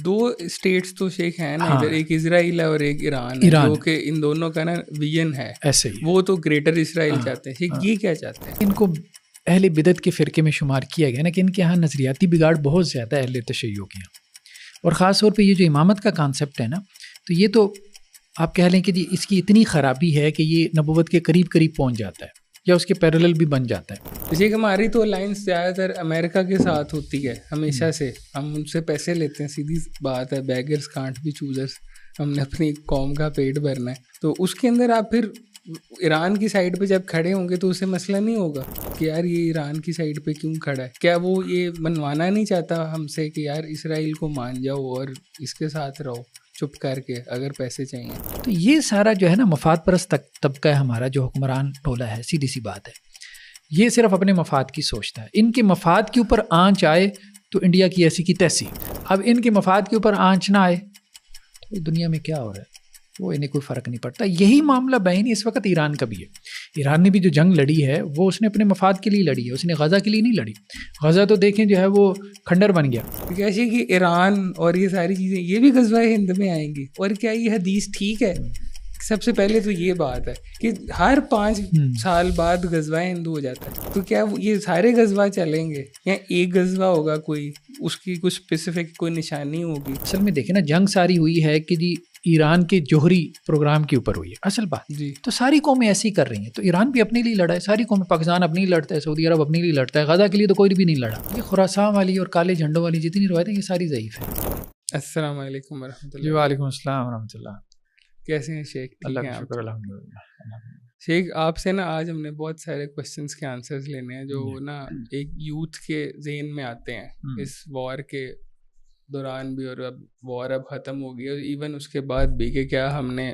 دو status تو شیخ ہیں نا ادھر, ایک اسرائیل ہے اور ایک ایران ہے, جو کہ ان دونوں کا نا ویژن ہے ایسے ہی, وہ تو گریٹر اسرائیل چاہتے ہیں. شیخ یہ کیا چاہتے ہیں؟ ان کو اہل بدعت کے فرقے میں شمار کیا گیا نا کہ ان کے یہاں نظریاتی بگاڑ بہت زیادہ ہے اہل تشیع کے یہاں, اور خاص طور پہ یہ جو امامت کا کانسیپٹ ہے نا, تو یہ تو آپ کہہ لیں کہ جی اس کی اتنی خرابی ہے کہ یہ نبوت کے قریب قریب پہنچ جاتا ہے یا اس کے پیرلل بھی بن جاتا ہے. جیسے کہ ہماری تو الائنس زیادہ تر امریکہ کے ساتھ ہوتی ہے ہمیشہ سے, ہم ان سے پیسے لیتے ہیں, سیدھی بات ہے, بیگرز کانٹ بی چوزرز, ہم نے اپنی قوم کا پیٹ بھرنا ہے. تو اس کے اندر آپ پھر ایران کی سائڈ پہ جب کھڑے ہوں گے تو اسے مسئلہ نہیں ہوگا کہ یار یہ ایران کی سائڈ پہ کیوں کھڑا ہے, کیا وہ یہ منوانا نہیں چاہتا ہم سے کہ یار اسرائیل کو مان جاؤ اور اس کے ساتھ رہو چپ کر کے اگر پیسے چاہیے؟ تو یہ سارا جو ہے نا مفاد پرست طبقہ ہے ہمارا جو حکمران ٹولہ ہے, سیدھی سی بات ہے, یہ صرف اپنے مفاد کی سوچتا ہے. ان کے مفاد کے اوپر آنچ آئے تو انڈیا کی ایسی کی تیسی, اب ان کے مفاد کے اوپر آنچ نہ آئے تو دنیا میں کیا ہو رہا ہے وہ انہیں کوئی فرق نہیں پڑتا. یہی معاملہ بہن اس وقت ایران کا بھی ہے. ایران نے بھی جو جنگ لڑی ہے وہ اس نے اپنے مفاد کے لیے لڑی ہے, اس نے غزہ کے لیے نہیں لڑی. غزہ تو دیکھیں جو ہے وہ کھنڈر بن گیا. کیسے کہ ایران اور یہ ساری چیزیں یہ بھی غزوہ ہند میں آئیں گی, اور کیا یہ حدیث ٹھیک ہے؟ سب سے پہلے تو یہ بات ہے کہ ہر 5 سال بعد غزوہ ہند ہو جاتا ہے, تو کیا یہ سارے غزوہ چلیں گے یا ایک غزوہ ہوگا کوئی, اس کی کچھ اسپیسیفک کوئی نشانی ہوگی؟ اصل میں دیکھیں نا جنگ ساری ہوئی ہے کہ جی ایران کے جوہری پروگرام کے اوپر ہوئی ہے اصل بات جی. تو ساری قومیں ایسی کر رہی ہیں, تو ایران بھی اپنے لیے لڑا ہے, ساری قومیں, پاکستان اپنے لیے لڑتا ہے, سعودی عرب اپنے لیے لڑتا ہے, غزہ کے لیے تو کوئی بھی نہیں لڑا. یہ خراسان والی اور کالے جھنڈوں والی جتنی روایتیں یہ ساری ضعیف ہیں. السلام علیکم ورحمۃ اللہ. جی وعلیکم السلام ورحمۃ اللہ. کیسے ہیں شیخ؟ اللہ کا شکر الحمدللہ. شیخ آپ سے نا آج ہم نے بہت سارے کوشچنس کے آنسرز لینے ہیں جو نا ایک یوتھ کے ذہن میں آتے ہیں اس وار کے دوران بھی, اور اب وار اب ختم ہو گئی اور ایون اس کے بعد بھی, کہ کیا ہم نے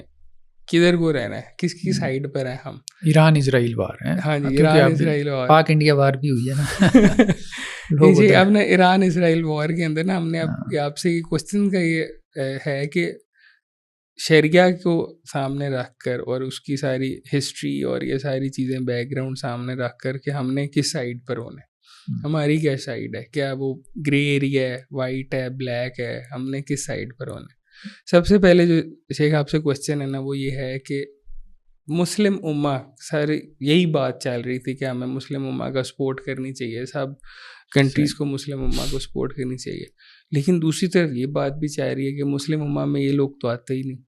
کدھر کو رہنا ہے, کس کی سائڈ پر ہیں ہم. ایران اسرائیل وار ہے. ہاں جی, ایران اسرائیل وار, پاک انڈیا وار بھی ہوئی ہے نا. جی اب نا ایران اسرائیل وار کے اندر نا ہم نے آپ سے یہ کوشچن کا یہ ہے کہ شریعہ کو سامنے رکھ کر اور اس کی ساری ہسٹری اور یہ ساری چیزیں بیک گراؤنڈ سامنے رکھ کر کہ ہم نے کس سائڈ پر ہونا ہے, ہماری کیا سائڈ ہے, کیا وہ گرے ایریا ہے, وائٹ ہے, بلیک ہے, ہم نے کس سائڈ پر ہونا ہے. سب سے پہلے جو شیخ آپ سے کوشچن ہے نا وہ یہ ہے کہ مسلم امہ, ساری یہی بات چل رہی تھی کہ ہمیں مسلم امہ کا سپورٹ کرنی چاہیے, سب کنٹریز کو مسلم امہ کو سپورٹ کرنی چاہیے, لیکن دوسری طرف یہ بات بھی چاہ رہی ہے کہ مسلم امہ میں یہ لوگ تو آتے ہی نہیں.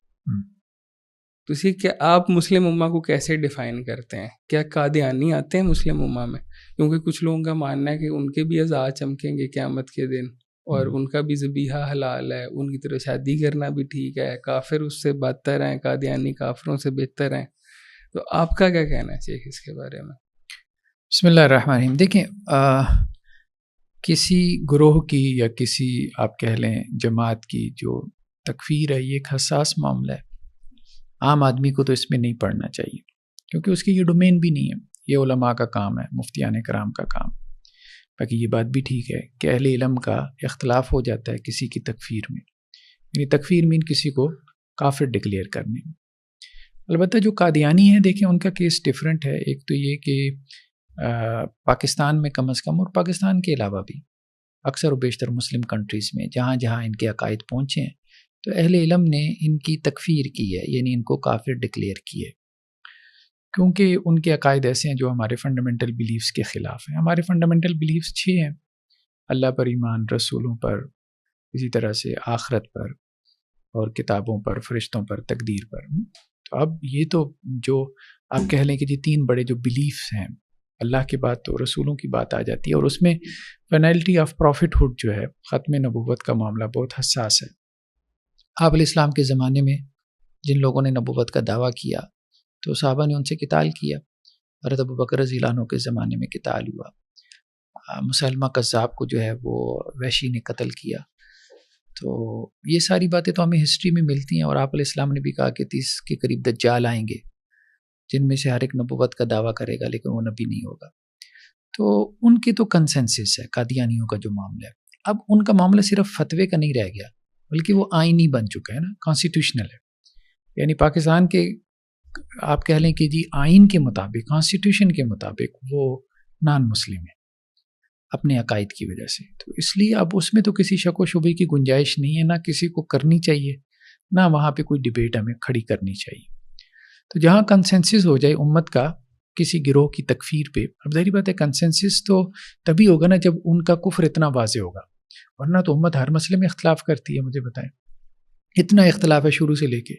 تو اسی کیا آپ مسلم امہ کو کیسے ڈیفائن کرتے ہیں؟ کیا قادیانی آتے ہیں مسلم امہ میں؟ کیونکہ کچھ لوگوں کا ماننا ہے کہ ان کے بھی اعضاء چمکیں گے قیامت کے دن, اور ان کا بھی ذبیحہ حلال ہے, ان کی طرح شادی کرنا بھی ٹھیک ہے, کافر اس سے بدتر ہیں, قادیانی کافروں سے بہتر ہیں. تو آپ کا کیا کہنا چاہیے اس کے بارے میں؟ بسم اللہ الرحمن الرحیم. دیکھیں کسی گروہ کی یا کسی آپ کہہ لیں جماعت کی جو تکفیر ہے یہ ایک حساس معاملہ ہے. عام آدمی کو تو اس میں نہیں پڑھنا چاہیے کیونکہ اس کی یہ ڈومین بھی نہیں ہے, یہ علماء کا کام ہے, مفتیان کرام کا کام. باقی یہ بات بھی ٹھیک ہے کہ اہل علم کا اختلاف ہو جاتا ہے کسی کی تکفیر میں, یعنی تکفیر مین کسی کو کافر ڈکلیئر کرنے میں. البتہ جو قادیانی ہیں دیکھیں ان کا کیس ڈیفرنٹ ہے. ایک تو یہ کہ پاکستان میں کم از کم اور پاکستان کے علاوہ بھی اکثر و بیشتر مسلم کنٹریز میں جہاں جہاں ان کے عقائد پہنچے ہیں تو اہل علم نے ان کی تکفیر کی ہے, یعنی ان کو کافر ڈکلیئر کی ہے, کیونکہ ان کے عقائد ایسے ہیں جو ہمارے فنڈامنٹل بیلیفز کے خلاف ہیں. ہمارے فنڈامنٹل بیلیفز 6 ہیں: اللہ پر ایمان, رسولوں پر, اسی طرح سے آخرت پر اور کتابوں پر, فرشتوں پر, تقدیر پر. تو اب یہ تو جو آپ کہہ لیں کہ جی 3 بڑے جو بیلیفز ہیں, اللہ کے بعد تو رسولوں کی بات آ جاتی ہے, اور اس میں فینلٹی آف پروفٹ ہوڈ جو ہے, ختم نبوت کا معاملہ بہت حساس ہے. آپ علیہ السلام کے زمانے میں جن لوگوں نے نبوت کا دعویٰ کیا تو صحابہ نے ان سے قتال کیا. حضرت ابوبکر رضی اللہ عنہ کے زمانے میں قتال ہوا. مسلمہ کذاب کو جو ہے وہ وحشی نے قتل کیا. تو یہ ساری باتیں تو ہمیں ہسٹری میں ملتی ہیں, اور آپ علیہ السلام نے بھی کہا کہ 30 کے قریب دجال آئیں گے جن میں سے ہر ایک نبوت کا دعویٰ کرے گا لیکن وہ نبی نہیں ہوگا. تو ان کی تو کنسنسس ہے قادیانیوں کا جو معاملہ ہے. اب ان کا معاملہ صرف فتوے کا نہیں رہ گیا بلکہ وہ آئینی بن چکا ہے نا, کانسٹیٹیوشنل ہے. یعنی پاکستان کے آپ کہہ لیں کہ جی آئین کے مطابق, کانسٹیٹیوشن کے مطابق وہ نان مسلم ہے. اپنے عقائد کی وجہ سے. تو اس لیے اب اس میں تو کسی شک و شبے کی گنجائش نہیں ہے، نہ کسی کو کرنی چاہیے، نہ وہاں پہ کوئی ڈبیٹ ہمیں کھڑی کرنی چاہیے. تو جہاں کنسنسس ہو جائے امت کا کسی گروہ کی تکفیر پہ، اب ظاہری بات ہے کنسنسس تو تبھی ہوگا نا جب ان کا کفر اتنا واضح ہوگا، ورنہ تو امت ہر مسئلے میں اختلاف کرتی ہے. مجھے بتائیں اتنا اختلاف ہے شروع سے لے کے،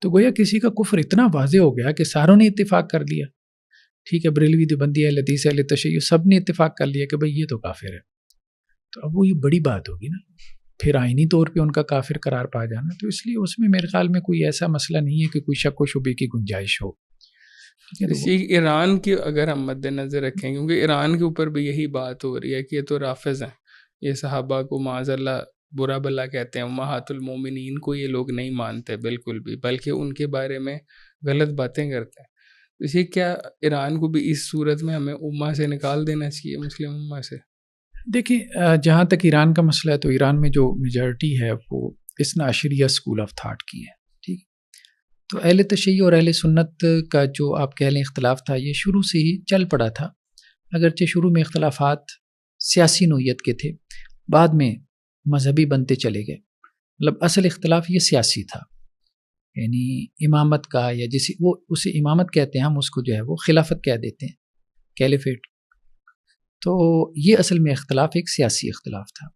تو گویا کسی کا کفر اتنا واضح ہو گیا کہ ساروں نے اتفاق کر لیا. ٹھیک ہے، بریلوی دیوبندی اہل حدیث اہل تشیع سب نے اتفاق کر لیا کہ بھئی یہ تو کافر ہے. تو اب وہ یہ بڑی بات ہوگی نا، پھر آئینی طور پہ ان کا کافر قرار پا جانا. تو اس لیے اس میں میرے خیال میں کوئی ایسا مسئلہ نہیں ہے کہ کوئی شک و شبے کی گنجائش ہو. اسی ایران کی اگر ہم مد نظر رکھیں، کیونکہ ایران کے اوپر بھی یہی بات ہو رہی ہے کہ یہ تو رافض ہیں، یہ صحابہ کو معاذ اللہ برا بلا کہتے ہیں، امہات المومنین کو یہ لوگ نہیں مانتے بالکل بھی، بلکہ ان کے بارے میں غلط باتیں کرتے ہیں. اسی کیا ایران کو بھی اس صورت میں ہمیں امہ سے نکال دینا چاہیے، مسلم امہ سے؟ دیکھیں جہاں تک ایران کا مسئلہ ہے تو ایران میں جو میجارٹی ہے وہ اثنا عشریہ اسکول آف تھاٹ کی ہے. ٹھیک، تو اہل تشیع اور اہل سنت کا جو آپ کہہ لیں اختلاف تھا یہ شروع سے ہی چل پڑا تھا، اگرچہ شروع میں اختلافات سیاسی نوعیت کے تھے، بعد میں مذہبی بنتے چلے گئے. مطلب اصل اختلاف یہ سیاسی تھا، یعنی امامت کا، یا جسے وہ اسے امامت کہتے ہیں، ہم اس کو جو ہے وہ خلافت کہہ دیتے ہیں، کیلیفیٹ. تو یہ اصل میں اختلاف ایک سیاسی اختلاف تھا.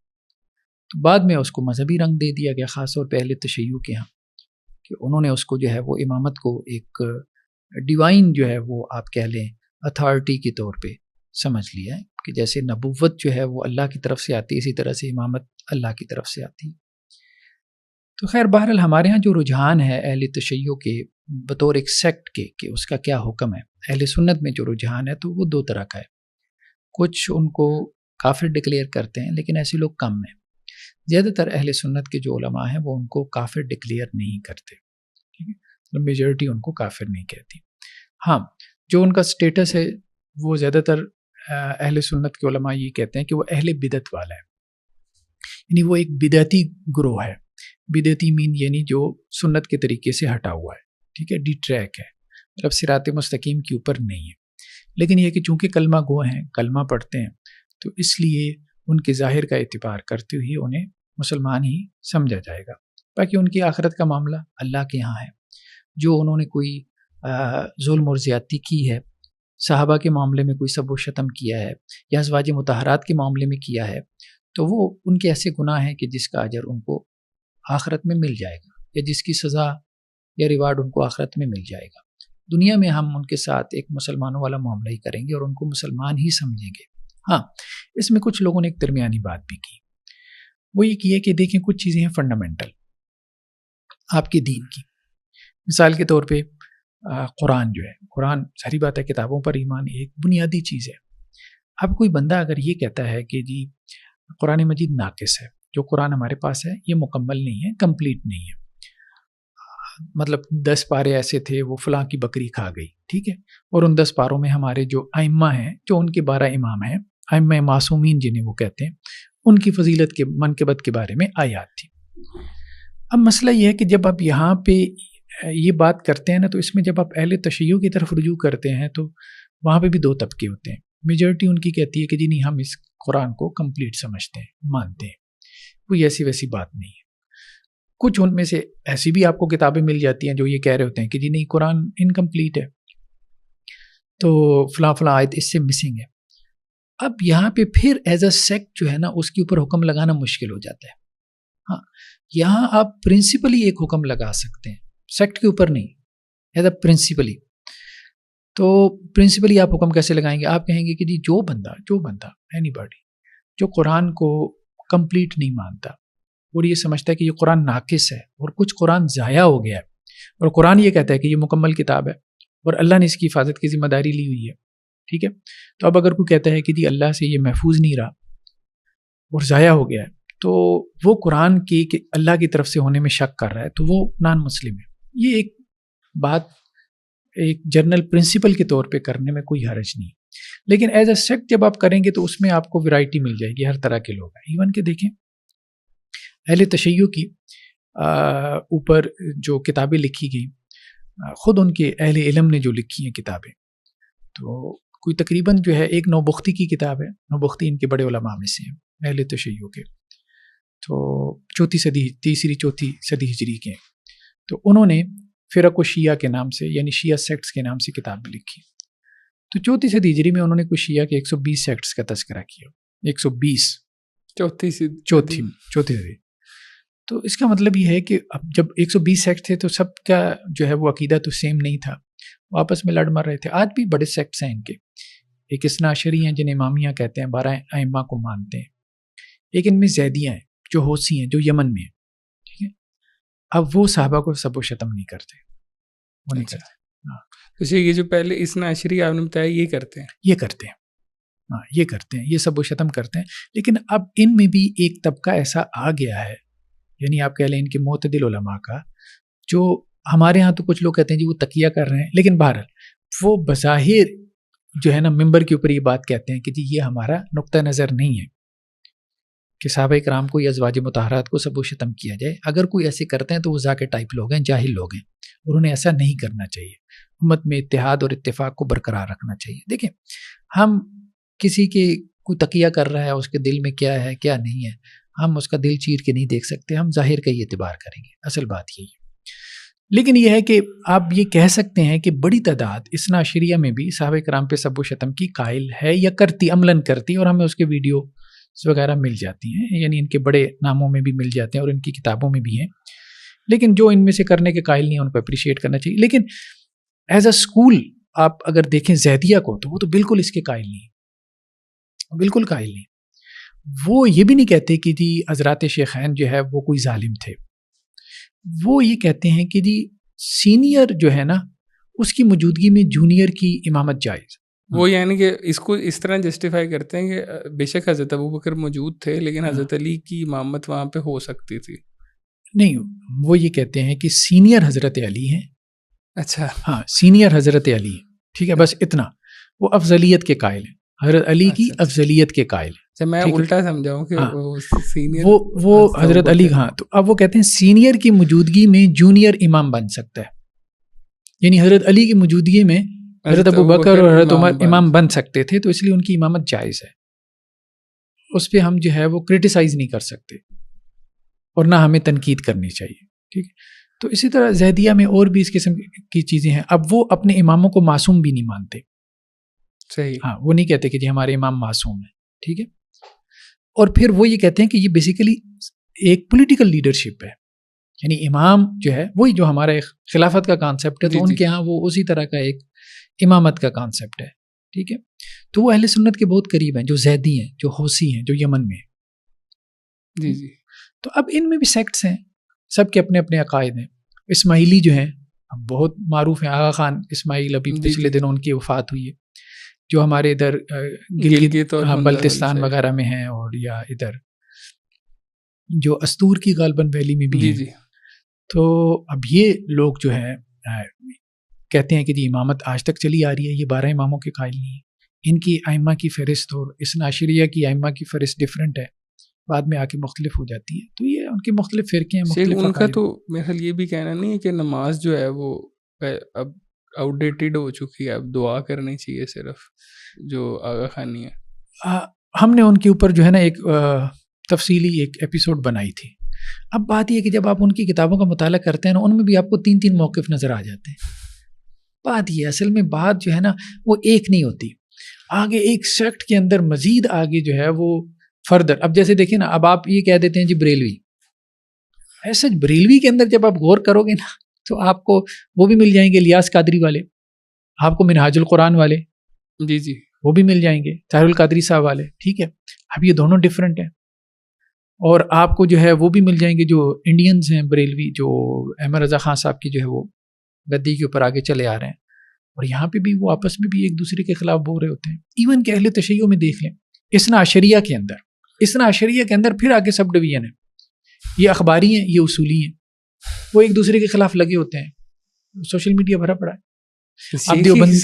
تو بعد میں اس کو مذہبی رنگ دے دیا گیا، خاص طور پہ اہل تشیع کے ہاں، کہ انہوں نے اس کو جو ہے وہ امامت کو ایک ڈیوائن جو ہے وہ آپ کہہ لیں اتھارٹی کے طور پہ سمجھ لیا ہے، کہ جیسے نبوت جو ہے وہ اللہ کی طرف سے آتی ہے، اسی طرح سے امامت اللہ کی طرف سے آتی ہے. تو خیر بہرحال ہمارے ہاں جو رجحان ہے اہل تشیع کے بطور ایک سیکٹ کے کہ اس کا کیا حکم ہے، اہل سنت میں جو رجحان ہے تو وہ دو طرح کا ہے. کچھ ان کو کافر ڈکلیئر کرتے ہیں، لیکن ایسے لوگ کم ہیں. زیادہ تر اہل سنت کے جو علماء ہیں وہ ان کو کافر ڈکلیئر نہیں کرتے. ٹھیک ہے، میجورٹی ان کو کافر نہیں کہتی. ہاں، جو ان کا سٹیٹس ہے وہ زیادہ تر اہل سنت کے علماء یہ کہتے ہیں کہ وہ اہل بدعت والا ہے، یعنی وہ ایک بدعتی گروہ ہے. بدعتی مین یعنی جو سنت کے طریقے سے ہٹا ہوا ہے. ٹھیک ہے، ڈی ٹریک ہے، مطلب صراط مستقیم کے اوپر نہیں ہے. لیکن یہ کہ چونکہ کلمہ گو ہیں، کلمہ پڑھتے ہیں، تو اس لیے ان کے ظاہر کا اعتبار کرتے ہوئے انہیں مسلمان ہی سمجھا جائے گا. باقی ان کی آخرت کا معاملہ اللہ کے ہاں ہے. جو انہوں نے کوئی ظلم اور زیادتی کی ہے، صحابہ کے معاملے میں کوئی سب و شتم کیا ہے، یا ازواج مطہرات کے معاملے میں کیا ہے، تو وہ ان کے ایسے گناہ ہیں کہ جس کا اجر ان کو آخرت میں مل جائے گا، یا جس کی سزا یا ریوارڈ ان کو آخرت میں مل جائے گا. دنیا میں ہم ان کے ساتھ ایک مسلمانوں والا معاملہ ہی کریں گے اور ان کو مسلمان ہی سمجھیں گے. ہاں، اس میں کچھ لوگوں نے ایک درمیانی بات بھی کی، وہ یہ کی ہے کہ دیکھیں کچھ چیزیں ہیں فنڈامنٹل آپ کے دین کی. مثال کے طور پہ قرآن جو ہے، قرآن ظاہری بات ہے کتابوں پر ایمان ایک بنیادی چیز ہے. اب کوئی بندہ اگر یہ کہتا ہے کہ جی قرآن مجید ناقص ہے، جو قرآن ہمارے پاس ہے یہ مکمل نہیں ہے، کمپلیٹ نہیں ہے، مطلب 10 پارے ایسے تھے وہ فلاں کی بکری کھا گئی، ٹھیک ہے، اور ان 10 پاروں میں ہمارے جو ائمہ ہیں، جو ان کے 12 امام ہیں، ائمہ معصومین جنہیں وہ کہتے ہیں، ان کی فضیلت کے منقبت کے بارے میں آیات تھی. اب مسئلہ یہ ہے کہ جب آپ یہاں پہ یہ بات کرتے ہیں نا، تو اس میں جب آپ اہل تشیع کی طرف رجوع کرتے ہیں تو وہاں پہ بھی دو طبقے ہوتے ہیں. میجورٹی ان کی کہتی ہے کہ جی نہیں، ہم اس قرآن کو کمپلیٹ سمجھتے ہیں، مانتے ہیں، کوئی ایسی ویسی بات نہیں ہے. کچھ ان میں سے ایسی بھی آپ کو کتابیں مل جاتی ہیں جو یہ کہہ رہے ہوتے ہیں کہ جی نہیں، قرآن انکمپلیٹ ہے، تو فلاں فلاں آیت اس سے مسنگ ہے. اب یہاں پہ پھر ایز اے سیکٹ جو ہے نا اس کے اوپر حکم لگانا مشکل ہو جاتا ہے. ہاں، یہاں آپ پرنسپلی ایک حکم لگا سکتے ہیں، سیکٹ کے اوپر نہیں، ایز اے پرنسپلی. تو پرنسپلی آپ حکم کیسے لگائیں گے؟ آپ کہیں گے کہ جی جو بندہ اینی باڈی جو قرآن کو کمپلیٹ نہیں مانتا اور یہ سمجھتا ہے کہ یہ قرآن ناقص ہے اور کچھ قرآن ضائع ہو گیا ہے، اور قرآن یہ کہتا ہے کہ یہ مکمل کتاب ہے اور اللہ نے اس کی حفاظت کی ذمہ داری لی ہوئی ہے، ٹھیک ہے. تو اب اگر کوئی کہتا ہے کہ جی اللہ سے یہ محفوظ نہیں رہا اور ضائع ہو گیا ہے، تو وہ قرآن کی کہ اللہ کی طرف سے ہونے میں شک کر رہا ہے، تو وہ نان مسلم ہے. یہ ایک بات ایک جنرل پرنسپل کے طور پہ کرنے میں کوئی حرج نہیں، لیکن ایز اے سیکٹ جب آپ کریں گے تو اس میں آپ کو ویرائٹی مل جائے گی، ہر طرح کے لوگ ہیں. ایون کہ دیکھیں اہل تشیع کی اوپر جو کتابیں لکھی گئیں، خود ان کے اہل علم نے جو لکھی ہیں کتابیں، تو کوئی تقریباً جو ہے ایک نوبختی کی کتاب ہے، نوبختی ان کے بڑے علماء میں سے ہیں، اہل تشیع کے، تو تیسری چوتھی صدی ہجری کے، تو انہوں نے فرق و شیعہ کے نام سے، یعنی شیعہ سیکٹس کے نام سے کتاب لکھی. تو چوتھی صدی ہجری میں انہوں نے کچھ شیعہ کے 120 سیکٹس کا تذکرہ کیا. 120 چوتھی صدی. تو اس کا مطلب یہ ہے کہ اب جب 120 سیکٹ تھے تو سب کا جو ہے وہ عقیدہ تو سیم نہیں تھا، وہ آپس میں لڑ مر رہے تھے. آج بھی بڑے سیکٹس ہیں ان کے، ایک اثنا عشری ہیں جنہیں امامیہ کہتے ہیں، 12 ائمہ کو مانتے ہیں. ایک ان میں زیدیہ ہیں جو حوثی ہیں، جو یمن میں ہیں. ٹھیک ہے، اب وہ صحابہ کو سب و شتم نہیں کرتے، وہ نہیں کرتے. تو یہ جو پہلے اثنا عشری آپ نے بتایا یہ کرتے ہیں، یہ کرتے ہیں، ہاں یہ کرتے ہیں، یہ سب و شتم کرتے ہیں. لیکن اب ان میں بھی ایک طبقہ ایسا آ گیا ہے، یعنی آپ کہہ لیں ان کے معتدل علماء کا، جو ہمارے ہاں تو کچھ لوگ کہتے ہیں جی وہ تقیہ کر رہے ہیں، لیکن بہرحال وہ بظاہر جو ہے نا ممبر کے اوپر یہ بات کہتے ہیں کہ جی یہ ہمارا نقطہ نظر نہیں ہے کہ صحابہ کرام کو یا ازواج مطہرات کو سب و شتم کیا جائے. اگر کوئی ایسے کرتے ہیں تو وہ ذاکر ٹائپ لوگ ہیں، جاہل لوگ ہیں، اور انہیں ایسا نہیں کرنا چاہیے. امت میں اتحاد اور اتفاق کو برقرار رکھنا چاہیے. دیکھیں، ہم کسی کے کوئی تقیہ کر رہا ہے، اس کے دل میں کیا ہے کیا نہیں ہے، ہم اس کا دل چیر کے نہیں دیکھ سکتے، ہم ظاہر کا ہی اعتبار کریں گے. اصل بات یہی ہے. لیکن یہ ہے کہ آپ یہ کہہ سکتے ہیں کہ بڑی تعداد اثنا عشریہ میں بھی صحابہ کرام پہ سب و شتم کی قائل ہے یا کرتی، عملاً کرتی، اور ہمیں اس کے ویڈیو وغیرہ مل جاتی ہیں، یعنی ان کے بڑے ناموں میں بھی مل جاتے ہیں اور ان کی کتابوں میں بھی ہیں. لیکن جو ان میں سے کرنے کے قائل نہیں ہیں ان کو اپریشیٹ کرنا چاہیے. لیکن ایز اے اسکول آپ اگر دیکھیں زیدیہ کو، تو وہ تو بالکل اس کے قائل نہیں، بالکل قائل نہیں. وہ یہ بھی نہیں کہتے کہ جی حضرات شیخین جو ہے وہ کوئی ظالم تھے. وہ یہ کہتے ہیں کہ جی سینئر جو ہے نا اس کی موجودگی میں جونیئر کی امامت جائز. وہ یعنی کہ اس کو اس طرح جسٹیفائی کرتے ہیں کہ بے شک حضرت ابوبکر موجود تھے لیکن حضرت علی کی امامت وہاں پہ ہو سکتی تھی. نہیں، وہ یہ کہتے ہیں کہ سینئر حضرت علی ہیں. اچھا، ہاں سینئر حضرت علی ہیں، ٹھیک ہے، بس اتنا. وہ افضلیت کے قائل ہیں، حضرت علی کی افضلیت کے قائل ہیں. میں الٹا سمجھا ہوں کہ وہ حضرت علی. ہاں، تو اب وہ کہتے ہیں سینئر کی موجودگی میں جونیئر امام بن سکتا ہے، یعنی حضرت علی کی موجودگی میں حضرت ابوبکر اور حضرت عمر امام بن سکتے تھے، تو اس لیے ان کی امامت جائز ہے. اس پہ ہم جو ہے وہ کرٹیسائز نہیں کر سکتے اور نہ ہمیں تنقید کرنی چاہیے. ٹھیک ہے، تو اسی طرح زیدیہ میں اور بھی اس قسم کی چیزیں ہیں. اب وہ اپنے اماموں کو معصوم بھی نہیں مانتے. صحیح، ہاں، وہ نہیں کہتے کہ جی ہمارے امام معصوم ہیں. ٹھیک ہے، اور پھر وہ یہ کہتے ہیں کہ یہ بیسیکلی ایک پولیٹیکل لیڈرشپ ہے، یعنی امام جو ہے وہی جو ہمارا ایک خلافت کا کانسیپٹ ہے، تو ان کے ہاں وہ اسی طرح کا ایک امامت کا کانسیپٹ ہے. ٹھیک ہے، تو وہ اہل سنت کے بہت قریب ہیں، جو زیدی ہیں، جو حوثی ہیں، جو یمن میں ہیں. جی جی. تو اب ان میں بھی سیکٹس ہیں، سب کے اپنے اپنے عقائد ہیں. اسماعیلی جو ہیں بہت معروف ہیں، آغا خان اسماعیل، ابھی پچھلے دنوں ان کی وفات ہوئی ہے، جو ہمارے ادھر گلگت اور بلتستان وغیرہ میں ہیں، اور یا ادھر جو استور کی غالباً ویلی میں بھی ہیں. تو اب یہ لوگ جو ہیں کہتے ہیں کہ جی امامت آج تک چلی آ رہی ہے، یہ 12 اماموں کے قائل نہیں ہیں. ان کی ائمہ کی فہرست اور اثنا عشریہ کی ائمہ کی فہرست ڈفرینٹ ہے، بعد میں آ کے مختلف ہو جاتی ہیں. تو یہ ان کے مختلف فرقے ہیں، مختلف ان کا تو میرا خیال یہ بھی کہنا نہیں ہے کہ نماز جو ہے وہ اب آؤٹ ڈیٹڈ ہو چکی ہے، اب دعا کرنی چاہیے صرف، جو آغا خانی ہے. ہم نے ان کے اوپر جو ہے نا ایک تفصیلی ایک ایپیسوڈ بنائی تھی. اب بات یہ کہ جب آپ ان کی کتابوں کا مطالعہ کرتے ہیں نا، ان میں بھی آپ کو 3 موقف نظر آ جاتے ہیں. بات یہ اصل میں بات جو ہے نا وہ ایک نہیں ہوتی، آگے ایک سیکٹ کے اندر مزید آگے جو ہے وہ فردر. اب جیسے دیکھیں نا، اب آپ یہ کہہ دیتے ہیں جی بریلوی، ایسا بریلوی کے اندر جب آپ غور کرو گے نا تو آپ کو وہ بھی مل جائیں گے، الیاس قادری والے، آپ کو منہاج القرآن والے، جی جی وہ بھی مل جائیں گے، طاہر القادری صاحب والے. ٹھیک ہے، اب یہ دونوں ڈفرینٹ ہیں. اور آپ کو جو ہے وہ بھی مل جائیں گے جو انڈینز ہیں بریلوی، جو احمد رضا خان صاحب کی جو ہے وہ گدی کے اوپر آگے چلے آ رہے ہیں، اور یہاں پہ بھی وہ آپس میں بھی ایک دوسرے کے خلاف بول رہے ہوتے ہیں. ایون کہ اہل تشیع میں دیکھ لیں، اثنا عشریہ کے اندر پھر آگے سب ڈویژن ہیں، یہ اخباری ہیں، یہ اصولی ہیں، وہ ایک دوسرے کے خلاف لگے ہوتے ہیں. سوشل میڈیا بھرا پڑا ہے.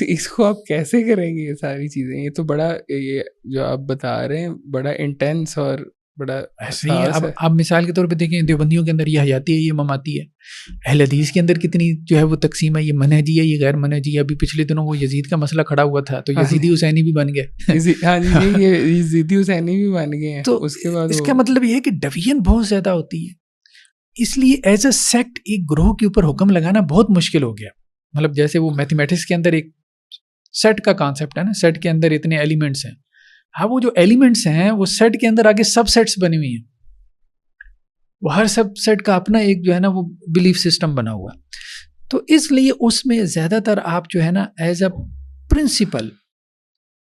اس کو آپ کیسے کریں گے یہ ساری چیزیں؟ یہ تو بڑا، یہ جو آپ بتا رہے ہیں بڑا انٹینس اور بڑا ایسے ہی اب آپ مثال کے طور پہ دیکھیں دیوبندیوں کے اندر یہ حیاتی ہے، یہ مماتی ہے. اہل حدیث کے اندر کتنی جو ہے وہ تقسیم ہے، یہ منہجی ہے، یہ غیر منہجی ہے. ابھی پچھلے دنوں وہ یزید کا مسئلہ کھڑا ہوا تھا تو یزیدی حسینی بھی بن گئے. ہاں جی، یہ یزیدی حسینی بھی بن گئے ہیں. تو اس کے بعد اس کا مطلب یہ ہے کہ ڈویژن بہت زیادہ ہوتی ہے. اس لیے ایز اے سیکٹ ایک گروہ کے اوپر حکم لگانا بہت مشکل ہو گیا. مطلب جیسے وہ میتھمیٹکس کے اندر ایک سیٹ کا کانسیپٹ ہے نا، سیٹ کے اندر اتنے ایلیمنٹس ہیں. ہاں وہ جو ایلیمنٹس ہیں وہ سیٹ کے اندر آگے سب سیٹس بنی ہوئی ہیں. وہ ہر سب سیٹ کا اپنا ایک جو ہے نا وہ بلیف سسٹم بنا ہوا. تو اس لیے اس میں زیادہ تر آپ جو ہے نا ایز اے پرنسپل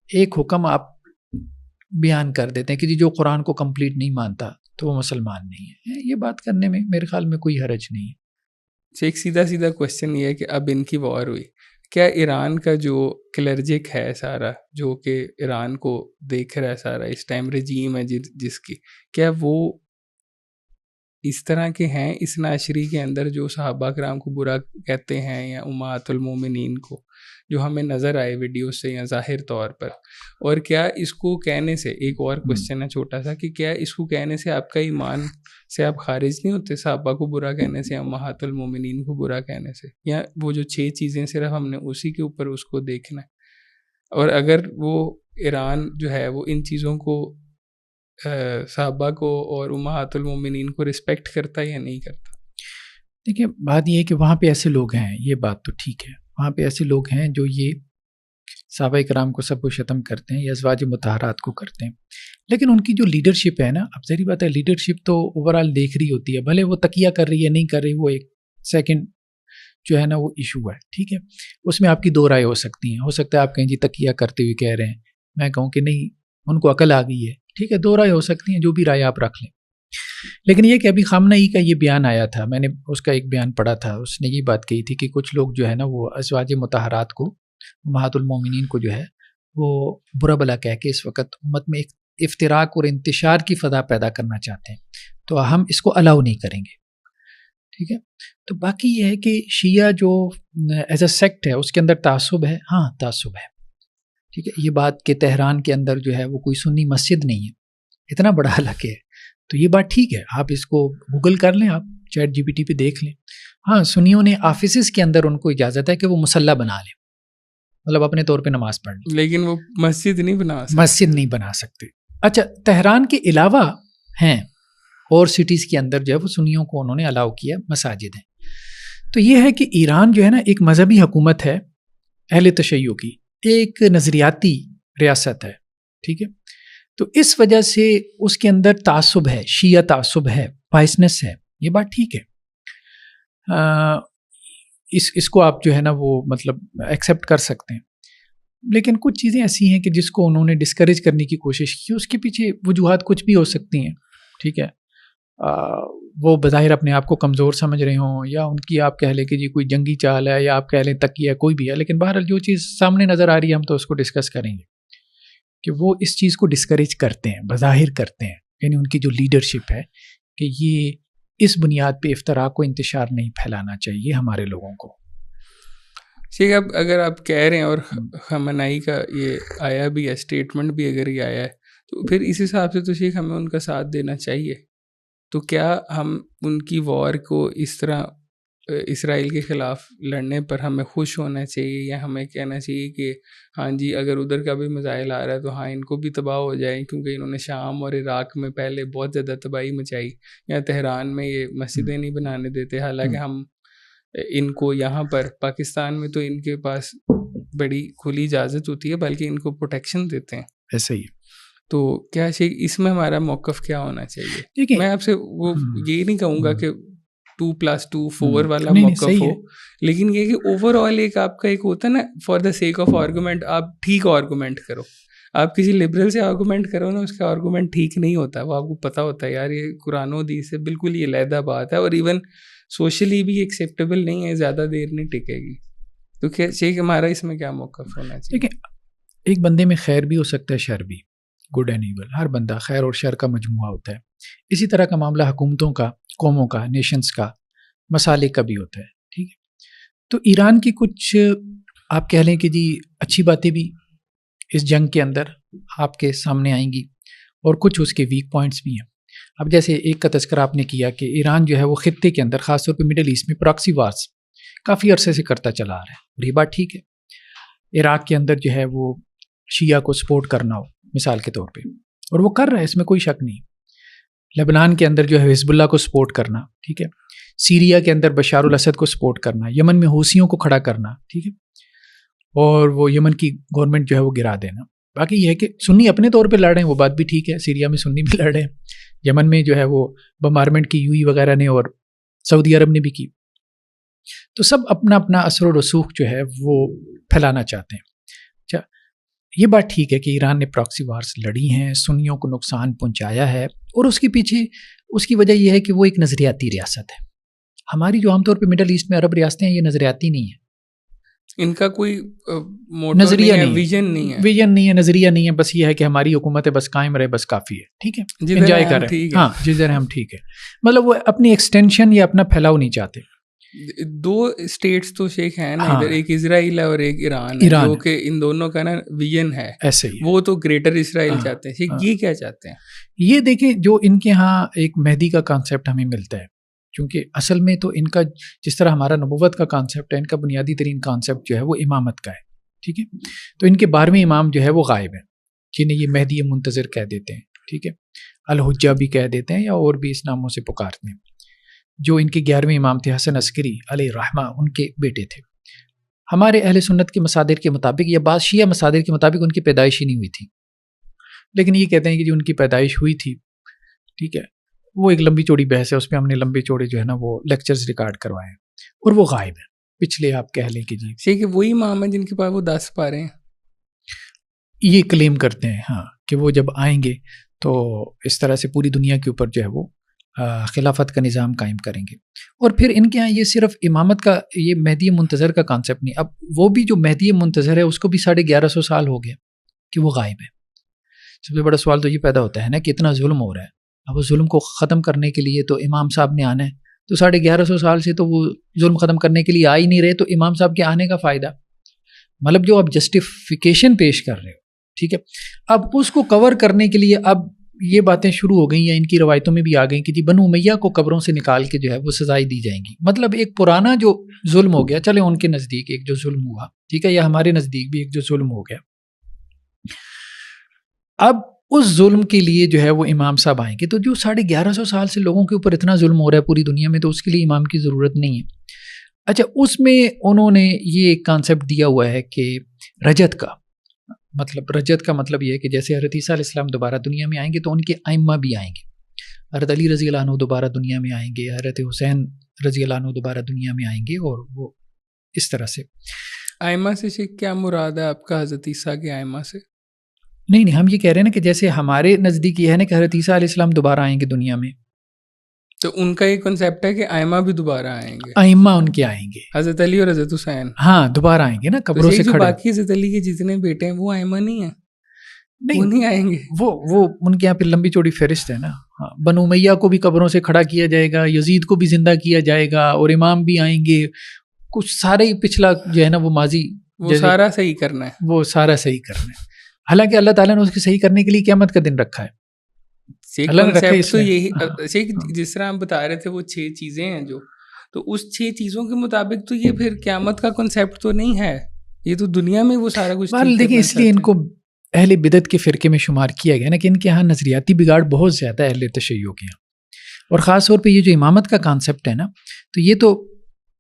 ایک حکم آپ بیان کر دیتے ہیں کہ جی جو قرآن کو کمپلیٹ نہیں مانتا تو وہ مسلمان نہیں ہے. یہ بات کرنے میں میرے خیال میں کوئی حرج نہیں ہے. ایک سیدھا کویشچن یہ ہے کہ اب ان کی وار ہوئی، کیا ایران کا جو کلرجک ہے سارا، جو کہ ایران کو دیکھ رہا ہے سارا اس ٹائم رجیم ہے جس کی، کیا وہ اس طرح کے ہیں اس ناشری کے اندر جو صحابہ کرام کو برا کہتے ہیں یا امہات المومنین کو، جو ہمیں نظر آئے ویڈیو سے یا ظاہر طور پر؟ اور کیا اس کو کہنے سے، ایک اور کوشچن ہے چھوٹا سا، کہ کیا اس کو کہنے سے آپ کا ایمان سے آپ خارج نہیں ہوتے؟ صحابہ کو برا کہنے سے، امہات المومنین کو برا کہنے سے، یا وہ جو 6 چیزیں صرف ہم نے اسی کے اوپر اس کو دیکھنا ہے؟ اور اگر وہ ایران جو ہے وہ ان چیزوں کو صحابہ کو اور امہات المومنین کو رسپیکٹ کرتا ہے یا نہیں کرتا؟ دیکھیں بات یہ ہے کہ وہاں پہ ایسے لوگ ہیں، یہ بات تو ٹھیک ہے، وہاں پہ ایسے لوگ ہیں جو یہ صحابہ کرام کو سب کو شتم کرتے ہیں یا ازواج مطہرات کو کرتے ہیں. لیکن ان کی جو لیڈرشپ ہے نا، اب ظاہری بات ہے لیڈرشپ تو اوورال دیکھ رہی ہوتی ہے، بھلے وہ تقیہ کر رہی ہے نہیں کر رہی، وہ ایک سیکنڈ جو ہے نا وہ ایشو ہے. ٹھیک ہے، اس میں آپ کی 2 رائے ہو سکتی ہیں. ہو سکتا ہے آپ کہیں جی تقیہ کرتے ہوئے کہہ رہے ہیں، میں کہوں کہ نہیں ان کو عقل آ گئی ہے. ٹھیک ہے، 2 رائے ہو سکتی ہیں، جو بھی رائے آپ رکھ لیں. لیکن یہ کہ ابھی خامنہ ای کا یہ بیان آیا تھا، میں نے اس کا ایک بیان پڑھا تھا، اس نے یہ بات کہی تھی کہ کچھ لوگ جو ہے نا وہ ازواج مطہرات کو، امہات المومنین کو جو ہے وہ برا بلا کہہ کے اس وقت امت میں ایک افتراق اور انتشار کی فضا پیدا کرنا چاہتے ہیں، تو ہم اس کو الاؤ نہیں کریں گے. ٹھیک ہے، تو باقی یہ ہے کہ شیعہ جو ایز اے سیکٹ ہے اس کے اندر تعصب ہے. ہاں تعصب ہے. ٹھیک ہے، یہ بات کہ تہران کے اندر جو ہے وہ کوئی سنی مسجد نہیں ہے، اتنا بڑا حلقہ ہے، تو یہ بات ٹھیک ہے، آپ اس کو گوگل کر لیں، آپ چیٹ جی پی ٹی پہ دیکھ لیں. ہاں سنیوں نے آفیسز کے اندر ان کو اجازت ہے کہ وہ مصلی بنا لیں، مطلب اپنے طور پہ نماز پڑھ لیں، لیکن وہ مسجد نہیں بنا سکتے. مسجد نہیں بنا سکتے. اچھا تہران کے علاوہ ہیں اور سٹیز کے اندر جو ہے وہ سنیوں کو انہوں نے الاؤ کیا مساجد ہیں. تو یہ ہے کہ ایران جو ہے نا ایک مذہبی حکومت ہے اہل تشیع کی، ایک نظریاتی ریاست ہے. ٹھیک ہے، تو اس وجہ سے اس کے اندر تعصب ہے، شیعہ تعصب ہے، بائسنس ہے، یہ بات ٹھیک ہے. اس کو آپ جو ہے نا وہ مطلب ایکسیپٹ کر سکتے ہیں. لیکن کچھ چیزیں ایسی ہیں کہ جس کو انہوں نے ڈسکریج کرنے کی کوشش کی، اس کے پیچھے وجوہات کچھ بھی ہو سکتی ہیں. ٹھیک ہے، وہ بظاہر اپنے آپ کو کمزور سمجھ رہے ہوں، یا ان کی آپ کہہ لیں کہ جی کوئی جنگی چال ہے، یا آپ کہہ لیں تقیہ، کوئی بھی ہے. لیکن بہرحال جو چیز سامنے نظر آ رہی ہے ہم تو اس کو ڈسکس کریں گے کہ وہ اس چیز کو ڈسکریج کرتے ہیں، بظاہر کرتے ہیں، یعنی ان کی جو لیڈرشپ ہے کہ یہ اس بنیاد پہ افتراق کو انتشار نہیں پھیلانا چاہیے ہمارے لوگوں کو. ٹھیک ہے، اب اگر آپ کہہ رہے ہیں اور خامنائی کا یہ آیا بھی ہے اسٹیٹمنٹ بھی اگر یہ آیا ہے، تو پھر اس حساب سے تو شیخ ہمیں ان کا ساتھ دینا چاہیے. تو کیا ہم ان کی وار کو اس طرح اسرائیل کے خلاف لڑنے پر ہمیں خوش ہونا چاہیے، یا ہمیں کہنا چاہیے کہ ہاں جی اگر ادھر کا بھی میزائل آ رہا ہے تو ہاں ان کو بھی تباہ ہو جائے، کیونکہ انہوں نے شام اور عراق میں پہلے بہت زیادہ تباہی مچائی، یا تہران میں یہ مسجدیں نہیں بنانے دیتے، حالانکہ ہم ان کو یہاں پر پاکستان میں تو ان کے پاس بڑی کھلی اجازت ہوتی ہے، بلکہ ان کو پروٹیکشن دیتے ہیں. ایسا ہی. تو کیا اس میں ہمارا موقف کیا ہونا چاہیے؟ میں آپ سے وہ یہ نہیں کہوں گا کہ 2+2 4 والا موقف ہو، لیکن یہ کہ اوور آل ایک آپ کا ایک ہوتا ہے نا، for the sake of argument آپ ٹھیک آرگومنٹ کرو. آپ کسی لبرل سے آرگومنٹ کرو نا، اس کا آرگومنٹ ٹھیک نہیں ہوتا، وہ آپ کو پتہ ہوتا ہے یار یہ قرآن و حدیث سے بالکل یہ علیحدہ بات ہے، اور ایون سوشلی بھی ایکسیپٹیبل نہیں ہے، زیادہ دیر نہیں ٹکے گی. تو کیا چاہیے ہمارا اس میں کیا موقف ہونا چاہیے؟ دیکھیں ایک بندے میں خیر بھی ہو سکتا ہے، شر بھی، گڈ اینڈ ایول. ہر بندہ خیر اور شر کا مجموعہ ہوتا ہے. اسی طرح کا معاملہ حکومتوں کا، قوموں کا، نیشنز کا، مسالک کا بھی ہوتا ہے. ٹھیک ہے، تو ایران کی کچھ آپ کہہ لیں کہ جی اچھی باتیں بھی اس جنگ کے اندر آپ کے سامنے آئیں گی، اور کچھ اس کے ویک پوائنٹس بھی ہیں. اب جیسے ایک کا تذکرہ آپ نے کیا کہ ایران جو ہے وہ خطے کے اندر خاص طور پہ مڈل ایسٹ میں پراکسی وارز کافی عرصے سے کرتا چلا آ رہا ہے، اور یہ بات ٹھیک ہے۔ عراق کے اندر جو ہے وہ شیعہ کو سپورٹ کرنا ہو مثال کے طور پہ، اور وہ کر رہا ہے، اس میں کوئی شک نہیں۔ لبنان کے اندر جو ہے حزب اللہ کو سپورٹ کرنا، ٹھیک ہے، سیریا کے اندر بشار الاسد کو سپورٹ کرنا، یمن میں حوثیوں کو کھڑا کرنا، ٹھیک ہے، اور وہ یمن کی گورنمنٹ جو ہے وہ گرا دینا۔ باقی یہ ہے کہ سنی اپنے طور پہ لڑ رہے ہیں، وہ بات بھی ٹھیک ہے، سیریا میں سنی بھی لڑ رہے ہیں، یمن میں جو ہے وہ بمبارمنٹ کی یو ای وغیرہ نے اور سعودی عرب نے بھی کی، تو سب اپنا اپنا اثر و رسوخ جو ہے وہ پھیلانا چاہتے ہیں۔ اچھا، یہ بات ٹھیک ہے کہ ایران نے پراکسی وارز لڑی ہیں، سنیوں کو نقصان پہنچایا ہے، اور اس کے پیچھے اس کی وجہ یہ ہے کہ وہ ایک نظریاتی ریاست ہے۔ ہماری جو عام طور پہ مڈل ایسٹ میں عرب ریاستیں ہیں، یہ نظریاتی نہیں ہیں، ان کا کوئی نظریہ نہیں ہے، ویژن نہیں ہے، ویژن نہیں ہے، نظریہ نہیں ہے، بس یہ ہے کہ ہماری حکومت ہے، بس قائم رہے، بس کافی ہے، ٹھیک ہے، انجوائے کر رہے ہیں، ہاں جدھر ہم ٹھیک ہے، مطلب وہ اپنی ایکسٹینشن یا اپنا پھیلاؤ نہیں چاہتے۔ دو اسٹیٹس تو شیخ ہیں نا ادھر، ایک اسرائیل ہے اور ایک ایران ہے، جو کہ ان دونوں کا نا ویژن ہے ایسے ہی، وہ تو گریٹر اسرائیل چاہتے ہیں۔ یہ کیا چاہتے ہیں؟ یہ دیکھیں، جو ان کے ہاں ایک مہدی کا کانسیپٹ ہمیں ملتا ہے، کیونکہ اصل میں تو ان کا جس طرح ہمارا نبوت کا کانسیپٹ ہے، ان کا بنیادی ترین کانسیپٹ جو ہے وہ امامت کا ہے، ٹھیک ہے، تو ان کے 12ویں امام جو ہے وہ غائب ہیں، جنہیں یہ مہدی منتظر کہہ دیتے ہیں، ٹھیک ہے، الحجہ بھی کہہ دیتے ہیں یا اور بھی اس ناموں سے پکارتے ہیں۔ جو ان کے 11ویں امام تھے حسن عسکری علیہ رحمہ، ان کے بیٹے تھے۔ ہمارے اہل سنت کے مصادر کے مطابق یا بعض شیعہ مصادر کے مطابق ان کی پیدائش ہی نہیں ہوئی تھی، لیکن یہ کہتے ہیں کہ جو ان کی پیدائش ہوئی تھی، ٹھیک ہے، وہ ایک لمبی چوڑی بحث ہے، اس پہ ہم نے لمبے چوڑے جو ہے نا وہ لیکچرز ریکارڈ کروائے ہیں، اور وہ غائب ہیں پچھلے، آپ کہہ لیں کہ جی کہ وہی امام ہیں جن کے پاس وہ 10 پارے ہیں، یہ کلیم کرتے ہیں، ہاں، کہ وہ جب آئیں گے تو اس طرح سے پوری دنیا کے اوپر جو ہے وہ خلافت کا نظام قائم کریں گے۔ اور پھر ان کے ہاں یہ صرف امامت کا، یہ مہدی منتظر کا کانسیپٹ نہیں، اب وہ بھی جو مہدی منتظر ہے اس کو بھی 1150 سال ہو گیا کہ وہ غائب ہے۔ سب سے بڑا سوال تو یہ پیدا ہوتا ہے نا کہ اتنا ظلم ہو رہا ہے، اب اس ظلم کو ختم کرنے کے لیے تو امام صاحب نے آنا ہے، تو 1150 سال سے تو وہ ظلم ختم کرنے کے لیے آ ہی نہیں رہے، تو امام صاحب کے آنے کا فائدہ، مطلب جو آپ جسٹیفیکیشن پیش کر رہے ہو، ٹھیک ہے، اب اس کو کور کرنے کے لیے اب یہ باتیں شروع ہو گئیں یا ان کی روایتوں میں بھی آ گئیں کہ جی بنو امیہ کو قبروں سے نکال کے جو ہے وہ سزائیں دی جائیں گی، مطلب ایک پرانا جو ظلم ہو گیا، چلے ان کے نزدیک ایک جو ظلم ہوا، ٹھیک ہے، یا ہمارے نزدیک بھی ایک جو ظلم ہو گیا، اب اس ظلم کے لیے جو ہے وہ امام صاحب آئیں گے، تو جو 1150 سال سے لوگوں کے اوپر اتنا ظلم ہو رہا ہے پوری دنیا میں، تو اس کے لیے امام کی ضرورت نہیں ہے۔ اچھا، اس میں انہوں نے یہ ایک کانسیپٹ دیا ہوا ہے کہ رجت کا مطلب یہ ہے کہ جیسے حضرت عیسیٰ علیہ السلام دوبارہ دنیا میں آئیں گے تو ان کے ائمہ بھی آئیں گے، حضرت علی رضی اللہ عنہ دوبارہ دنیا میں آئیں گے، حضرت حسین رضی اللہ عنہ دوبارہ دنیا میں آئیں گے، اور وہ اس طرح سے۔ ائمہ سے شیخ کیا مراد ہے آپ کا حضرت عیسیٰ کے ائمہ سے؟ نہیں، ہم یہ کہہ رہے ہیں نا کہ جیسے ہمارے نزدیک یہ ہے نا کہ حضرت عیسیٰ علیہ السلام دوبارہ آئیں گے دنیا میں، تو ان کا یہ کنسیپٹ ہے کہ ائمہ بھی دوبارہ آئیں گے، ائمہ ان کے آئیں گے، حضرت علی اور حضرت حسین، ہاں دوبارہ آئیں گے نا قبروں سے کھڑے۔ باقی حضرت علی کے جتنے بیٹے ہیں وہ ائمہ نہیں ہیں، نہیں آئیں گے، وہ ان کے یہاں پھر لمبی چوڑی فہرست ہے نا۔ ہاں، بنو امیہ کو بھی قبروں سے کھڑا کیا جائے گا، یزید کو بھی زندہ کیا جائے گا، اور امام بھی آئیں گے، کچھ سارے ہی پچھلا جو ہے نا وہ ماضی وہ سارا صحیح کرنا ہے، وہ سارا صحیح کرنا ہے، حالانکہ اللہ تعالیٰ نے اس کے صحیح کرنے کے لیے قیامت کا دن رکھا ہے۔ تو یہی جس طرح ہم بتا رہے تھے وہ 6 چیزیں ہیں جو، تو اس 6 چیزوں کے مطابق تو یہ پھر قیامت کا کنسیپٹ تو نہیں ہے، یہ تو دنیا میں وہ سارا کچھ دیکھیں، اس لیے ان کو اہل بدعت کے فرقے میں شمار کیا گیا نا کہ ان کے یہاں نظریاتی بگاڑ بہت زیادہ ہے اہل تشیع کے یہاں، اور خاص طور پہ یہ جو امامت کا کانسیپٹ ہے نا، تو یہ تو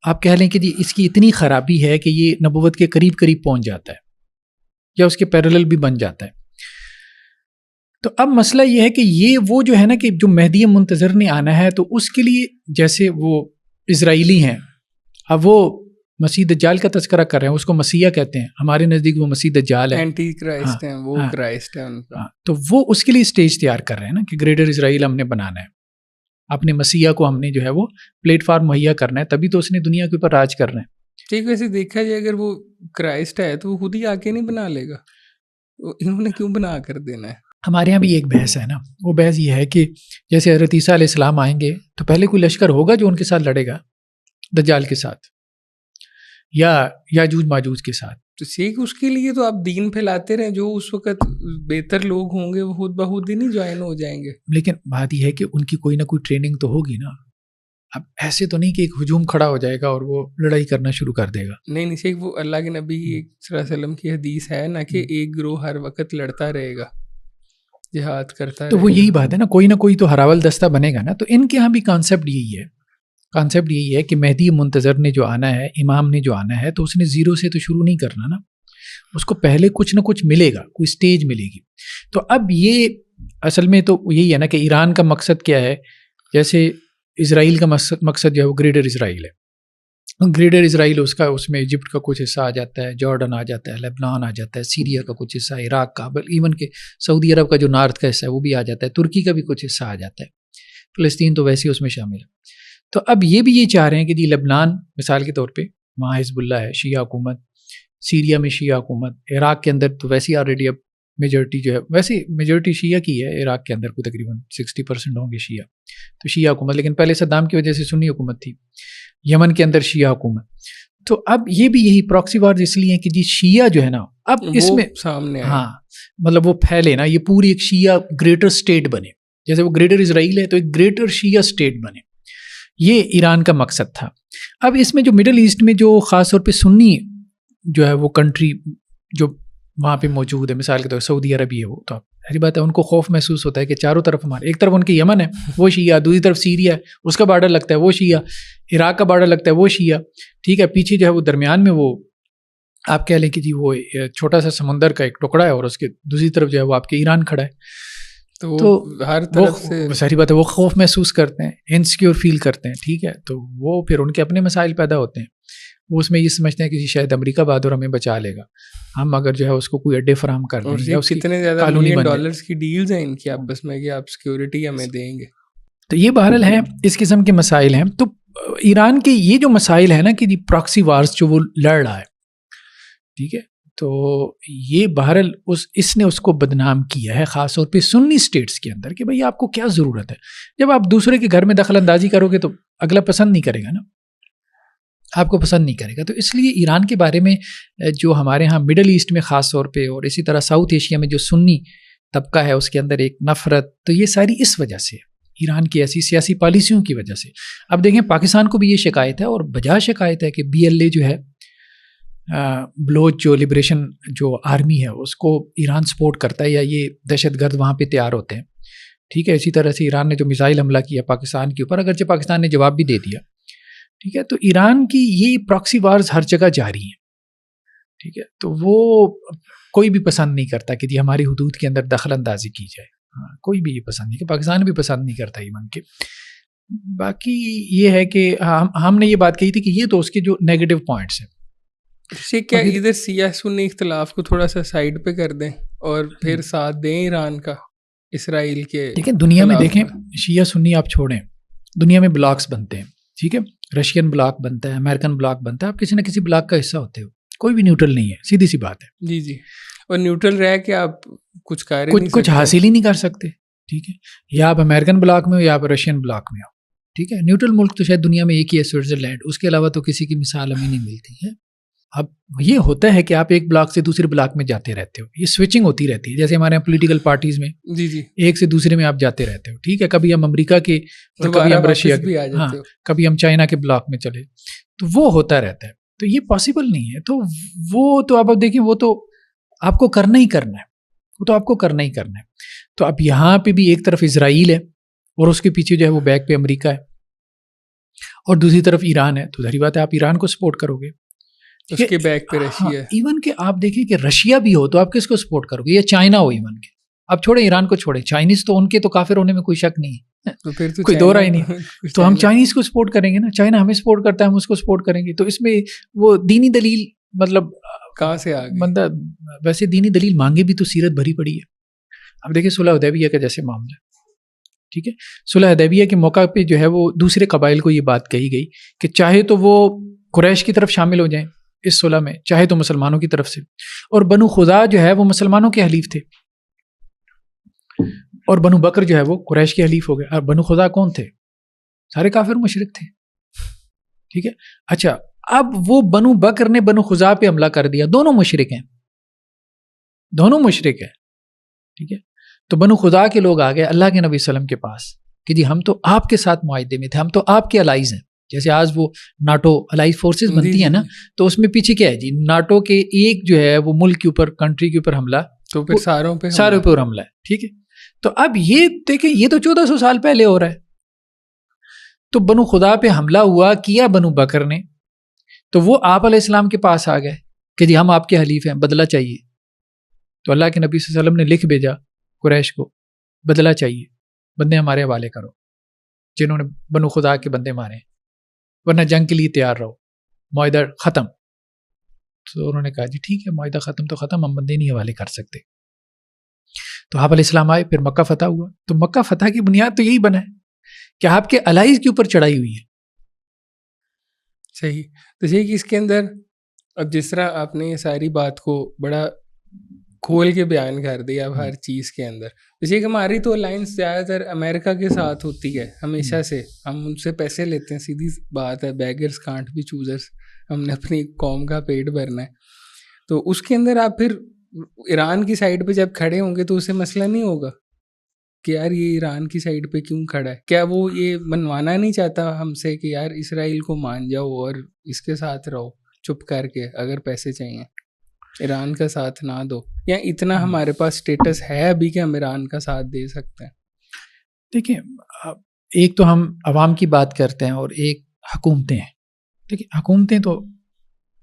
آپ کہہ لیں کہ جی اس کی اتنی خرابی ہے کہ یہ نبوت کے قریب پہنچ جاتا ہے یا اس کے پیرلل بھی بن جاتا ہے۔ تو اب مسئلہ یہ ہے کہ یہ وہ جو ہے نا کہ جو مہدی منتظر نے آنا ہے، تو اس کے لیے جیسے وہ اسرائیلی ہیں، اب وہ مسیح دجال کا تذکرہ کر رہے ہیں، اس کو مسیح کہتے ہیں، ہمارے نزدیک وہ مسیح دجال ہے، اینٹی کرائسٹ ہیں، وہ کرائسٹ ہے ان کا، تو وہ اس کے لیے اسٹیج تیار کر رہے ہیں نا کہ گریٹر اسرائیل ہم نے بنانا ہے، اپنے مسیح کو ہم نے جو ہے وہ پلیٹ فارم مہیا کرنا ہے، تبھی تو اس نے دنیا کے اوپر راج کرنا ہے۔ ٹھیک، ویسے دیکھا جائے اگر وہ کرائسٹ ہے تو وہ خود ہی آ کے نہیں بنا لے گا، انہوں نے کیوں بنا کر دینا ہے؟ ہمارے یہاں بھی ایک بحث ہے نا، وہ بحث یہ ہے کہ جیسے حضرت عیسیٰ علیہ السلام آئیں گے تو پہلے کوئی لشکر ہوگا جو ان کے ساتھ لڑے گا، دجال کے ساتھ یا یاجوج ماجوج کے ساتھ، تو شیخ اس کے لیے تو آپ دین پھیلاتے رہیں, جو اس وقت بہتر لوگ ہوں گے وہ خود بخود ہی نہیں جوائن ہو جائیں گے. لیکن بات یہ ہے کہ ان کی کوئی نہ کوئی ٹریننگ تو ہوگی نا. اب ایسے تو نہیں کہ ایک ہجوم کھڑا ہو جائے گا اور وہ لڑائی کرنا شروع کر دے گا. نہیں شیخ, وہ اللہ کے نبی صلی اللہ علیہ وسلم کی حدیث ہے نا کہ ایک گروہ ہر وقت لڑتا رہے گا, جہاد کرتا رہے گا. تو وہ یہی بات ہے نا, کوئی نہ کوئی تو ہراول دستہ بنے گا نا. تو ان کے ہاں بھی کانسیپٹ یہی ہے کہ مہدی منتظر نے جو آنا ہے, امام نے جو آنا ہے, تو اس نے زیرو سے تو شروع نہیں کرنا نا. اس کو پہلے کچھ نہ کچھ ملے گا, کوئی سٹیج ملے گی. تو اب یہ اصل میں تو یہی ہے نا کہ ایران کا مقصد کیا ہے. جیسے اسرائیل کا مقصد جو ہے وہ گریٹر اسرائیل ہے. گریٹر اسرائیل اس میں ایجپٹ کا کچھ حصہ آ جاتا ہے, جارڈن آ جاتا ہے, لبنان آ جاتا ہے, سیریا کا کچھ حصہ, عراق کا, ایون کہ سعودی عرب کا جو نارتھ کا حصہ ہے وہ بھی آ جاتا ہے, ترکی کا بھی کچھ حصہ آ جاتا ہے, فلسطین تو ویسے ہی اس میں شامل ہے. تو اب یہ چاہ رہے ہیں کہ جی لبنان مثال کے طور پہ وہاں حزب اللہ ہے, شیعہ حکومت, سیریا میں شیعہ حکومت, عراق کے اندر تو ویسے ہی آلریڈی اب میجورٹی جو ہے ویسے میجورٹی شیعہ کی ہے عراق کے اندر, کو تقریباً 60% ہوں گے شیعہ, تو شیعہ حکومت. لیکن پہلے صدام کی وجہ سے سنی حکومت تھی. یمن کے اندر شیعہ حکومت. تو اب یہ بھی یہی پراکسی وارز اس لیے ہیں کہ جی شیعہ جو ہے نا اب اس میں سامنے ہاں مطلب وہ پھیلے نا, یہ پوری ایک شیعہ گریٹر اسٹیٹ بنے. جیسے وہ گریٹر اسرائیل ہے تو ایک گریٹر شیعہ اسٹیٹ بنے. یہ ایران کا مقصد تھا. اب اس میں جو مڈل ایسٹ میں جو خاص طور پہ سنی جو ہے وہ کنٹری جو وہاں پہ موجود ہے, مثال کے طور سعودی عربی ہے, وہ تو ہری بات ہے ان کو خوف محسوس ہوتا ہے کہ چاروں طرف ہمارے, ایک طرف ان کے یمن ہے وہ شیعہ, دوسری طرف سیریا ہے اس کا بارڈر لگتا ہے وہ شیعہ, عراق کا بارڈر لگتا ہے وہ شیعہ, ٹھیک ہے. پیچھے جو ہے وہ درمیان میں وہ آپ کہہ لیں کہ جی وہ چھوٹا سا سمندر کا ایک ٹکڑا ہے, اور اس کے دوسری طرف جو ہے وہ آپ کے ایران کھڑا ہے. تو ہر طرف سے ساری بات ہے وہ خوف محسوس کرتے ہیں, انسیکیور فیل کرتے ہیں, ٹھیک ہے. تو وہ پھر ان کے اپنے مسائل پیدا ہوتے ہیں. وہ اس میں یہ سمجھتے ہیں کہ شاید امریکہ بہادر ہمیں بچا لے گا, ہم اگر جو ہے اس کو کوئی اڈے فراہم کر دیں گے. کتنے زیادہ ملین ڈالرز کی ڈیلز ہیں ان کی آپس میں کہ آپ سیکیورٹی ہمیں دیں گے. تو یہ بہرحال ہے, اس قسم کے مسائل ہیں. تو ایران کے یہ جو مسائل ہیں نا کہ پراکسی وارز جو وہ لڑ رہا ہے, ٹھیک ہے, تو یہ بہرحال اس نے اس کو بدنام کیا ہے, خاص طور پہ سنی اسٹیٹس کے اندر, کہ بھئی آپ کو کیا ضرورت ہے. جب آپ دوسرے کے گھر میں دخل اندازی کرو گے تو اگلا پسند نہیں کرے گا نا, آپ کو پسند نہیں کرے گا. تو اس لیے ایران کے بارے میں جو ہمارے ہاں مڈل ایسٹ میں خاص طور پہ اور اسی طرح ساؤتھ ایشیا میں جو سنی طبقہ ہے اس کے اندر ایک نفرت, تو یہ ساری اس وجہ سے ایران کی ایسی سیاسی پالیسیوں کی وجہ سے. اب دیکھیں پاکستان کو بھی یہ شکایت ہے, اور بجا شکایت ہے, کہ BLA جو ہے بلوچ جو لبریشن جو آرمی ہے اس کو ایران سپورٹ کرتا ہے, یا یہ دہشت گرد وہاں پہ تیار ہوتے ہیں, ٹھیک ہے. اسی طرح سے ایران نے جو میزائل حملہ کیا پاکستان کے اوپر, اگرچہ پاکستان نے جواب بھی دے دیا, ٹھیک ہے. تو ایران کی یہ پراکسی وارز ہر جگہ جاری ہیں, ٹھیک ہے. تو وہ کوئی بھی پسند نہیں کرتا کہ جی ہماری حدود کے اندر دخل اندازی کی جائے, کوئی بھی یہ پسند نہیں, کہ پاکستان بھی پسند نہیں کرتا ایون کے. باقی یہ ہے کہ ہم نے یہ بات کہی تھی کہ یہ تو اس کے جو نیگیٹو پوائنٹس ہیں. کیا ادھر سیاہ سنی اختلاف کو تھوڑا سا سائڈ پہ کر دیں اور پھر ساتھ دیں ایران کا اسرائیل کے. دیکھیں دنیا میں دیکھیں شیعہ سنی آپ چھوڑیں, دنیا میں بلاکس بنتے ہیں, ٹھیک ہے. رشین بلاک بنتا ہے, امریکن بلاک بنتا ہے, آپ کسی نہ کسی بلاک کا حصہ ہوتے ہو, کوئی بھی نیوٹرل نہیں ہے, سیدھی سی بات ہے. جی جی, اور نیوٹرل رہ کے آپ کچھ حاصل ہی نہیں کر سکتے, ٹھیک ہے. یا آپ امریکن بلاک میں ہو یا آپ رشین بلاک میں ہو, ٹھیک ہے. نیوٹرل ملک تو شاید دنیا میں ایک ہی ہے, سوئٹزرلینڈ, اس کے علاوہ تو کسی کی مثال ہمیں نہیں ملتی ہے. اب یہ ہوتا ہے کہ آپ ایک بلاک سے دوسرے بلاک میں جاتے رہتے ہو, یہ سوئچنگ ہوتی رہتی ہے, جیسے ہمارے یہاں پولیٹیکل پارٹیز میں جی جی ایک سے دوسرے میں آپ جاتے رہتے ہو, ٹھیک ہے. کبھی ہم امریکہ کے اور کبھی ہم رشیا کے, ہاں کبھی ہم چائنا کے بلاک میں چلے, تو وہ ہوتا رہتا ہے. تو یہ پاسبل نہیں ہے. تو وہ تو آپ دیکھیں وہ تو آپ کو کرنا ہی کرنا ہے, وہ تو آپ کو کرنا ہی کرنا ہے. تو اب یہاں پہ بھی ایک طرف اسرائیل ہے اور اس کے پیچھے جو ہے وہ بیک پہ امریکہ ہے, اور دوسری طرف ایران ہے. تو ظاہر بات ہے آپ ایران کو سپورٹ کرو گے, اس کے بیک پہ رشیا ہے. ایون کہ آپ دیکھیں کہ رشیا بھی ہو تو آپ کس کو سپورٹ کرو گے, یا چائنا ہو ایون کے, اب چھوڑیں ایران کو چھوڑیں, چائنیز تو ان کے تو کافر ہونے میں کوئی شک نہیں ہے, تو پھر تو کوئی دو رائے نہیں. تو ہم چائنیز کو سپورٹ کریں گے نا, چائنا ہمیں سپورٹ کرتا ہے, ہم اس کو سپورٹ کریں گے. تو اس میں وہ دینی دلیل مطلب کہاں سے آ گئی؟ بندہ ویسے دینی دلیل مانگے بھی تو سیرت بھری پڑی ہے. اب دیکھیں صلح حدیبیہ کا جیسے معاملہ, ٹھیک ہے. صلح حدیبیہ کے موقع پہ جو ہے وہ دوسرے قبائل کو یہ بات کہی گئی کہ چاہے تو وہ قریش کی طرف شامل ہو جائیں اس صلح میں, چاہے تو مسلمانوں کی طرف سے. اور بنو خزاع جو ہے وہ مسلمانوں کے حلیف تھے, اور بنو بکر جو ہے وہ قریش کے حلیف ہو گئے. اور بنو خزاع کون تھے؟ سارے کافر مشرک تھے, ٹھیک ہے. اچھا اب وہ بنو بکر نے بنو خزاع پہ حملہ کر دیا، دونوں مشرک ہیں، ٹھیک ہے. تو بنو خزاع کے لوگ آ گئے اللہ کے نبی صلی اللہ علیہ وسلم کے پاس کہ جی ہم تو آپ کے ساتھ معاہدے میں تھے، ہم تو آپ کے الائز ہیں. جیسے آج وہ ناٹو الائز فورسز بنتی ہیں نا، تو اس میں پیچھے کیا ہے جی، ناٹو کے ایک جو ہے وہ ملک کے اوپر، کنٹری کے اوپر حملہ تو پھر ساروں پہ حملہ ہے. ٹھیک ہے. تو اب یہ دیکھیں، یہ تو 1400 سال پہلے ہو رہا ہے. تو بنو خزاع پہ حملہ ہوا، کیا بنو بکر نے، تو وہ آپ علیہ السلام کے پاس آ گئے کہ جی ہم آپ کے حلیف ہیں، بدلہ چاہیے. تو اللہ کے نبی صلی اللہ علیہ وسلم نے لکھ بھیجا قریش کو، بدلہ چاہیے، بندے ہمارے حوالے کرو جنہوں نے بنو خزاع کے بندے مارے ہیں، ورنہ جنگ کے لیے تیار رہو، معاہدہ ختم. تو انہوں نے کہا جی ٹھیک ہے، معاہدہ ختم تو ختم، ہم بندے نہیں حوالے کر سکتے. تو آپ علیہ السلام آئے، پھر مکہ فتح ہوا. تو مکہ فتح کی بنیاد تو یہی بنا ہے کہ آپ کے الائز کے اوپر چڑھائی ہوئی ہے. صحیح. تو کہ اس کے اندر اب جس طرح آپ نے یہ ساری بات کو بڑا کھول کے بیان کر دیا اب ہر چیز کے اندر، جیسے کہ ہماری تو الائنس زیادہ تر امریکہ کے ساتھ ہوتی ہے ہمیشہ سے، ہم ان سے پیسے لیتے ہیں، سیدھی بات ہے، بیگرز کانٹ بی چوزرز، ہم نے اپنی قوم کا پیٹ بھرنا ہے. تو اس کے اندر آپ پھر ایران کی سائڈ پہ جب کھڑے ہوں گے تو اسے مسئلہ نہیں ہوگا کہ یار یہ ایران کی سائڈ پہ کیوں کھڑا ہے؟ کیا وہ یہ منوانا نہیں چاہتا ہم سے کہ یار اسرائیل کو مان جاؤ اور اس کے ساتھ رہو چپ کر کے، اگر پیسے چاہیے ایران کا ساتھ نہ دو، یا اتنا ہمارے پاس سٹیٹس ہے ابھی کہ ہم ایران کا ساتھ دے سکتے ہیں؟ دیکھیں، ایک تو ہم عوام کی بات کرتے ہیں اور ایک حکومتیں ہیں. دیکھیں حکومتیں تو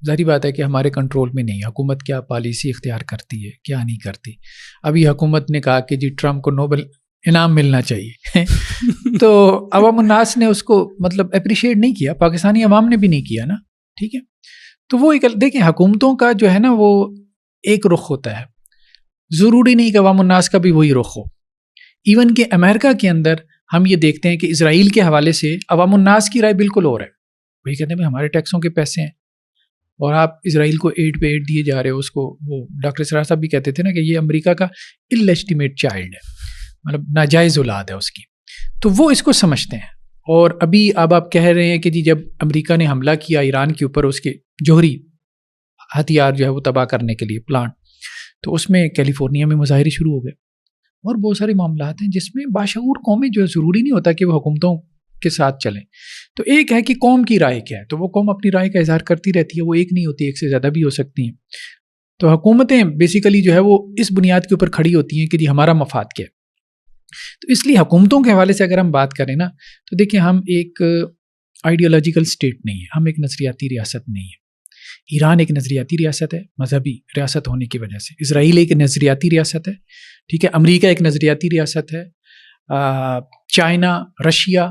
ظاہری بات ہے کہ ہمارے کنٹرول میں نہیں، حکومت کیا پالیسی اختیار کرتی ہے کیا نہیں کرتی. ابھی حکومت نے کہا کہ جی ٹرمپ کو نوبل انعام ملنا چاہیے تو عوام الناس نے اس کو مطلب اپریشیٹ نہیں کیا، پاکستانی عوام نے بھی نہیں کیا نا. ٹھیک ہے. تو وہ دیکھیں حکومتوں کا جو ہے نا وہ ایک رخ ہوتا ہے، ضروری نہیں کہ عوام الناس کا بھی وہی رخ ہو. ایون کہ امریکہ کے اندر ہم یہ دیکھتے ہیں کہ اسرائیل کے حوالے سے عوام الناس کی رائے بالکل اور ہے. وہی کہتے ہیں ہمارے ٹیکسوں کے پیسے ہیں اور آپ اسرائیل کو 8 پہ 8 دیے جا رہے ہو. اس کو وہ ڈاکٹر اسرار صاحب بھی کہتے تھے نا کہ یہ امریکہ کا اللیجٹیمیٹ چائلڈ ہے، مطلب ناجائز اولاد ہے اس کی. تو وہ اس کو سمجھتے ہیں. اور ابھی اب آپ کہہ رہے ہیں کہ جی جب امریکہ نے حملہ کیا ایران کے اوپر، اس کے جوہری ہتھیار جو ہے وہ تباہ کرنے کے لیے پلانٹ، تو اس میں کیلیفورنیا میں مظاہرے شروع ہو گئے اور بہت سارے معاملات ہیں جس میں باشعور قومیں جو ہے ضروری نہیں ہوتا کہ وہ حکومتوں کے ساتھ چلیں. تو ایک ہے کہ قوم کی رائے کیا ہے، تو وہ قوم اپنی رائے کا اظہار کرتی رہتی ہے، وہ ایک نہیں ہوتی، ایک سے زیادہ بھی ہو سکتی ہیں. تو حکومتیں بیسیکلی جو ہے وہ اس بنیاد کے اوپر کھڑی ہوتی ہیں کہ جی ہمارا مفاد کیا ہے. تو اس لیے حکومتوں کے حوالے سے اگر ہم بات کریں نا تو دیکھیں ہم ایک آئیڈیالوجیکل اسٹیٹ نہیں ہے، ہم ایک نظریاتی ریاست نہیں ہے. ایران ایک نظریاتی ریاست ہے مذہبی ریاست ہونے کی وجہ سے، اسرائیل ایک نظریاتی ریاست ہے، ٹھیک ہے، امریکہ ایک نظریاتی ریاست ہے، چائنا، رشیا،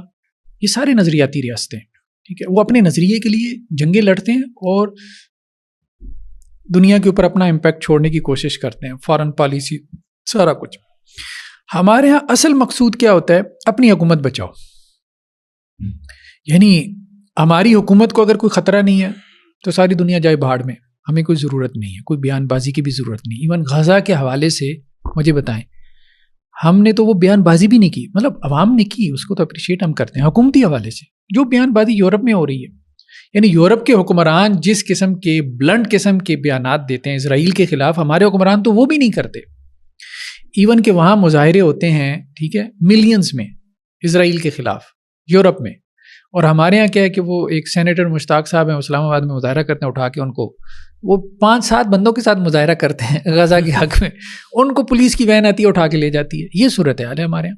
یہ سارے نظریاتی ریاستیں، ٹھیک ہے. وہ اپنے نظریے کے لیے جنگیں لڑتے ہیں اور دنیا کے اوپر اپنا امپیکٹ چھوڑنے کی کوشش کرتے ہیں، فارن پالیسی سارا کچھ. ہمارے ہاں اصل مقصود کیا ہوتا ہے؟ اپنی حکومت بچاؤ. یعنی ہماری حکومت کو اگر کوئی خطرہ نہیں ہے تو ساری دنیا جائے بھاڑ میں، ہمیں کوئی ضرورت نہیں ہے، کوئی بیان بازی کی بھی ضرورت نہیں. ایون غزہ کے حوالے سے مجھے بتائیں، ہم نے تو وہ بیان بازی بھی نہیں کی، مطلب عوام نے کی، اس کو تو اپریشیٹ ہم کرتے ہیں. حکومتی حوالے سے جو بیان بازی یورپ میں ہو رہی ہے، یعنی یورپ کے حکمران جس قسم کے بلنٹ قسم کے بیانات دیتے ہیں اسرائیل کے خلاف، ہمارے حکمران تو وہ بھی نہیں کرتے. ایون کہ وہاں مظاہرے ہوتے ہیں، ٹھیک ہے، ملینز میں اسرائیل کے خلاف یورپ میں، اور ہمارے ہاں کیا ہے کہ وہ ایک سینیٹر مشتاق صاحب ہیں، اسلام آباد میں مظاہرہ کرتے ہیں، اٹھا کے ان کو وہ 5-7 بندوں کے ساتھ مظاہرہ کرتے ہیں غزہ کے حق میں، ان کو پولیس کی وین آتی ہے اٹھا کے لے جاتی ہے. یہ صورتحال ہے ہمارے یہاں.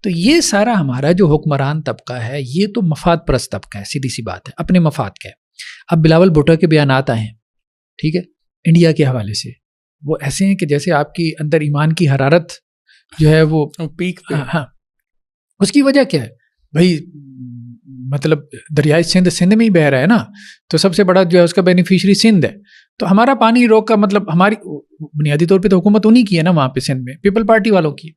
تو یہ سارا ہمارا جو حکمران طبقہ ہے یہ تو مفاد پرست طبقہ ہے، سیدھی سی بات ہے، اپنے مفاد کا ہے. اب بلاول بھٹو کے بیانات آئے ہیں، ٹھیک ہے، انڈیا کے حوالے سے، وہ ایسے ہیں کہ جیسے آپ کی اندر ایمان کی حرارت جو ہے وہ پیک پہ. ہاں، اس کی وجہ کیا ہے بھائی؟ مطلب دریائے سندھ میں ہی بہہ رہا ہے نا، تو سب سے بڑا جو ہے اس کا بینیفیشری سندھ ہے. تو ہمارا پانی روک کا مطلب ہماری بنیادی طور پہ تو حکومت انہی کی ہے نا وہاں پہ سندھ میں، پیپل پارٹی والوں کی.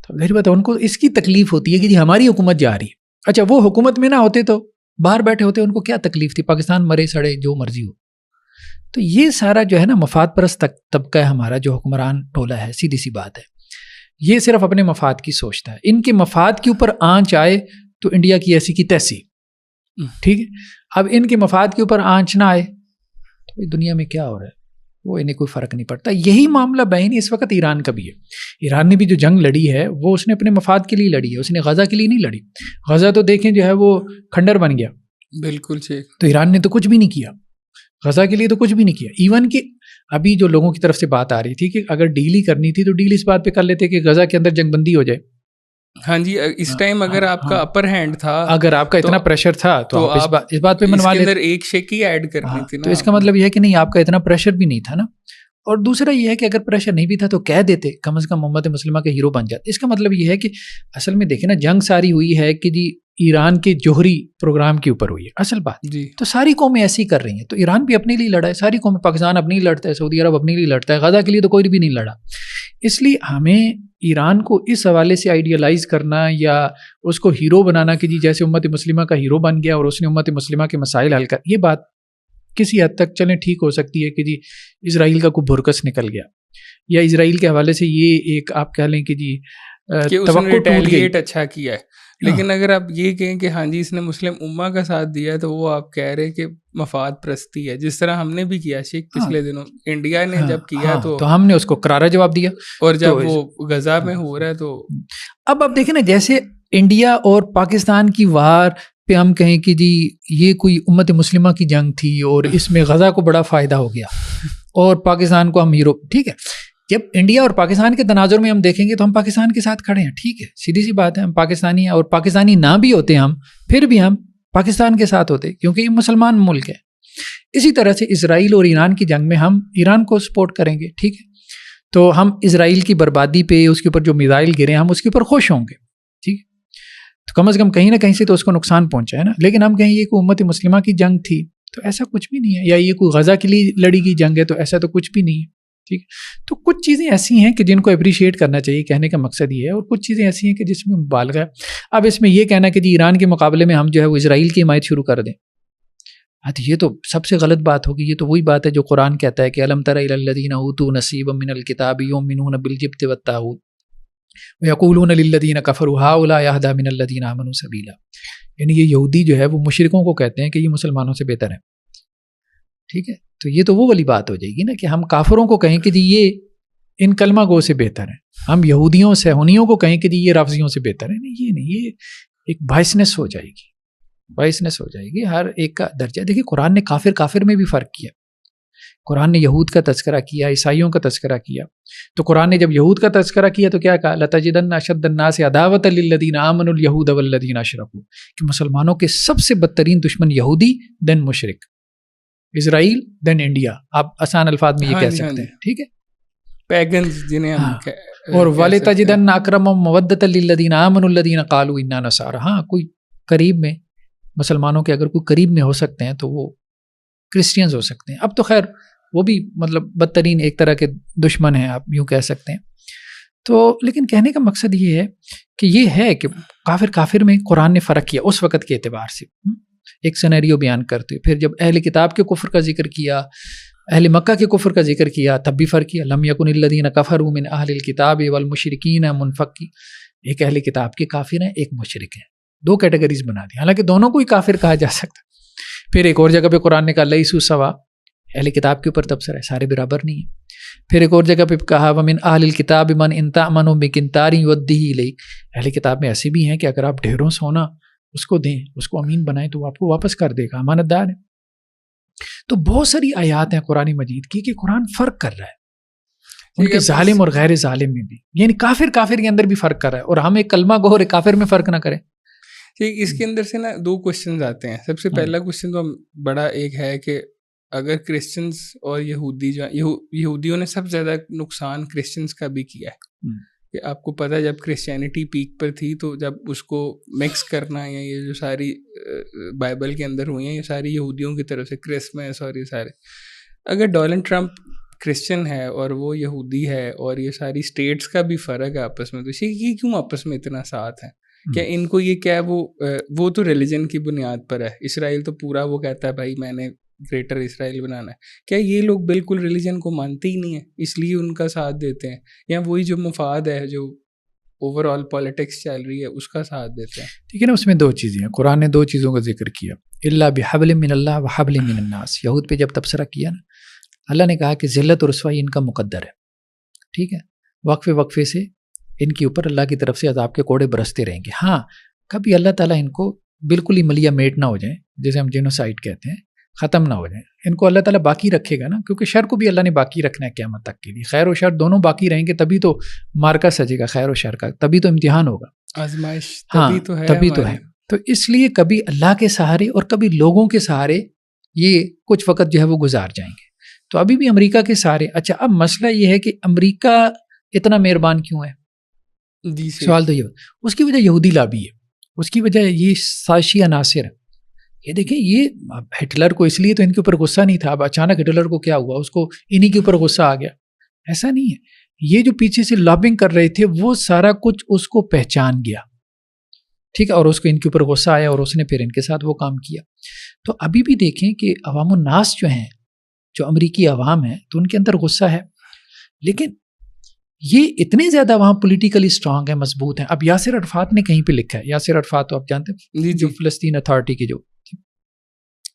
تو ظاہر بات ہے ان کو اس کی تکلیف ہوتی ہے کہ جی ہماری حکومت جا رہی ہے. اچھا وہ حکومت میں نہ ہوتے تو باہر بیٹھے ہوتے، ان کو کیا تکلیف تھی؟ پاکستان مرے سڑے جو مرضی ہو. تو یہ سارا جو ہے نا مفاد پرست طبقہ ہے ہمارا جو حکمران ٹولہ ہے، سیدھی سی بات ہے. یہ صرف اپنے مفاد کی سوچتا ہے. ان کے مفاد کے اوپر آنچ آئے تو انڈیا کی ایسی کی تیسی. ٹھیک ہے. اب ان کے مفاد کے اوپر آنچ نہ آئے تو دنیا میں کیا ہو رہا ہے وہ انہیں کوئی فرق نہیں پڑتا. یہی معاملہ بہن اس وقت ایران کا بھی ہے. ایران نے بھی جو جنگ لڑی ہے وہ اس نے اپنے مفاد کے لیے لڑی ہے, اس نے غزہ کے لیے نہیں لڑی. غزہ تو دیکھیں جو ہے وہ کھنڈر بن گیا. بالکل ٹھیک. تو ایران نے تو کچھ بھی نہیں کیا, غزہ کے لیے تو کچھ بھی نہیں کیا. ایون کہ ابھی جو لوگوں کی طرف سے بات آ رہی تھی کہ اگر ڈیل ہی کرنی تھی تو ڈیل اس بات پہ کر لیتے کہ غزہ کے اندر جنگ بندی ہو جائے. ہاں جی, اس ٹائم اگر آپ کا اپر ہینڈ تھا, اگر آپ کا اتنا پریشر تھا تو آپ اس بات پہ منوا لیتے. ایک شیک ہی ایڈ کرنی تھی نا. تو اس کا مطلب یہ ہے کہ نہیں, آپ کا اتنا پریشر بھی نہیں تھا نا. اور دوسرا یہ ہے کہ اگر پریشر نہیں بھی تھا تو کہہ دیتے, کم از کم امت مسلمہ کے ہیرو بن جاتے. اس کا مطلب یہ ہے کہ اصل میں دیکھیں نا, جنگ ساری ہوئی ہے کہ جی ایران کے جوہری پروگرام کے اوپر ہوئی ہے اصل بات جی. تو ساری قومیں ایسی کر رہی ہیں. تو ایران بھی اپنے لیے لڑا ہے, ساری قومیں, پاکستان اپنے لیے لڑتا ہے, سعودی عرب اپنے لیے لڑتا ہے, غزہ کے لیے تو کوئی بھی نہیں لڑا. اس لیے ہمیں ایران کو اس حوالے سے آئیڈیالائز کرنا یا اس کو ہیرو بنانا کہ جی جیسے امت مسلمہ کا ہیرو بن گیا اور اس نے امت مسلمہ کے مسائل حل کر, یہ بات کسی حد تک چلیں ٹھیک ہو سکتی ہے کہ جی اسرائیل کا کوئی بھرکس نکل گیا یا اسرائیل کے حوالے سے یہ ایک آپ کہہ لیں کہ جی توقع ٹوٹ گئی, اچھا کیا ہے. لیکن اگر آپ یہ کہیں کہ ہاں جی اس نے مسلم امہ کا ساتھ دیا ہے تو وہ آپ کہہ رہے کہ مفاد پرستی ہے, جس طرح ہم نے بھی کیا شیخ پچھلے دنوں. انڈیا نے جب کیا تو ہم نے اس کو کرارا جواب دیا, اور جب وہ غزہ میں ہو رہا ہے تو اب آپ دیکھیں نا, جیسے انڈیا اور پاکستان کی وار پہ ہم کہیں کہ جی یہ کوئی امت مسلمہ کی جنگ تھی اور اس میں غزہ کو بڑا فائدہ ہو گیا اور پاکستان کو ہم ہیرو. ٹھیک ہے, جب انڈیا اور پاکستان کے تناظر میں ہم دیکھیں گے تو ہم پاکستان کے ساتھ کھڑے ہیں. ٹھیک ہے, سیدھی سی بات ہے, ہم پاکستانی ہیں اور پاکستانی نہ بھی ہوتے ہم پھر بھی ہم پاکستان کے ساتھ ہوتے کیونکہ یہ مسلمان ملک ہے. اسی طرح سے اسرائیل اور ایران کی جنگ میں ہم ایران کو سپورٹ کریں گے. ٹھیک ہے, تو ہم اسرائیل کی بربادی پہ, اس کے اوپر جو میزائل گرے ہم اس کے اوپر خوش ہوں گے. ٹھیک ہے, تو کم از کم کہیں نہ کہیں سے تو اس کو نقصان پہنچا ہے نا. لیکن ہم کہیں یہ کوئی امت مسلمہ کی جنگ تھی تو ایسا کچھ بھی نہیں ہے, یا یہ کوئی غزہ کے لیے لڑی گئی جنگ ہے تو ایسا تو کچھ بھی نہیں ہے. ٹھیک, تو کچھ چیزیں ایسی ہیں کہ جن کو اپریشیٹ کرنا چاہیے, کہنے کا مقصد یہ ہے, اور کچھ چیزیں ایسی ہیں کہ جس میں مبالغہ ہے. اب اس میں یہ کہنا کہ جی ایران کے مقابلے میں ہم جو ہے وہ اسرائیل کی حمایت شروع کر دیں, یہ تو سب سے غلط بات ہوگی. یہ تو وہی بات ہے جو قرآن کہتا ہے کہ الم تر الی الذین اوتوا نصیبا من الکتاب یؤمنون بالجبت والطاغوت ویقولون للذین کفروا ہؤلاء اہدی من الذین آمنوا سبیلا. یعنی یہ یہودی جو ہے وہ مشرکوں کو کہتے ہیں کہ یہ مسلمانوں سے بہتر ہے. ٹھیک ہے, تو یہ تو وہ والی بات ہو جائے گی نا کہ ہم کافروں کو کہیں کہ جی یہ ان کلمہ گو سے بہتر ہیں, ہم یہودیوں صہیونیوں کو کہیں کہ جی یہ رافضیوں سے بہتر ہیں. نہیں, یہ نہیں, یہ ایک بائسنس ہو جائے گی, بائسنس ہو جائے گی. ہر ایک کا درجہ دیکھیے, قرآن نے کافر میں بھی فرق کیا. قرآن نے یہود کا تذکرہ کیا, عیسائیوں کا تذکرہ کیا. تو قرآن نے جب یہود کا تذکرہ کیا تو کیا کہا, لَتَجِدَنَّ أَشَدَّ النَّاسِ عَدَاوَةً لِلَّذِينَ آمَنُوا الْيَهُودَ وَالَّذِينَ أَشْرَكُوا, کہ مسلمانوں کے سب سے بدترین دشمن یہودی دین مشرک, اسرائیل دین انڈیا. آپ آسان الفاظ میں یہ کہہ سکتے ہیں. ٹھیک ہے, پیگنز جنہیں ہم اور وَلَتَجِدَنَّ أَقْرَبَهُمْ مَوَدَّةً لِلَّذِينَ آمَنُوا الَّذِينَ قَالُوا إِنَّا نَصَارَىٰ. ہاں, کوئی قریب میں مسلمانوں کے اگر کوئی قریب میں ہو سکتے ہیں تو وہ کرسچینز ہو سکتے ہیں. اب تو خیر وہ بھی مطلب بدترین ایک طرح کے دشمن ہیں, آپ یوں کہہ سکتے ہیں. تو لیکن کہنے کا مقصد یہ ہے کہ یہ ہے کہ کافر میں قرآن نے فرق کیا اس وقت کے اعتبار سے, ایک سینیریو بیان کرتے. پھر جب اہل کتاب کے کفر کا ذکر کیا, اہل مکہ کے کفر کا ذکر کیا, تب بھی فرق کیا. لم یکن الذین کفروا من اہل الکتاب والمشرکین منفکی, ایک اہل کتاب کے کافر ہیں, ایک مشرک ہیں, دو کیٹیگریز بنا دی. حالانکہ دونوں کو ہی کافر کہا جا سکتا. پھر ایک اور جگہ پہ قرآن نے کہا لیسوا سوا, اہل کتاب کے اوپر تبصرہ ہے, سارے برابر نہیں ہیں. پھر ایک اور جگہ پہ کہا ومن اہل الکتاب من ان تأمنوا بقنطار یؤدیہ الیک, اہل کتاب میں ایسے بھی ہیں کہ اگر آپ ڈھیروں سونا اس کو دیں, اس کو امین بنائیں تو وہ آپ کو واپس کر دے گا, امانت دار ہے. تو بہت ساری آیات ہیں قرآن مجید کی کہ قرآن فرق کر رہا ہے ان کے ظالم اور غیر ظالم میں بھی, یعنی کافر کے اندر بھی فرق کر رہا ہے. اور ہم ایک کلمہ گو اور ایک کافر میں فرق نہ کریں. اس کے اندر سے نا دو کوشچنز آتے ہیں. سب سے پہلا کوشچن تو بڑا ایک ہے کہ اگر کرسچنز اور یہودی جو یہودیوں نے سب سے زیادہ نقصان کرسچنز کا بھی کیا ہے, کہ آپ کو پتہ ہے جب کرسچینٹی پیک پر تھی تو جب اس کو مکس کرنا, یا یہ جو ساری بائبل کے اندر ہوئی ہیں یہ ساری یہودیوں کی طرف سے, کرسمس اور یہ سارے, اگر ڈونلڈ ٹرمپ کرسچن ہے اور وہ یہودی ہے اور یہ ساری اسٹیٹس کا بھی فرق ہے آپس میں, تو یہ کیوں آپس میں اتنا ساتھ ہے؟ کیا ان کو یہ کیا وہ تو ریلیجن کی بنیاد پر ہے. اسرائیل تو پورا وہ کہتا ہے بھائی میں نے گریٹر اسرائیل بنانا ہے. کیا یہ لوگ بالکل ریلیجن کو مانتے ہی نہیں ہیں اس لیے ان کا ساتھ دیتے ہیں, یا وہی جو مفاد ہے جو اوور آل پالیٹکس چل رہی ہے اس کا ساتھ دیتے ہیں. ٹھیک ہے نا. اس میں دو چیزیں ہیں. قرآن نے دو چیزوں کا ذکر کیا, اللہ بحبل من اللہ و حبل من الناس. یہود پہ جب تبصرہ کیا نا, اللہ نے کہا کہ ذلت اور رسوائی ان کا مقدر ہے. ٹھیک ہے, وقفے وقفے سے ان کے اوپر اللہ کی طرف سے عذاب کے کوڑے برستے رہیں گے. ہاں کبھی اللہ تعالیٰ ان کو بالکل ہی ملیا میٹ نہ ہو جائیں, جیسے ہم جینوسائیڈ کہتے ہیں, ختم نہ ہو جائیں. ان کو اللہ تعالیٰ باقی رکھے گا نا, کیونکہ شر کو بھی اللہ نے باقی رکھنا ہے قیامت تک کے لیے. خیر و شر دونوں باقی رہیں گے, تبھی تو مارکا سجے گا خیر و شر کا, تبھی تو امتحان ہوگا, آزمائش ہاں تبھی تو ہے. تو اس لیے کبھی اللہ کے سہارے اور کبھی لوگوں کے سہارے یہ کچھ وقت جو ہے وہ گزار جائیں گے. تو ابھی بھی امریکہ کے سہارے. اچھا اب مسئلہ یہ ہے کہ امریکہ اتنا مہربان کیوں ہے؟ جی سوال تو یہ, اس کی وجہ یہودی لابی ہے, اس کی وجہ یہ سازشی عناصر ہے. یہ دیکھیں, یہ ہٹلر کو اس لیے تو ان کے اوپر غصہ نہیں تھا, اب اچانک ہٹلر کو کیا ہوا, اس کو انہی کے اوپر غصہ آ گیا. ایسا نہیں ہے. یہ جو پیچھے سے لابنگ کر رہے تھے وہ سارا کچھ اس کو پہچان گیا, ٹھیک ہے, اور اس کو ان کے اوپر غصہ آیا اور اس نے پھر ان کے ساتھ وہ کام کیا. تو ابھی بھی دیکھیں کہ عوام الناس جو ہیں, جو امریکی عوام ہیں, تو ان کے اندر غصہ ہے, لیکن یہ اتنے زیادہ وہاں پولیٹیکلی اسٹرانگ ہیں, مضبوط ہیں. اب یاسر عرفات نے کہیں پہ لکھا ہے, یاسر عرفات تو آپ جانتے ہیں, جو فلسطین اتھارٹی کے جو,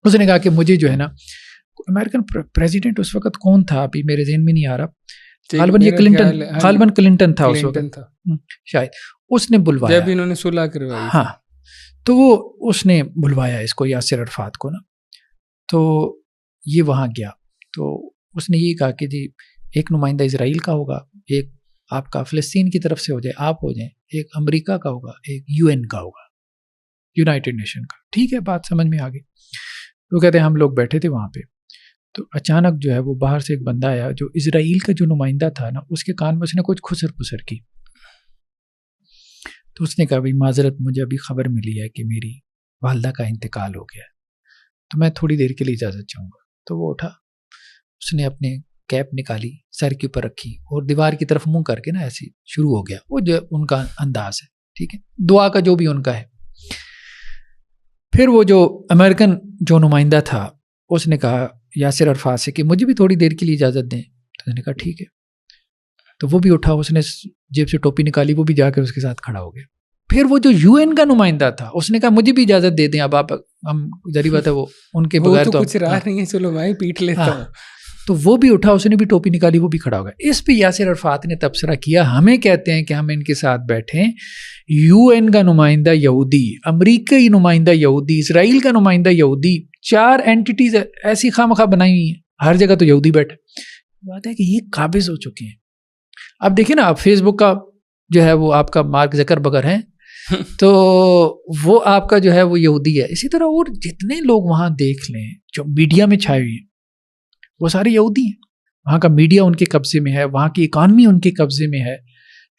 اس نے کہا کہ مجھے جو ہے نا, امریکن پریزیڈنٹ اس وقت کون تھا ابھی میرے ذہن میں نہیں آ رہا, غالباً یہ کلنٹن, غالباً کلنٹن تھا اس وقت شاید. اس نے بلوایا جب انہوں نے صلح کروائی, ہاں, تو وہ اس نے بلوایا اس کو, یاسر عرفات کو نا. تو یہ وہاں گیا, تو اس نے یہ کہا کہ جی ایک نمائندہ اسرائیل کا ہوگا, ایک آپ کا فلسطین کی طرف سے ہو جائے, آپ ہو جائیں, ایک امریکہ کا ہوگا, ایک UN کا ہوگا, یونائٹڈ نیشن کا. ٹھیک ہے, بات سمجھ میں آ گئی. تو کہتے ہیں ہم لوگ بیٹھے تھے وہاں پہ, تو اچانک جو ہے وہ باہر سے ایک بندہ آیا جو اسرائیل کا جو نمائندہ تھا نا, اس کے کان میں اس نے کچھ خسر پسر کی. تو اس نے کہا بھائی معذرت, مجھے ابھی خبر ملی ہے کہ میری والدہ کا انتقال ہو گیا ہے, تو میں تھوڑی دیر کے لیے اجازت چاہوں گا. تو وہ اٹھا, اس نے اپنے کیپ نکالی, سر کے اوپر رکھی اور دیوار کی طرف منہ کر کے نا ایسے شروع ہو گیا. وہ جو ان کا انداز ہے, ٹھیک ہے, دعا کا جو بھی ان کا ہے. پھر وہ جو امریکن جو نمائندہ تھا, اس نے کہا یاسر عرفات سے کہ مجھے بھی تھوڑی دیر کے لیے اجازت دیں. تو اس نے کہا ٹھیک ہے. تو وہ بھی اٹھا, اس نے جیب سے ٹوپی نکالی, وہ بھی جا کے اس کے ساتھ کھڑا ہو گیا. پھر وہ جو UN کا نمائندہ تھا, اس نے کہا مجھے بھی اجازت دے دیں, اب آپ, ہم ذری بات ہے وہ ان کے بغیر تو کچھ راہ نہیں ہے, چلو میں پیٹ لیتا ہوں. تو وہ بھی اٹھا, اس نے بھی ٹوپی نکالی, وہ بھی کھڑا ہو گیا. اس پہ یاسر عرفات نے تبصرہ کیا, ہمیں کہتے ہیں کہ ہم ان کے ساتھ بیٹھیں, UN کا نمائندہ یہودی, امریکی نمائندہ یہودی, اسرائیل کا نمائندہ یہودی, 4 اینٹیز ایسی خواہ بنائی ہوئی ہیں, ہر جگہ تو یہودی بیٹھے. بات ہے کہ یہ قابض ہو چکے ہیں. اب دیکھیں نا, اب فیس بک کا جو ہے وہ آپ کا مارک زکربرگ ہیں, تو وہ آپ کا جو ہے وہ یہودی ہے. اسی طرح اور جتنے لوگ وہاں دیکھ لیں جو میڈیا میں چھائے ہوئے ہیں, وہ سارے یہودی ہیں. وہاں کا میڈیا ان کے قبضے میں ہے, وہاں کی اکانومی ان کے قبضے میں ہے,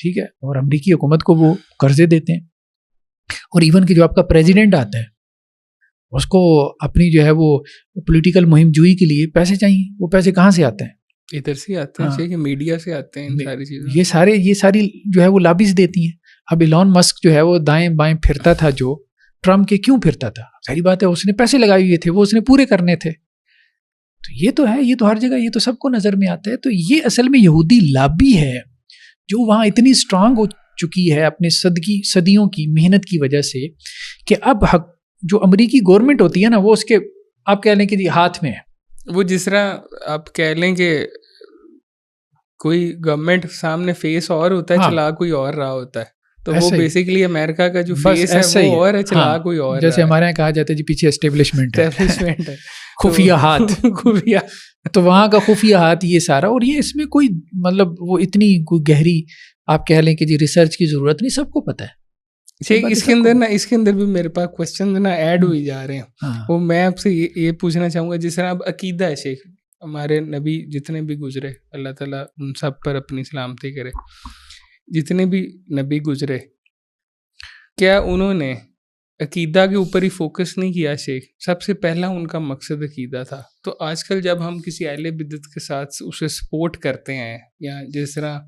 ٹھیک ہے, اور امریکی حکومت کو وہ قرضے دیتے ہیں. اور ایون کہ جو آپ کا پریزیڈنٹ آتا ہے, اس کو اپنی جو ہے وہ پولیٹیکل مہم جوئی کے لیے پیسے چاہیے. وہ پیسے کہاں سے آتے ہیں؟ ادھر سے آتے ہیں, کہ میڈیا سے آتے ہیں. ساری چیزیں یہ ساری جو ہے وہ لابیز دیتی ہیں. اب ایلون مسک جو ہے وہ دائیں بائیں پھرتا تھا, جو ٹرمپ کے کیوں پھرتا تھا؟ ساری بات ہے, اس نے پیسے لگائے ہوئے تھے, وہ اس نے پورے کرنے تھے. تو یہ تو ہے, یہ تو ہر جگہ, یہ تو سب کو نظر میں آتا ہے. تو یہ اصل میں یہودی لابی ہے جو وہاں اتنی اسٹرانگ ہو چکی ہے اپنے صدیوں کی محنت کی وجہ سے, کہ اب جو امریکی گورنمنٹ ہوتی ہے نا, وہ اس کے آپ کہہ لیں کہ ہاتھ میں ہے. وہ جس طرح آپ کہہ لیں کہ کوئی گورنمنٹ سامنے فیس اور ہوتا ہے, چلا کوئی اور رہا ہوتا ہے. تو وہ بیسیکلی امریکہ کا جو فیس ہے وہ اور ہے, چلا کوئی اور. جیسے ہمارے یہاں کہا جاتا ہے جی پیچھے اسٹیبلشمنٹ ہے, خفیہ ہاتھ. خفیہ, تو وہاں کا خفیہ ہاتھ یہ سارا. اور یہ اس میں کوئی مطلب وہ اتنی کوئی گہری آپ کہہ لیں کہ جی ریسرچ کی ضرورت نہیں, سب کو پتہ ہے. اس کے اندر بھی میرے پاس کوشچن نا ایڈ ہوئی جا رہے ہیں. وہ میں آپ سے یہ پوچھنا چاہوں گا, جس طرح اب عقیدہ ہے شیخ, ہمارے نبی جتنے بھی گزرے, اللہ تعالیٰ ان سب پر اپنی سلامتی کرے, جتنے بھی نبی گزرے, کیا انہوں نے عقیدہ کے اوپر ہی فوکس نہیں کیا شیخ؟ سب سے پہلا ان کا مقصد عقیدہ تھا. تو آج کل جب ہم کسی اہل بدعت کے ساتھ اسے سپورٹ کرتے ہیں, یا جس طرح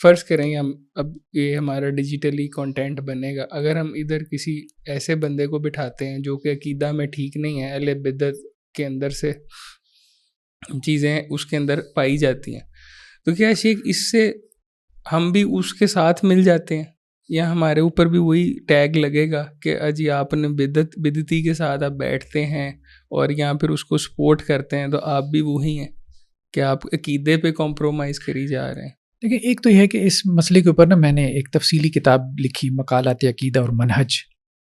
فرض کریں گے ہم اب یہ ہمارا ڈیجیٹلی کنٹینٹ بنے گا, اگر ہم ادھر کسی ایسے بندے کو بٹھاتے ہیں جو کہ عقیدہ میں ٹھیک نہیں ہے, اہل بدعت کے اندر سے چیزیں اس کے اندر پائی جاتی ہیں, تو کیا شیخ اس سے ہم بھی اس کے ساتھ مل جاتے ہیں؟ یا ہمارے اوپر بھی وہی ٹیگ لگے گا کہ اجی آپ نے بدعتی کے ساتھ آپ بیٹھتے ہیں اور یا پھر اس کو سپورٹ کرتے ہیں تو آپ بھی وہی ہیں کہ آپ عقیدے پہ کمپرومائز کری جا رہے ہیں. دیکھیں ایک تو یہ ہے کہ اس مسئلے کے اوپر نا میں نے ایک تفصیلی کتاب لکھی مقالات عقیدہ اور منہج,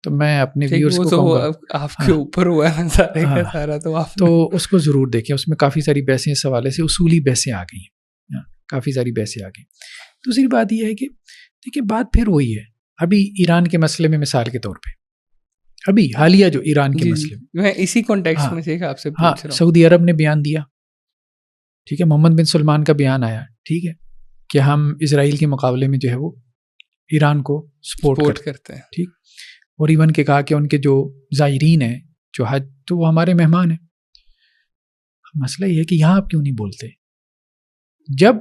تو میں اپنے ویورز کو کہوں گا آپ کے اوپر ہوا ہے سارے کا سارا, تو آپ تو اس کو ضرور دیکھیں. اس میں کافی ساری بحثیں اس حوالے سے اصولی بحثیں آ گئی ہیں, کافی ساری بحثیں آ گئی. دوسری بات یہ ہے کہ دیکھیں بات پھر وہی ہے, ابھی ایران کے مسئلے میں مثال کے طور پہ ابھی حالیہ جو ایران کے مسئلے میں اسی کانٹیکسٹ میں سے آپ سے پوچھ رہا ہوں. سعودی عرب نے بیان دیا, ٹھیک ہے, محمد بن سلمان کا بیان آیا, ٹھیک ہے, کہ ہم اسرائیل کے مقابلے میں جو ہے وہ ایران کو سپورٹ کرتے ہیں, ٹھیک, اور ایون کہ کہا کہ ان کے جو زائرین ہیں جو حج تو وہ ہمارے مہمان ہیں. مسئلہ یہ ہے کہ یہاں آپ کیوں نہیں بولتے؟ جب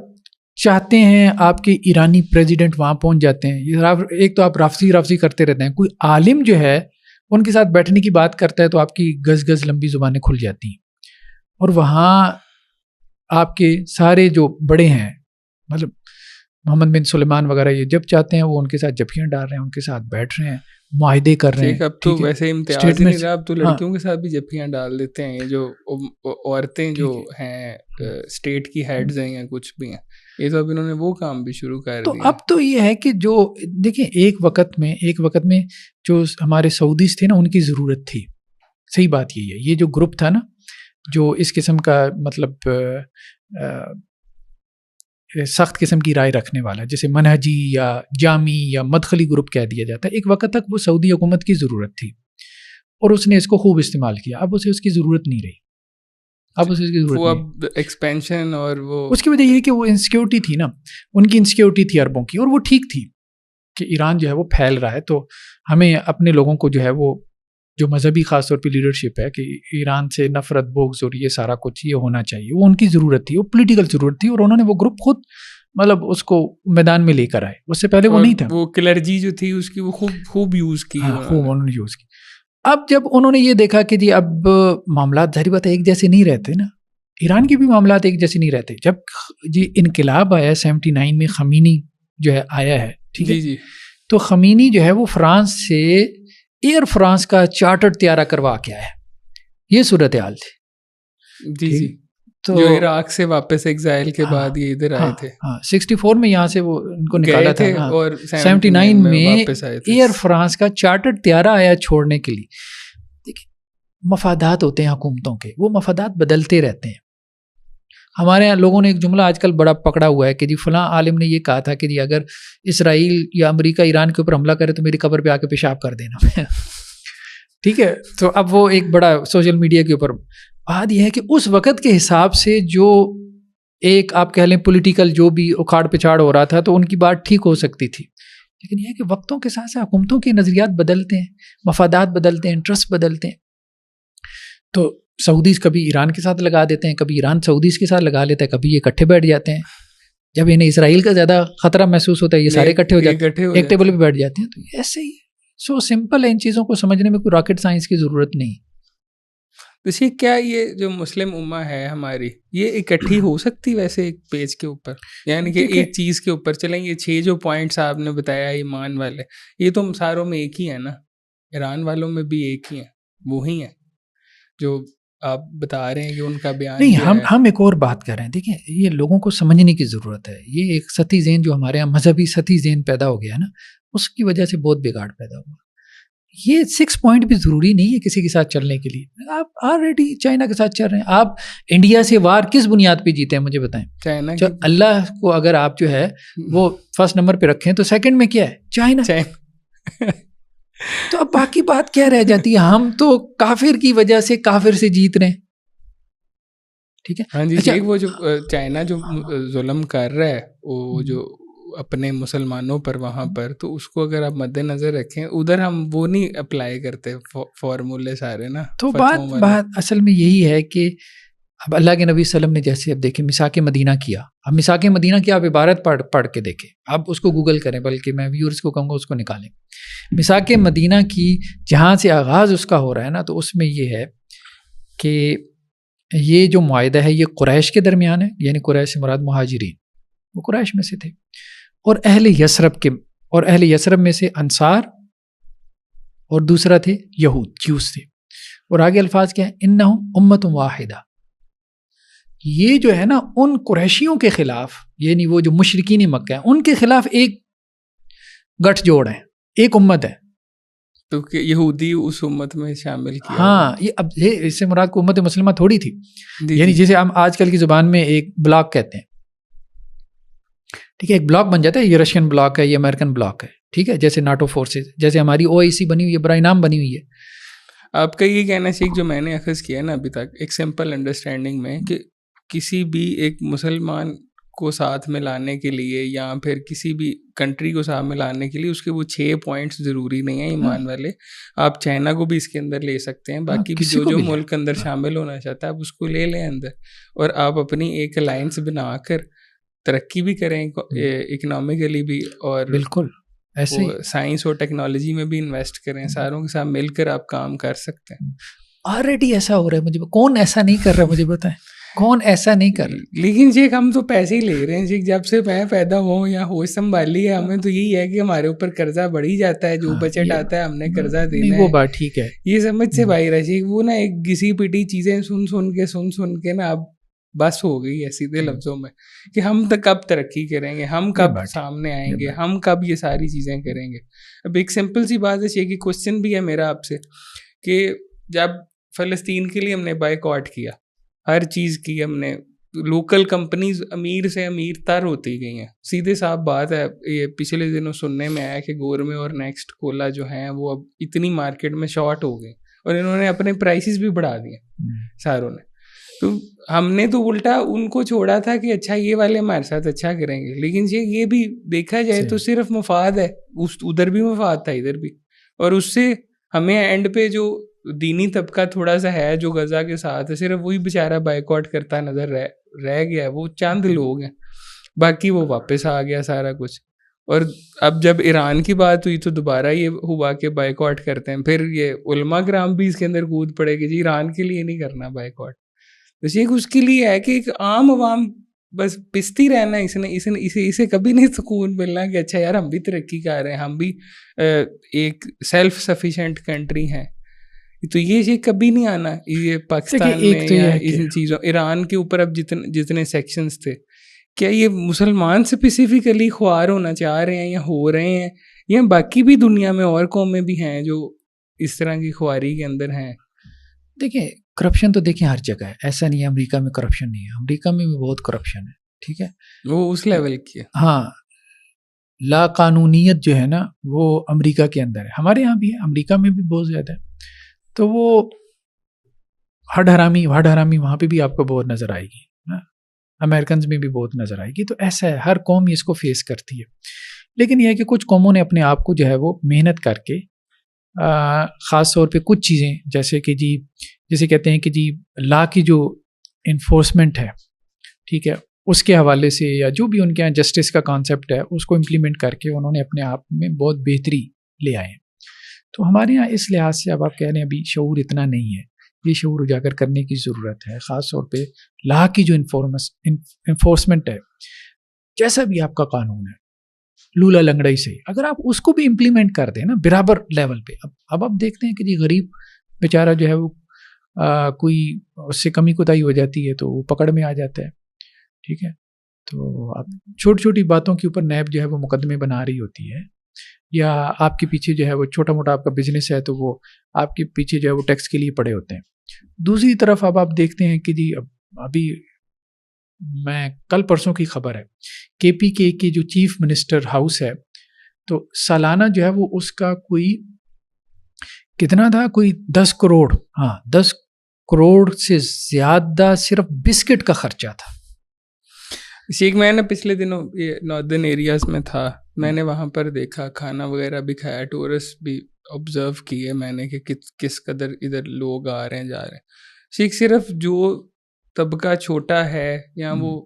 چاہتے ہیں آپ کے ایرانی پریزیڈنٹ وہاں پہنچ جاتے ہیں. ایک تو آپ رافضی کرتے رہتے ہیں, کوئی عالم جو ہے ان کے ساتھ بیٹھنے کی بات کرتا ہے تو آپ کی گز لمبی زبانیں کھل جاتی ہیں, اور وہاں آپ کے سارے جو بڑے ہیں مطلب محمد بن سلیمان وغیرہ یہ جب چاہتے ہیں وہ ان کے ساتھ جھپکیاں ڈال رہے ہیں, ان کے ساتھ بیٹھ رہے ہیں, معاہدے کر رہے ہیں. اب تو ویسے امتیاز نہیں رہا, اب تو لڑکیوں کے ساتھ بھی جھپکیاں ڈال دیتے ہیں, جو عورتیں جو ہیں اسٹیٹ کی ہیڈز ہیں یا کچھ بھی ہیں, یہ تو اب انہوں نے وہ کام بھی شروع کر دیا. تو اب تو یہ ہے کہ جو دیکھیں ایک وقت میں جو ہمارے سعودیز تھے نا ان کی ضرورت تھی. صحیح بات یہی ہے, یہ جو گروپ تھا نا جو اس قسم کا مطلب سخت قسم کی رائے رکھنے والا, جیسے منہجی یا جامی یا مدخلی گروپ کہہ دیا جاتا ہے, ایک وقت تک وہ سعودی حکومت کی ضرورت تھی اور اس نے اس کو خوب استعمال کیا. اب اسے اس کی ضرورت نہیں رہی, اب اسے اس کی ضرورت نہیں. اب ایکسپینشن اور وہ اس کی وجہ یہ ہے کہ وہ انسیکیورٹی تھی نا, ان کی انسیکیورٹی تھی عربوں کی, اور وہ ٹھیک تھی کہ ایران جو ہے وہ پھیل رہا ہے, تو ہمیں اپنے لوگوں کو جو ہے وہ جو مذہبی خاص طور پہ لیڈرشپ ہے کہ ایران سے نفرت بغض اور یہ سارا کچھ یہ ہونا چاہیے, وہ ان کی ضرورت تھی, وہ پولیٹیکل ضرورت تھی, اور انہوں نے وہ گروپ خود مطلب اس کو میدان میں لے کر آئے. اس سے پہلے وہ نہیں تھا. وہ کلرجی جو تھی اس کی وہ خوب یوز کی, خوب انہوں نے یوز کی. اب جب انہوں نے یہ دیکھا کہ جی اب معاملات ظاہری بات ہے ایک جیسے نہیں رہتے نا, ایران کے بھی معاملات ایک جیسے نہیں رہتے. جب جی انقلاب آیا 79 میں, خمینی جو ہے آیا ہے, ٹھیک ہے, تو خمینی جو ہے وہ فرانس سے ایئر فرانس کا چارٹر طیارہ کروا کے آیا, یہ صورتحال تھی. جی تو جو عراق سے واپس ایگزائل کے بعد یہ ادھر آئے تھے. 64 میں یہاں سے وہ ان کو نکالا تھا, اور 79 میں ایئر فرانس کا چارٹر طیارہ آیا چھوڑنے کے لیے. دیکھیں مفادات ہوتے ہیں حکومتوں کے, وہ مفادات بدلتے رہتے ہیں. ہمارے یہاں لوگوں نے ایک جملہ آج کل بڑا پکڑا ہوا ہے کہ جی فلاں عالم نے یہ کہا تھا کہ جی اگر اسرائیل یا امریکہ ایران کے اوپر حملہ کرے تو میری قبر پہ آ کے پیشاب کر دینا. ٹھیک ہے, تو اب وہ ایک بڑا سوشل میڈیا کے اوپر بات یہ ہے کہ اس وقت کے حساب سے جو ایک آپ کہہ لیں پولیٹیکل جو بھی اکھاڑ پچھاڑ ہو رہا تھا تو ان کی بات ٹھیک ہو سکتی تھی, لیکن یہ ہے کہ وقتوں کے ساتھ ساتھ حکومتوں کے نظریات بدلتے ہیں, مفادات بدلتے ہیں, انٹرسٹ بدلتے ہیں. تو سعودیز کبھی ایران کے ساتھ لگا دیتے ہیں, کبھی ایران سعودیز کے ساتھ لگا لیتا ہے, کبھی یہ اکٹھے بیٹھ جاتے ہیں. جب انہیں اسرائیل کا زیادہ خطرہ محسوس ہوتا ہے یہ سارے اکٹھے ہو جاتے ہیں, ایک ٹیبل پہ بیٹھ جاتے ہیں. تو ایسے ہی سو سمپل ہے, ان چیزوں کو سمجھنے میں کوئی راکٹ سائنس کی ضرورت نہیں. تو کیا یہ جو مسلم امہ ہے ہماری یہ اکٹھی ہو سکتی ویسے ایک پیج کے اوپر, یعنی کہ ایک چیز کے اوپر چلیں, یہ 6 جو پوائنٹس آپ نے بتایا ایمان والے, یہ تو ساروں میں ایک ہی ہے نا, ایران والوں میں بھی ایک ہی ہیں, وہی ہیں جو آپ بتا رہے ہیں کہ ان کا بیان نہیں. ہم ایک اور بات کر رہے ہیں, دیکھیں یہ لوگوں کو سمجھنے کی ضرورت ہے. یہ ایک سطحی ذہن جو ہمارے یہاں مذہبی سطحی ذہن پیدا ہو گیا ہے نا, اس کی وجہ سے بہت بگاڑ پیدا ہوا. یہ 6 پوائنٹ بھی ضروری نہیں ہے کسی کے ساتھ چلنے کے لیے. آپ آلریڈی چائنا کے ساتھ چل رہے ہیں. آپ انڈیا سے وار کس بنیاد پہ جیتے ہیں مجھے بتائیں؟ چائنا. اللہ کو اگر آپ جو ہے وہ فرسٹ نمبر پہ رکھیں تو سیکنڈ میں کیا ہے؟ چائنا. تو اب باقی بات کیا رہ جاتی ہے؟ ہم تو کافر کی وجہ سے کافر سے جیت رہے ہیں. ٹھیک ہے. ہاں جی. وہ جو چائنا جو ظلم کر رہا ہے وہ جو اپنے مسلمانوں پر وہاں پر, تو اس کو اگر آپ مد نظر رکھیں, ادھر ہم وہ نہیں اپلائی کرتے فارمولے سارے نا. تو بات اصل میں یہی ہے کہ اب اللہ کے نبی صلی اللہ علیہ وسلم نے جیسے اب دیکھیں مساک مدینہ کیا, اب مساک مدینہ کی آپ عبارت پڑھ کے دیکھیں, آپ اس کو گوگل کریں, بلکہ میں ویورز کو کہوں گا اس کو نکالیں. مساک مدینہ کی جہاں سے آغاز اس کا ہو رہا ہے نا, تو اس میں یہ ہے کہ یہ جو معاہدہ ہے یہ قریش کے درمیان ہے, یعنی قریش سے مراد مہاجرین, وہ قریش میں سے تھے, اور اہل یثرب کے اور اہل یثرب میں سے انصار اور دوسرا تھے یہود، جیوس تھے. اور آگے الفاظ کیا ہیں؟ انہم امت واحدہ. یہ جو ہے نا ان قریشیوں کے خلاف، یعنی وہ جو مشرکین مکہ ہیں ان کے خلاف ایک گٹھ جوڑ ہے، ایک امت ہے. تو کہ یہودی اس امت میں شامل کیا. ہاں، یہ اب اس سے مراد کو امت مسلمہ تھوڑی تھی، یعنی جسے ہم آج کل کی زبان میں ایک بلاک کہتے ہیں. ٹھیک ہے، ایک بلاک بن جاتا ہے، یہ رشین بلاک ہے، یہ امریکن بلاک ہے. ٹھیک ہے، جیسے ناٹو فورسز، جیسے ہماری OIC بنی ہوئی ہے، برائے نام بنی ہوئی ہے. آپ کا یہ کہنا شیخ جو میں نے اخذ کیا نا ابھی تک ایک سمپل انڈرسٹینڈنگ میں، کہ کسی بھی ایک مسلمان کو ساتھ میں لانے کے لیے یا پھر کسی بھی کنٹری کو ساتھ میں لانے کے لیے اس کے وہ 6 پوائنٹس ضروری نہیں ہیں ایمان والے. آپ چائنا کو بھی اس کے اندر لے سکتے ہیں، باقی بھی جو ملک اندر شامل ہونا چاہتا ہے آپ اس کو لے لیں اندر، اور آپ اپنی ایک الائنس بنا کر ترقی بھی کریں اکنامکلی بھی، اور بالکل ایسے سائنس اور ٹیکنالوجی میں بھی انویسٹ کریں. ساروں کے ساتھ مل کر آپ کام کر سکتے ہیں. آلریڈی ایسا ہو رہا ہے. مجھے کون ایسا نہیں کر رہا، مجھے بتائیں کون ایسا نہیں کر رہا. لیکن شیخ ہم تو پیسے ہی لے رہے ہیں شیخ، جب سے میں پیدا ہوں یا ہوش سنبھالی ہے ہمیں تو یہی ہے کہ ہمارے اوپر قرضہ بڑھ ہی جاتا ہے، جو بچت آتا ہے ہم نے قرضہ دینا ہے. وہ بات ٹھیک ہے، یہ سمجھ سے باہر ہے شیخ. وہ نا ایک گھسی پٹی چیزیں سن کے نا اب بس ہو گئی ہے سیدھے لفظوں میں، کہ ہم کب ترقی کریں گے، ہم کب سامنے آئیں گے، ہم کب یہ ساری چیزیں کریں گے. اب ایک سمپل سی بات ہے شیخ، کوشچن بھی ہے میرا آپ سے، کہ جب فلسطین کے لیے ہم نے بائیک آؤٹ کیا، ہر چیز کی ہم نے، لوکل کمپنیز امیر سے امیر تر ہوتی گئی ہیں. سیدھے صاحب بات ہے، یہ پچھلے دنوں سننے میں آیا کہ گورمے اور نیکسٹ کولا جو ہیں وہ اب اتنی مارکیٹ میں شارٹ ہو گئی اور انہوں نے اپنے پرائسز بھی بڑھا دیے ساروں نے. تو ہم نے تو الٹا ان کو چھوڑا تھا کہ اچھا یہ والے ہمارے ساتھ اچھا کریں گے، لیکن یہ بھی دیکھا جائے تو صرف مفاد ہے، ادھر بھی مفاد تھا ادھر بھی. اور اس سے ہمیں اینڈ پہ جو دینی طبقہ تھوڑا سا ہے جو غزہ کے ساتھ ہے، صرف وہی بیچارہ بائیک آؤٹ کرتا نظر رہ گیا ہے. وہ چند لوگ ہیں، باقی وہ واپس آ گیا سارا کچھ. اور اب جب ایران کی بات ہوئی تو دوبارہ یہ ہوا کہ بائیک آؤٹ کرتے ہیں. پھر یہ علماء کرام بھی اس کے اندر کود پڑے کہ جی ایران کے لیے نہیں کرنا بائیک آؤٹ. بس ایک اس کے لیے ہے کہ ایک عام عوام بس پستی رہنا، اسے کبھی نہیں سکون ملنا کہ اچھا یار ہم بھی ترقی کر رہے ہیں، ہم بھی ایک سیلف سفیشینٹ کنٹری ہیں. تو یہ کبھی نہیں آنا یہ پاکستان میں یا ان چیزوں. ایران کے اوپر اب جتنے سیکشنز تھے، کیا یہ مسلمان اسپیسیفکلی خوار ہونا چاہ رہے ہیں یا ہو رہے ہیں، یا باقی بھی دنیا میں اور قومیں بھی ہیں جو اس طرح کی خواری کے اندر ہیں؟ دیکھیں کرپشن تو دیکھیں ہر جگہ ہے، ایسا نہیں ہے امریکہ میں کرپشن نہیں ہے، امریکہ میں بھی بہت کرپشن ہے. ٹھیک ہے، وہ اس لیول کی ہے. ہاں، لا قانونیت جو ہے نا وہ امریکہ کے اندر ہے، ہمارے یہاں بھی ہے، امریکہ میں بھی بہت زیادہ ہے. تو وہ ہڈ حرامی وہاں پہ بھی آپ کو بہت نظر آئے گی، امریکنز میں بھی بہت نظر آئے گی. تو ایسا ہے، ہر قوم اس کو فیس کرتی ہے. لیکن یہ ہے کہ کچھ قوموں نے اپنے آپ کو جو ہے وہ محنت کر کے خاص طور پہ کچھ چیزیں جیسے کہ جی جیسے کہتے ہیں کہ جی لا کی جو انفورسمنٹ ہے، ٹھیک ہے، اس کے حوالے سے یا جو بھی ان کے یہاں جسٹس کا کانسیپٹ ہے اس کو امپلیمنٹ کر کے انہوں نے اپنے آپ میں بہت بہتری لے آئے ہیں. تو ہمارے یہاں اس لحاظ سے اب آپ کہہ رہے ہیں ابھی شعور اتنا نہیں ہے، یہ شعور اجاگر کرنے کی ضرورت ہے. خاص طور پہ لا کی جو انفورسمنٹ ہے، جیسا بھی آپ کا قانون ہے لولا لنگڑائی سے، اگر آپ اس کو بھی امپلیمنٹ کر دیں نا برابر لیول پہ. اب آپ دیکھتے ہیں کہ جی غریب بیچارہ جو ہے وہ کوئی اس سے کمی کوتاہی ہو جاتی ہے تو وہ پکڑ میں آ جاتا ہے. ٹھیک ہے، تو اب چھوٹی چھوٹی باتوں کے اوپر نیب جو ہے وہ مقدمے بنا رہی ہوتی ہے، یا آپ کے پیچھے جو ہے وہ چھوٹا موٹا آپ کا بزنس ہے تو وہ آپ کے پیچھے جو ہے وہ ٹیکس کے لیے پڑے ہوتے ہیں. دوسری طرف اب آپ دیکھتے ہیں کہ جی ابھی میں کل پرسوں کی خبر ہے KPK کے جو چیف منسٹر ہاؤس ہے، تو سالانہ جو ہے وہ اس کا کوئی کتنا تھا، کوئی 10 کروڑ، 10 کروڑ سے زیادہ صرف بسکٹ کا خرچہ تھا. شیخ میں نے پچھلے دنوں یہ ناردرن ایریاز میں تھا، میں نے وہاں پر دیکھا، کھانا وغیرہ بھی کھایا، ٹورسٹ بھی آبزرو کیے میں نے کہ کس قدر ادھر لوگ آ رہے ہیں جا رہے ہیں. شیخ صرف جو طبقہ چھوٹا ہے یا وہ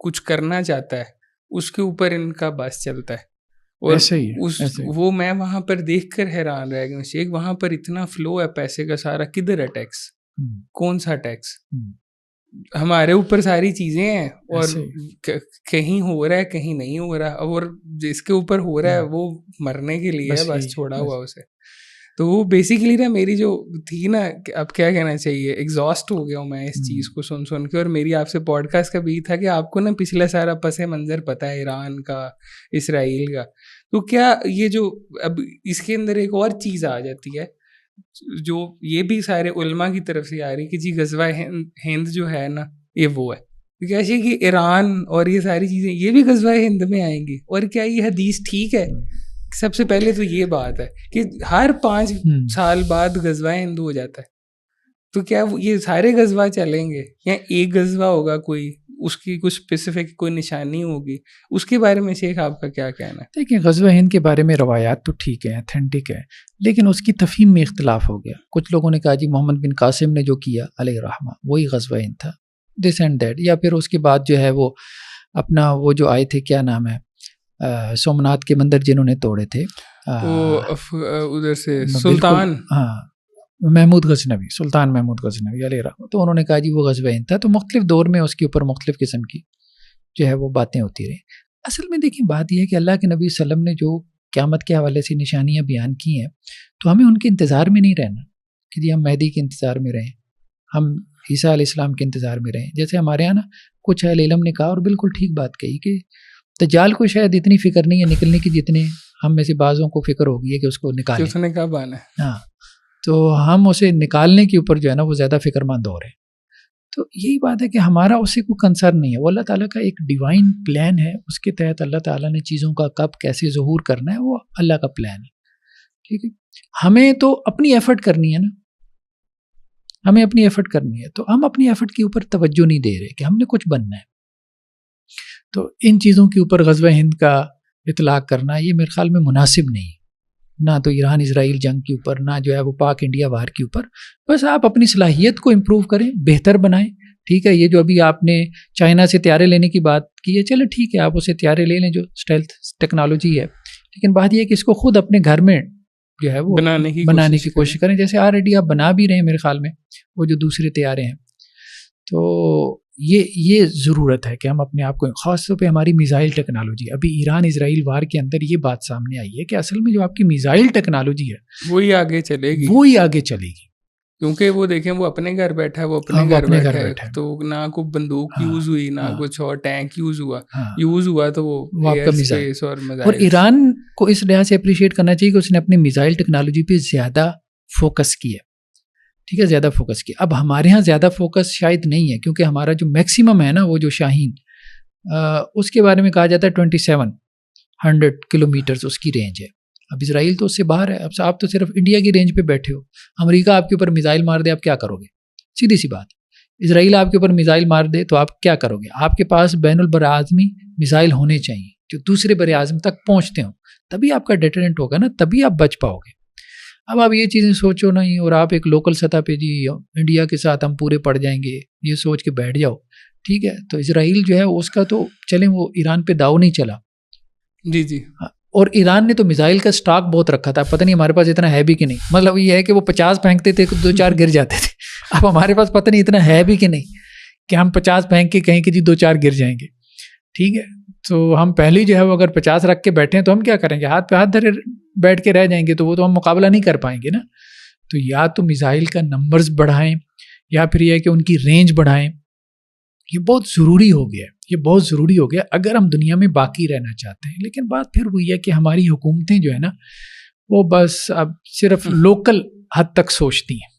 کچھ کرنا چاہتا ہے اس کے اوپر ان کا بس چلتا ہے. اور وہ میں وہاں پر دیکھ کر حیران رہ گیا شیخ، وہاں پر اتنا فلو ہے پیسے کا، سارا کدھر ہے ٹیکس، کون سا ٹیکس؟ ہمارے اوپر ساری چیزیں ہیں اور کہیں ہو رہا ہے کہیں نہیں ہو رہا, اور جس کے اوپر ہو رہا ہے وہ مرنے کے لیے ہے بس چھوڑا ہوا اسے. تو وہ بیسیکلی نا میری جو تھی نا, اب کیا کہنا چاہیے, ایگزاسٹ ہو گیا ہوں میں اس چیز کو سن کے. اور میری آپ سے پوڈ کاسٹ کا بھی تھا کہ آپ کو نا پچھلا سارا پس منظر پتہ ہے ایران کا, اسرائیل کا, تو کیا یہ جو اب اس کے اندر ایک اور چیز آ جاتی ہے جو یہ بھی سارے علماء کی طرف سے آ رہی کہ جی غزوہ ہند جو ہے نا یہ وہ ہے, کیسے کہ ایران اور یہ ساری چیزیں یہ بھی غزوہ ہند میں آئیں گی, اور کیا یہ حدیث ٹھیک ہے؟ سب سے پہلے تو یہ بات ہے کہ ہر 5 سال بعد غزوہ ہند ہو جاتا ہے, تو کیا یہ سارے غزوہ چلیں گے یا ایک غزوہ ہوگا کوئی, اس کی کچھ اسپیسیفک کوئی نشانی ہوگی؟ اس کے بارے میں شیخ آپ کا کیا کہنا ہے؟ دیکھیں غزوہ ہند کے بارے میں روایات تو ٹھیک ہے, اتھینٹک ہے, لیکن اس کی تفہیم میں اختلاف ہو گیا. کچھ لوگوں نے کہا جی محمد بن قاسم نے جو کیا علیہ الرحمہ وہی غزوہ ہند تھا, دس اینڈ دیٹ. یا پھر اس کے بعد جو ہے وہ اپنا وہ جو آئے تھے کیا نام ہے سومناتھ کے مندر جنہوں نے توڑے تھے, ادھر سے سلطان, ہاں محمود غزنوی, سلطان محمود غزنوی علیہ الرحمہ, تو انہوں نے کہا جی وہ غزوہ ہند تھا. تو مختلف دور میں اس کے اوپر مختلف قسم کی جو ہے وہ باتیں ہوتی رہیں. اصل میں دیکھیں بات یہ ہے کہ اللہ کے نبی صلی اللہ علیہ وسلم نے جو قیامت کے حوالے سے نشانیاں بیان کی ہیں, تو ہمیں ان کے انتظار میں نہیں رہنا کہ جی ہم مہدی کے انتظار میں رہیں, ہم عیسیٰ علیہ السلام کے انتظار میں رہیں. جیسے ہمارے یہاں نا کچھ اہل علم نے کہا اور بالکل ٹھیک بات کہی کہ دجال کو شاید اتنی فکر نہیں ہے نکلنے کی جتنے ہم میں سے بعضوں کو فکر ہوگی ہے کہ اس کو نکالیں. اس نے کب آنا ہے؟ ہاں, تو ہم اسے نکالنے کے اوپر جو ہے نا وہ زیادہ فکر مند ہو رہے ہیں. تو یہی بات ہے کہ ہمارا اس سے کوئی کنسرن نہیں ہے, وہ اللہ تعالیٰ کا ایک ڈیوائن پلان ہے, اس کے تحت اللہ تعالیٰ نے چیزوں کا کب کیسے ظہور کرنا ہے وہ اللہ کا پلان ہے. ٹھیک ہے, ہمیں تو اپنی ایفرٹ کرنی ہے نا, ہمیں اپنی ایفرٹ کرنی ہے, تو ہم اپنی ایفرٹ کے اوپر توجہ نہیں دے رہے کہ ہم نے کچھ بننا ہے. تو ان چیزوں کے اوپر غزوہ ہند کا اطلاق کرنا یہ میرے خیال میں مناسب نہیں ہے, نہ تو ایران اسرائیل جنگ کے اوپر, نہ جو ہے وہ پاک انڈیا وار کے اوپر. بس آپ اپنی صلاحیت کو امپروو کریں, بہتر بنائیں. ٹھیک ہے, یہ جو ابھی آپ نے چائنا سے طیارے لینے کی بات کی ہے, چلو ٹھیک ہے آپ اسے طیارے لے لیں جو اسٹیلتھ ٹیکنالوجی ہے, لیکن بات یہ ہے کہ اس کو خود اپنے گھر میں جو ہے وہ بنانے کی کوشش کریں. جیسے آلریڈی آپ بنا بھی رہے ہیں میرے خیال میں وہ جو دوسرے طیارے ہیں. تو یہ ضرورت ہے کہ ہم اپنے آپ کو, خاص طور پہ ہماری میزائل ٹیکنالوجی, ابھی ایران اسرائیل وار کے اندر یہ بات سامنے آئی ہے کہ اصل میں جو آپ کی میزائل ٹیکنالوجی ہے وہی آگے چلے گی, وہی آگے چلے گی. کیونکہ وہ دیکھیں وہ اپنے گھر بیٹھا ہے, وہ اپنے گھر بیٹھا ہے, تو نہ کوئی بندوق یوز ہوئی, نہ کچھ اور ٹینک یوز ہوا تو وہ آپ کا میزائل. اور ایران کو اس لحاظ سے اپریشیٹ کرنا چاہیے کہ اس نے اپنی میزائل ٹیکنالوجی پہ زیادہ فوکس کیا. ٹھیک ہے, زیادہ فوکس کیا. اب ہمارے ہاں زیادہ فوکس شاید نہیں ہے, کیونکہ ہمارا جو میکسیمم ہے نا وہ جو شاہین, اس کے بارے میں کہا جاتا ہے 2700 کلومیٹرز اس کی رینج ہے. اب اسرائیل تو اس سے باہر ہے. اب آپ تو صرف انڈیا کی رینج پہ بیٹھے ہو, امریکہ آپ کے اوپر میزائل مار دے آپ کیا کرو گے؟ سیدھی سی بات. اسرائیل آپ کے اوپر میزائل مار دے تو آپ کیا کرو گے؟ آپ کے پاس بین البراعظمی میزائل ہونے چاہیے جو دوسرے بر اعظم تک پہنچتے ہوں, تبھی آپ کا ڈیٹرنٹ ہوگا نا, تبھی آپ بچ پاؤ گے. اب آپ یہ چیزیں سوچو نہیں, اور آپ ایک لوکل سطح پہ جی انڈیا کے ساتھ ہم پورے پڑ جائیں گے یہ سوچ کے بیٹھ جاؤ. ٹھیک ہے, تو اسرائیل جو ہے اس کا تو چلیں وہ ایران پہ داؤ نہیں چلا. جی. اور ایران نے تو میزائل کا سٹاک بہت رکھا تھا, پتہ نہیں ہمارے پاس اتنا ہے بھی کہ نہیں. مطلب یہ ہے کہ وہ 50 پھینکتے تھے 2-4 گر جاتے تھے. اب ہمارے پاس پتہ نہیں اتنا ہے بھی کہ نہیں کہ ہم 50 پھینک کے کہیں کہ جی 2-4 گر جائیں گے. ٹھیک ہے, تو ہم پہلے جو ہے وہ اگر 50 رکھ کے بیٹھے ہیں تو ہم کیا کریں گے؟ ہاتھ پہ ہاتھ دھرے بیٹھ کے رہ جائیں گے, تو وہ تو ہم مقابلہ نہیں کر پائیں گے نا. تو یا تو میزائل کا نمبرز بڑھائیں, یا پھر یہ ہے کہ ان کی رینج بڑھائیں. یہ بہت ضروری ہو گیا, یہ بہت ضروری ہو گیا اگر ہم دنیا میں باقی رہنا چاہتے ہیں. لیکن بات پھر وہی ہے کہ ہماری حکومتیں جو ہے نا وہ بس اب صرف لوکل حد تک سوچتی ہیں,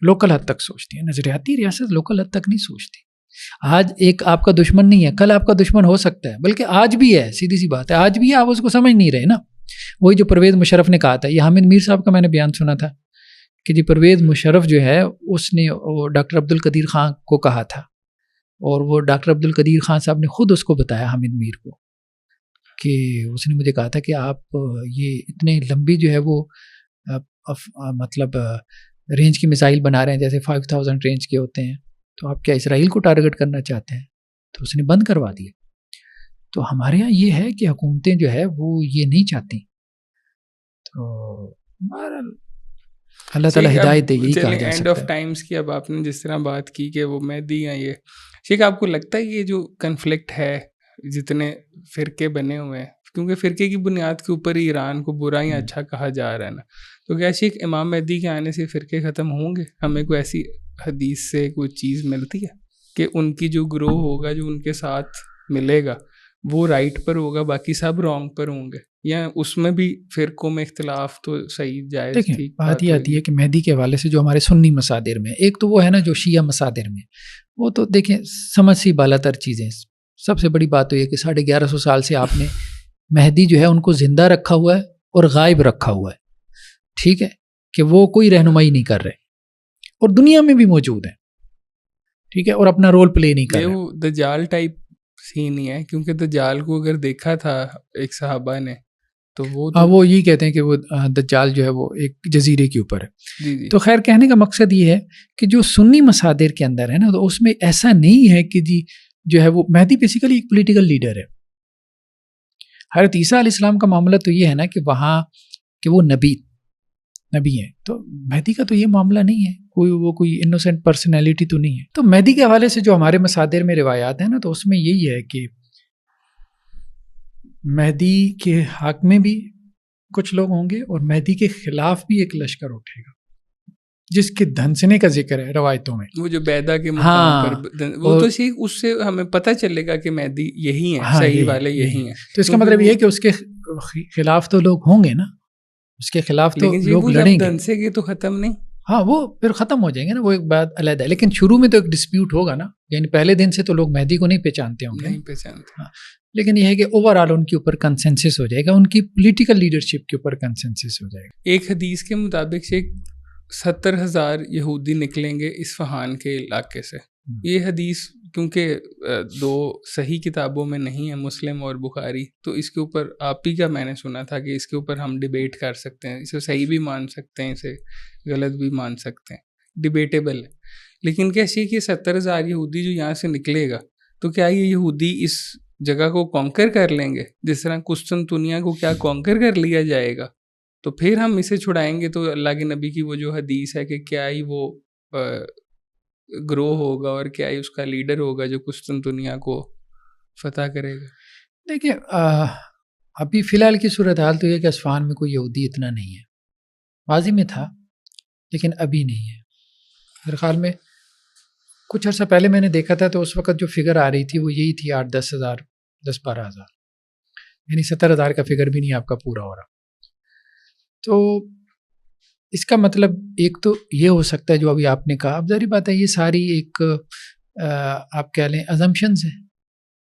لوکل حد تک سوچتی ہیں. نظریاتی ریاست لوکل حد تک نہیں سوچتی. آج ایک آپ کا دشمن نہیں ہے, کل آپ کا دشمن ہو سکتا ہے, بلکہ آج بھی ہے. سیدھی سی بات ہے, آج بھی ہے, آپ اس کو سمجھ نہیں رہے نا. وہی جو پرویز مشرف نے کہا تھا, یہ حامد میر صاحب کا میں نے بیان سنا تھا کہ جی پرویز مشرف جو ہے اس نے ڈاکٹر عبدالقدیر خان کو کہا تھا, اور وہ ڈاکٹر عبدالقدیر خان صاحب نے خود اس کو بتایا حامد میر کو کہ اس نے مجھے کہا تھا کہ آپ یہ اتنے لمبی جو ہے وہ مطلب رینج کی میزائل بنا رہے ہیں, جیسے 5000 رینج کے ہوتے ہیں, تو آپ کیا اسرائیل کو ٹارگٹ کرنا چاہتے ہیں؟ تو اس نے بند کروا دیا. تو ہمارے ہاں یہ ہے کہ حکومتیں جو ہے وہ یہ نہیں چاہتی. تو اللہ تعالیٰ ہدایت دے, یہی کہا چلیں جا اینڈ سکتا آف ہے. ٹائمس کی اب آپ نے جس طرح بات کی کہ وہ مہدی ہیں یہ شیخ, آپ کو لگتا ہے یہ جو کنفلکٹ ہے جتنے فرقے بنے ہوئے ہیں, کیونکہ فرقے کی بنیاد کے اوپر ہی ایران کو برا یا اچھا کہا جا رہا ہے نا, تو کیا شیخ امام مہدی کے آنے سے فرقے ختم ہوں گے؟ ہمیں کوئی ایسی حدیث سے کوئی چیز ملتی ہے کہ ان کی جو گروہ ہوگا جو ان کے ساتھ ملے گا وہ رائٹ پر ہوگا, باقی سب رانگ پر ہوں گے, یا اس میں بھی فرقوں میں اختلاف تو صحیح جائز دیکھیں ٹھیک بات یہ آتی ہے کہ مہدی کے حوالے سے جو ہمارے سنی مصادر میں, ایک تو وہ ہے نا جو شیعہ مصادر میں, وہ تو دیکھیں سمجھ سی بالا تر چیزیں. سب سے بڑی بات تو یہ کہ 1150 سال سے آپ نے مہدی جو ہے ان کو زندہ رکھا ہوا ہے اور غائب رکھا ہوا ہے, ٹھیک ہے, کہ وہ کوئی رہنمائی نہیں کر رہے اور دنیا میں بھی موجود ہیں, ٹھیک ہے, اور اپنا رول پلے نہیں کر رہے. وہ دجال ٹائپ سین ہی ہے, کیونکہ دجال کو اگر دیکھا تھا ایک صحابہ نے تو وہ یہی کہتے ہیں کہ وہ دجال جو ہے وہ ایک جزیرے کے اوپر ہے. جی تو خیر کہنے کا مقصد یہ ہے کہ جو سنی مصادر کے اندر ہے نا, تو اس میں ایسا نہیں ہے کہ جی جو ہے وہ مہدی بیسیکلی ایک پولیٹیکل لیڈر ہے. حضرت عیسیٰ علیہ السلام کا معاملہ تو یہ ہے نا کہ وہاں کہ وہ نبی ہیں, تو مہدی کا تو یہ معاملہ نہیں ہے, کوئی انوسینٹ پرسنالٹی تو نہیں ہے. تو مہدی کے حوالے سے جو ہمارے مصادر میں روایات ہیں نا, تو اس میں یہی ہے کہ مہدی کے حق میں بھی کچھ لوگ ہوں گے اور مہدی کے خلاف بھی ایک لشکر اٹھے گا جس کے دھنسنے کا ذکر ہے روایتوں میں, وہ جو بیدا کے مقام پر, وہ تو صحیح, اس سے ہمیں پتہ چلے گا کہ مہدی یہی ہیں, صحیح والے یہی ہیں. تو اس کا مطلب یہ ہے کہ اس کے خلاف تو لوگ ہوں گے نا, اس کے خلاف تو لوگ لڑیں گے. دھنسے کے تو ختم نہیں, ہاں وہ پھر ختم ہو جائیں گے نا, وہ ایک بات علیحدہ ہے, لیکن شروع میں تو ایک ڈسپیوٹ ہوگا نا, یعنی پہلے دن سے تو لوگ مہدی کو نہیں پہچانتے ہوں گے, نہیں پہچانتے. ہاں, لیکن یہ ہے کہ اوور آل ان کے اوپر کنسنسس ہو جائے گا, ان کی پولیٹیکل لیڈرشپ کے اوپر کنسنسس ہو جائے گا. ایک حدیث کے مطابق سے 70,000 یہودی نکلیں گے اصفہان کے علاقے سے. یہ حدیث کیونکہ دو صحیح کتابوں میں نہیں ہے, مسلم اور بخاری, تو اس کے اوپر آپ ہی کا میں نے سنا تھا کہ اس کے اوپر ہم ڈیبیٹ کر سکتے ہیں, اسے صحیح بھی مان سکتے ہیں, اسے غلط بھی مان سکتے ہیں, ڈیبیٹیبل ہے. لیکن کیسے کہ 70,000 یہودی جو یہاں سے نکلے گا, تو کیا یہ یہودی اس جگہ کو کانکر کر لیں گے جس طرح قسطنطنیہ کو کیا کانکر کر لیا جائے گا؟ تو پھر ہم اسے چھڑائیں گے تو اللہ کے نبی کی وہ جو حدیث ہے کہ کیا ہی وہ گروہ ہوگا اور کیا ہی اس کا لیڈر ہوگا جو قسطنطنیہ کو فتح کرے گا. دیکھیں ابھی فی الحال کی صورتحال تو یہ کہ اصفہان میں کوئی یہودی اتنا نہیں ہے, ماضی میں تھا لیکن ابھی نہیں ہے. میرے خیال میں کچھ عرصہ پہلے میں نے دیکھا تھا تو اس وقت جو فگر آ رہی تھی وہ یہی تھی 8-10 ہزار 10-12 ہزار, یعنی 70,000 کا فگر بھی نہیں آپ کا پورا ہو رہا. تو اس کا مطلب ایک تو یہ ہو سکتا ہے جو ابھی آپ نے کہا, اب ظاہری بات ہے یہ ساری ایک آپ کہہ لیں ازمپشنز ہیں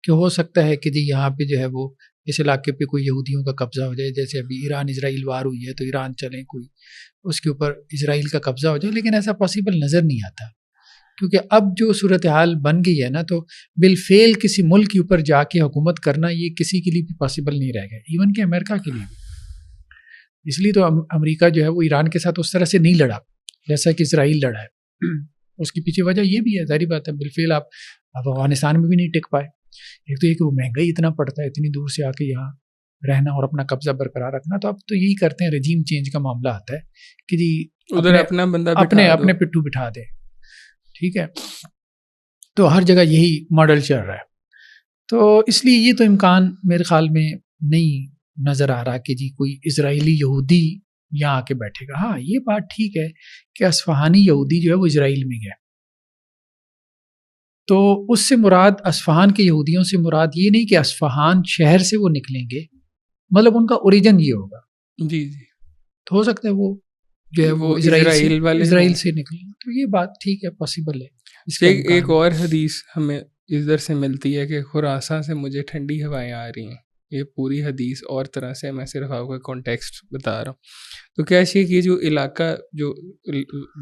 کہ ہو سکتا ہے کہ جی یہاں پہ جو ہے وہ اس علاقے پہ کوئی یہودیوں کا قبضہ ہو جائے, جیسے ابھی ایران اسرائیل وار ہوئی ہے تو ایران چلیں کوئی اس کے اوپر اسرائیل کا قبضہ ہو جائے, لیکن ایسا پاسبل نظر نہیں آتا کیونکہ اب جو صورتحال بن گئی ہے نا, تو بالفعل کسی ملک کے اوپر جا کے حکومت کرنا یہ کسی کے لیے بھی پاسبل نہیں رہ گیا, ایون کہ امریکہ کے لیے بھی. اس لیے تو امریکہ جو ہے وہ ایران کے ساتھ اس طرح سے نہیں لڑا جیسا کہ اسرائیل لڑا ہے. اس کے پیچھے وجہ یہ بھی ہے, ظاہری بات ہے, بالفعل آپ افغانستان میں بھی نہیں ٹک پائے. ایک تو یہ کہ وہ مہنگائی اتنا پڑتا ہے, اتنی دور سے آ کے یہاں رہنا اور اپنا قبضہ برقرار رکھنا, تو اب تو یہی کرتے ہیں, رجیم چینج کا معاملہ آتا ہے کہ جی ادھر اپنا بندہ اپنے پٹھو بٹھا دے, ٹھیک ہے. تو ہر جگہ یہی ماڈل چل رہا ہے. تو اس لیے یہ تو امکان میرے خیال میں نہیں نظر آ رہا کہ جی کوئی اسرائیلی یہودی یہاں آ کے بیٹھے گا. ہاں یہ بات ٹھیک ہے کہ اصفہانی یہودی جو ہے وہ اسرائیل میں گیا, تو اس سے مراد اصفہان کے یہودیوں سے مراد یہ نہیں کہ اصفہان شہر سے وہ نکلیں گے, مطلب ان کا اوریجن یہ ہوگا. جی جی, تو ہو سکتا ہے وہ جو ہے وہ اسرائیل سے نکلیں, تو یہ بات ٹھیک ہے, پاسبل ہے. ایک اور حدیث ہمیں ادھر سے ملتی ہے کہ خراساں سے مجھے ٹھنڈی ہوائیں آ رہی ہیں. یہ پوری حدیث اور طرح سے, میں صرف آپ کا کانٹیکسٹ بتا رہا ہوں. تو کیا یہ جو علاقہ جو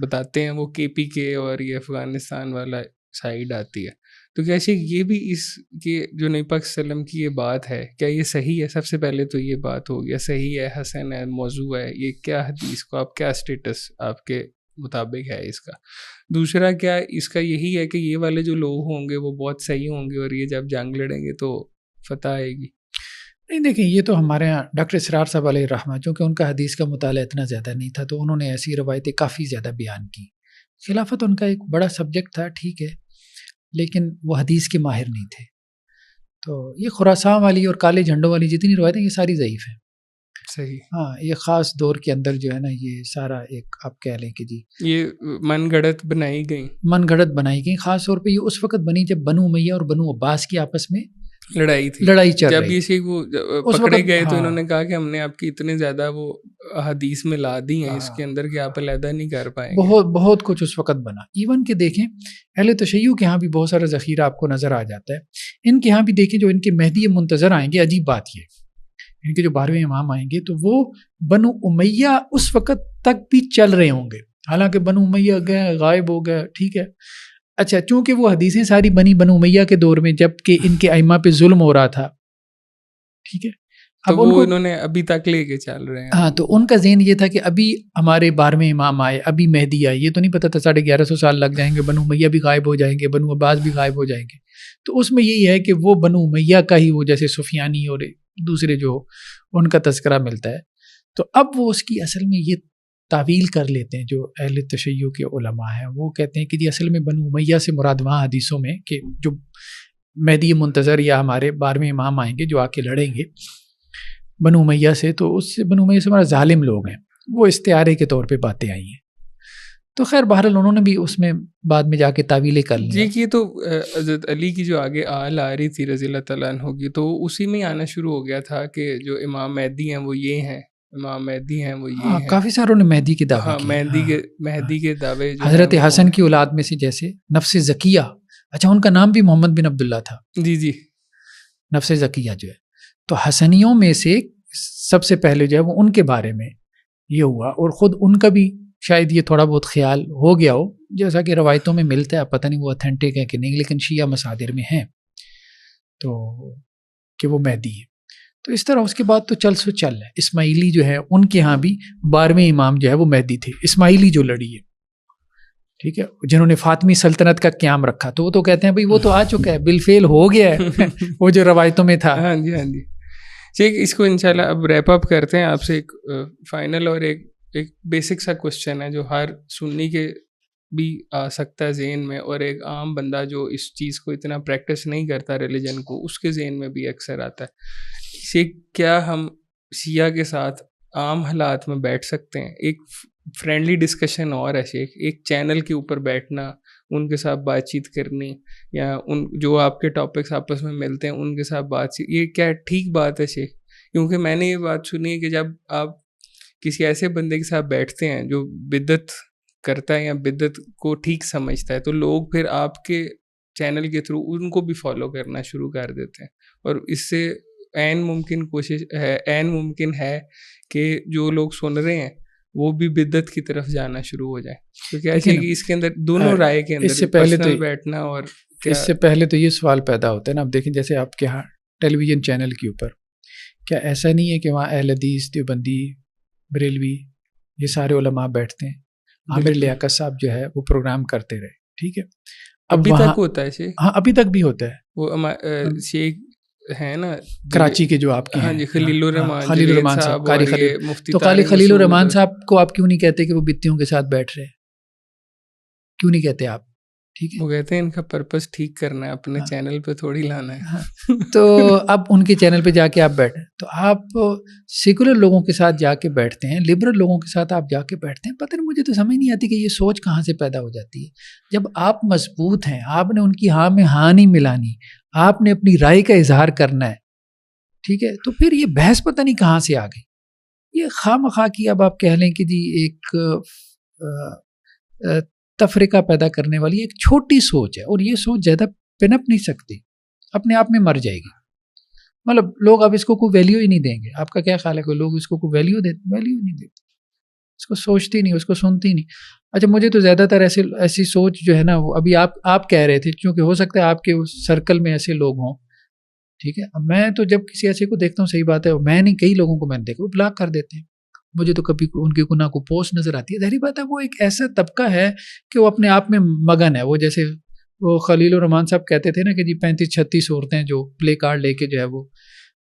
بتاتے ہیں وہ کے کے اور یہ افغانستان والا سائیڈ آتی ہے, تو کیا یہ بھی اس کے جو نبی پاک صلی اللہ علیہ وسلم کی یہ بات ہے, کیا یہ صحیح ہے؟ سب سے پہلے تو یہ بات ہو گیا, صحیح ہے, حسن ہے, موضوع ہے, یہ کیا حدیث کو آپ کیا اسٹیٹس آپ کے مطابق ہے اس کا؟ دوسرا کیا اس کا یہی ہے کہ یہ والے جو لوگ ہوں گے وہ بہت صحیح ہوں گے اور یہ جب جنگ لڑیں گے تو فتح آئے گی؟ نہیں دیکھیں، یہ تو ہمارے یہاں ڈاکٹر اسرار صاحب علیہ الرحمہ، چونکہ ان کا حدیث کا مطالعہ اتنا زیادہ نہیں تھا تو انہوں نے ایسی روایتیں کافی زیادہ بیان کی. خلافت ان کا ایک بڑا سبجیکٹ تھا، ٹھیک ہے، لیکن وہ حدیث کے ماہر نہیں تھے. تو یہ خراسان والی اور کالے جھنڈوں والی جتنی روایتیں یہ ساری ضعیف ہیں. صحیح. ہاں، یہ خاص دور کے اندر جو ہے نا یہ سارا ایک آپ کہہ لیں کہ جی یہ من گھڑت بنائی گئی. خاص طور پہ یہ اس وقت بنی جب بنو امیہ اور بنو عباس کی آپس میں لڑائی تھی. چل جب رہی. اسی کو پکڑے گئے تو انہوں نے کہا کہ ہم نے آپ کی اتنے زیادہ وہ حدیث میں لا دی ہیں اس کے اندر کہ آپ علیحدہ نہیں کر پائیں گے. بہت کچھ اس وقت بنا. ایون کہ دیکھیں اہل تشیع کے ہاں بھی بہت سارا ذخیرہ آپ کو نظر آ جاتا ہے. ان کے ہاں بھی دیکھیں جو ان کے مہدی منتظر آئیں گے، عجیب بات یہ، ان کے جو 12ویں امام آئیں گے تو وہ بنو امیہ اس وقت تک بھی چل رہے ہوں گے، حالانکہ بنو امیہ گئے، غائب ہو گئے، ٹھیک ہے. اچھا، چونکہ وہ حدیثیں ساری بنو امیہ کے دور میں جب کہ ان کے ائمہ پہ ظلم ہو رہا تھا، ٹھیک ہے، اب وہ انہوں نے ابھی تک لے کے چل رہے ہیں. ہاں، تو ان کا ذہن یہ تھا کہ ابھی ہمارے 12ویں امام آئے، ابھی مہدی آئے. یہ تو نہیں پتا تھا 1150 سال لگ جائیں گے، بنو امیہ بھی غائب ہو جائیں گے، بنو عباس بھی غائب ہو جائیں گے. تو اس میں یہی ہے کہ وہ بنو امیہ کا ہی وہ جیسے سفیانی اور دوسرے جو ان کا تذکرہ ملتا ہے. تو اب وہ اس کی اصل میں یہ تعویل کر لیتے ہیں جو اہل تشیع کے علماء ہیں. وہ کہتے ہیں کہ جی اصل میں بنو امیہ سے مراد وہاں حدیثوں میں کہ جو مہدی منتظر یا ہمارے 12ویں امام آئیں گے جو آ کے لڑیں گے بنو امیہ سے، تو اس سے بنو امیہ سے ہمارا ظالم لوگ ہیں، وہ استعارے کے طور پہ باتیں آئی ہیں. تو خیر بہرحال انہوں نے بھی اس میں بعد میں جا کے تعویلیں کر لی. جی، یہ تو حضرت علی کی جو آگے آل آ رہی تھی رضی اللہ تعالیٰ عنہ کی، تو اسی میں آنا شروع ہو گیا تھا کہ جو امام مہدی ہیں وہ یہ ہیں، امام مہدی ہیں وہ یہ ہیں. کافی ساروں نے مہدی کے دعوے کیے. مہدی کے دعوے حضرت حسن کی اولاد میں سے جیسے نفس زکیہ، اچھا ان کا نام بھی محمد بن عبداللہ تھا. جی نفس زکیہ جو ہے تو حسنیوں میں سے سب سے پہلے جو ہے وہ ان کے بارے میں یہ ہوا، اور خود ان کا بھی شاید یہ تھوڑا بہت خیال ہو گیا ہو، جیسا کہ روایتوں میں ملتا ہے. پتہ نہیں وہ اتھینٹک ہے کہ نہیں، لیکن شیعہ مصادر میں ہیں تو کہ وہ مہدی ہے. تو اس طرح اس کے بعد تو چل ہے. اسماعیلی جو ہے ان کے ہاں بھی 12ویں امام جو ہے وہ مہدی تھے. اسماعیلی جو لڑی ہے، ٹھیک ہے، جنہوں نے فاطمی سلطنت کا قیام رکھا، تو وہ تو کہتے ہیں بھائی وہ تو آ چکا ہے، بالفعل ہو گیا ہے وہ جو روایتوں میں تھا. ہاں جی. ٹھیک، اس کو انشاءاللہ اب ریپ اپ کرتے ہیں. آپ سے ایک فائنل اور ایک بیسک سا کوسچن ہے جو ہر سنی کے بھی آ سکتا ہے ذہن میں، اور ایک عام بندہ جو اس چیز کو اتنا پریکٹس نہیں کرتا ریلیجن کو، اس کے ذہن میں بھی اکثر آتا ہے. کیا ہم شیعہ کے ساتھ عام حالات میں بیٹھ سکتے ہیں؟ ایک فرینڈلی ڈسکشن اور ہے شیخ، ایک چینل کے اوپر بیٹھنا، ان کے ساتھ بات چیت کرنی، یا ان جو آپ کے ٹاپکس آپس میں ملتے ہیں ان کے ساتھ بات چیت، یہ کیا ٹھیک بات ہے شیخ؟ کیونکہ میں نے یہ بات سنی ہے کہ جب آپ کسی ایسے بندے کے ساتھ بیٹھتے ہیں جو بدعت کرتا ہے یا بدعت کو ٹھیک سمجھتا ہے، تو لوگ پھر آپ کے چینل کے تھرو ان کو بھی فالو کرنا شروع کر دیتے ہیں، اور اس سے عین ممکن ہے کہ جو لوگ سن رہے ہیں وہ بھی بدعت کی طرف جانا شروع ہو جائے. تو کیا کہ اس کے اندر دونوں رائے کے اندر پرسنل بیٹھنا، اور اس سے پہلے تو یہ سوال پیدا ہوتا ہے نا. اب دیکھیں جیسے آپ کے ہاں ٹیلی ویژن چینل کے اوپر کیا ایسا نہیں ہے کہ وہاں اہل حدیث، دیوبندی، بریلوی، یہ سارے علماء بیٹھتے ہیں؟ عامر لیاقت صاحب جو ہے وہ پروگرام کرتے رہے، ٹھیک ہے، ابھی تک ہوتا ہے شیخ. ہاں ابھی تک بھی ہوتا ہے. وہ شیخ ہے نا کراچی کے جو آپ کے ہاں جی، خلیل الرحمان صاحب، قاری خلیل. تو قاری خلیل الرحمان صاحب کو آپ کیوں نہیں کہتے کہ وہ بتیوں کے ساتھ بیٹھ رہے؟ کیوں نہیں کہتے آپ؟ ٹھیک ہے، وہ کہتے ہیں ان کا پرپس ٹھیک کرنا ہے، اپنے چینل پہ تھوڑی لانا ہے. تو اب ان کے چینل پہ جا کے آپ بیٹھیں تو آپ سیکولر لوگوں کے ساتھ جا کے بیٹھتے ہیں، لبرل لوگوں کے ساتھ آپ جا کے بیٹھتے ہیں. پتہ نہیں، مجھے تو سمجھ نہیں آتی کہ یہ سوچ کہاں سے پیدا ہو جاتی ہے. جب آپ مضبوط ہیں، آپ نے ان کی ہاں میں ہاں نہیں ملانی، آپ نے اپنی رائے کا اظہار کرنا ہے، ٹھیک ہے، تو پھر یہ بحث پتہ نہیں کہاں سے آ گئی. یہ خواہ مخواہ کی اب آپ کہہ لیں کہ جی ایک تفریقہ پیدا کرنے والی ایک چھوٹی سوچ ہے، اور یہ سوچ زیادہ پنپ نہیں سکتی، اپنے آپ میں مر جائے گی. مطلب لوگ اب اس کو کوئی ویلیو ہی نہیں دیں گے. آپ کا کیا خیال ہے، کوئی لوگ اس کو کوئی ویلیو نہیں دیتے، اس کو سوچتی نہیں، اس کو سنتی نہیں. اچھا، مجھے تو زیادہ تر ایسی سوچ جو ہے نا، وہ ابھی آپ کہہ رہے تھے، چونکہ ہو سکتا ہے آپ کے اس سرکل میں ایسے لوگ ہوں، ٹھیک ہے. میں تو جب کسی ایسے کو دیکھتا ہوں، صحیح بات ہے، میں نہیں، کئی لوگوں کو میں نے دیکھا وہ بلاک کر دیتے ہیں. مجھے تو کبھی ان کی گناہ کو پوسٹ نظر آتی ہے. ظاہری بات ہے وہ ایک ایسا طبقہ ہے کہ وہ اپنے آپ میں مگن ہے. وہ جیسے وہ خلیل الرحمان صاحب کہتے تھے نا کہ جی 35-36 عورتیں جو پلے کارڈ لے کے جو ہے وہ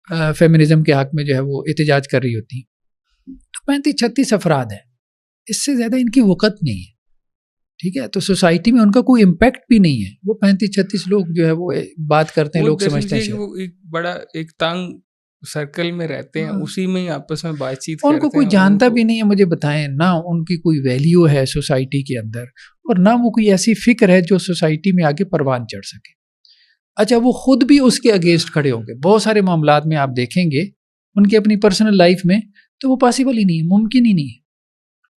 فیمنزم کے حق میں جو ہے وہ احتجاج کر رہی ہوتی ہیں، تو 35-36 افراد ہیں، اس سے زیادہ ان کی وقت نہیں ہے، ٹھیک ہے. تو سوسائٹی میں ان کا کوئی امپیکٹ بھی نہیں ہے. وہ 35-36 لوگ جو ہے وہ بات کرتے ہیں، لوگ سمجھتے ہیں وہ ایک بڑا ایک تنگ سرکل میں رہتے ہیں، اسی میں ہی آپس میں بات چیت کرتے ہیں. ہیں. ان کو کوئی جانتا بھی نہیں ہے، مجھے بتائیں، نہ ان کی کوئی ویلیو ہے سوسائٹی کے اندر، اور نہ وہ کوئی ایسی فکر ہے جو سوسائٹی میں آگے پروان چڑھ سکے. اچھا، وہ خود بھی اس کے اگینسٹ کھڑے ہوں گے. بہت سارے معاملات میں آپ دیکھیں گے ان کے اپنی پرسنل لائف میں، تو وہ پاسبل ہی نہیں ہے، ممکن ہی نہیں ہے.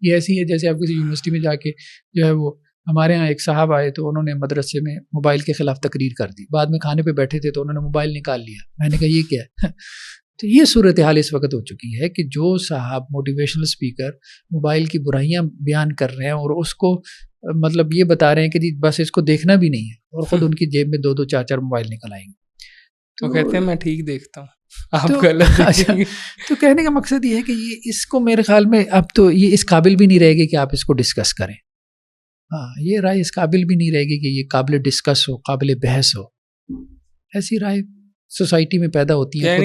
یہ ایسی ہے جیسے آپ کسی یونیورسٹی میں جا کے جو ہے وہ، ہمارے ہاں ایک صاحب آئے تو انہوں نے مدرسے میں موبائل کے خلاف تقریر کر دی، بعد میں کھانے پہ بیٹھے تھے تو انہوں نے موبائل نکال لیا. میں نے کہا یہ کیا ہے؟ تو یہ صورتحال اس وقت ہو چکی ہے کہ جو صاحب موٹیویشنل اسپیکر موبائل کی برائیاں بیان کر رہے ہیں اور اس کو مطلب یہ بتا رہے ہیں کہ جی بس اس کو دیکھنا بھی نہیں ہے، اور خود ان کی جیب میں 2-2 4-4 موبائل نکل آئیں گے. تو کہتے ہیں میں ٹھیک دیکھتا ہوں، آپ غلط. اچھا، تو کہنے کا مقصد یہ ہے کہ یہ اس کو میرے خیال میں اب تو یہ اس قابل بھی نہیں رہے گی کہ آپ اس کو ڈسکس کریں. ہاں، یہ رائے اس قابل بھی نہیں رہے گی کہ یہ قابل ڈسکس ہو، قابل بحث ہو. ایسی رائے سوسائٹی میں پیدا ہوتی ہیں،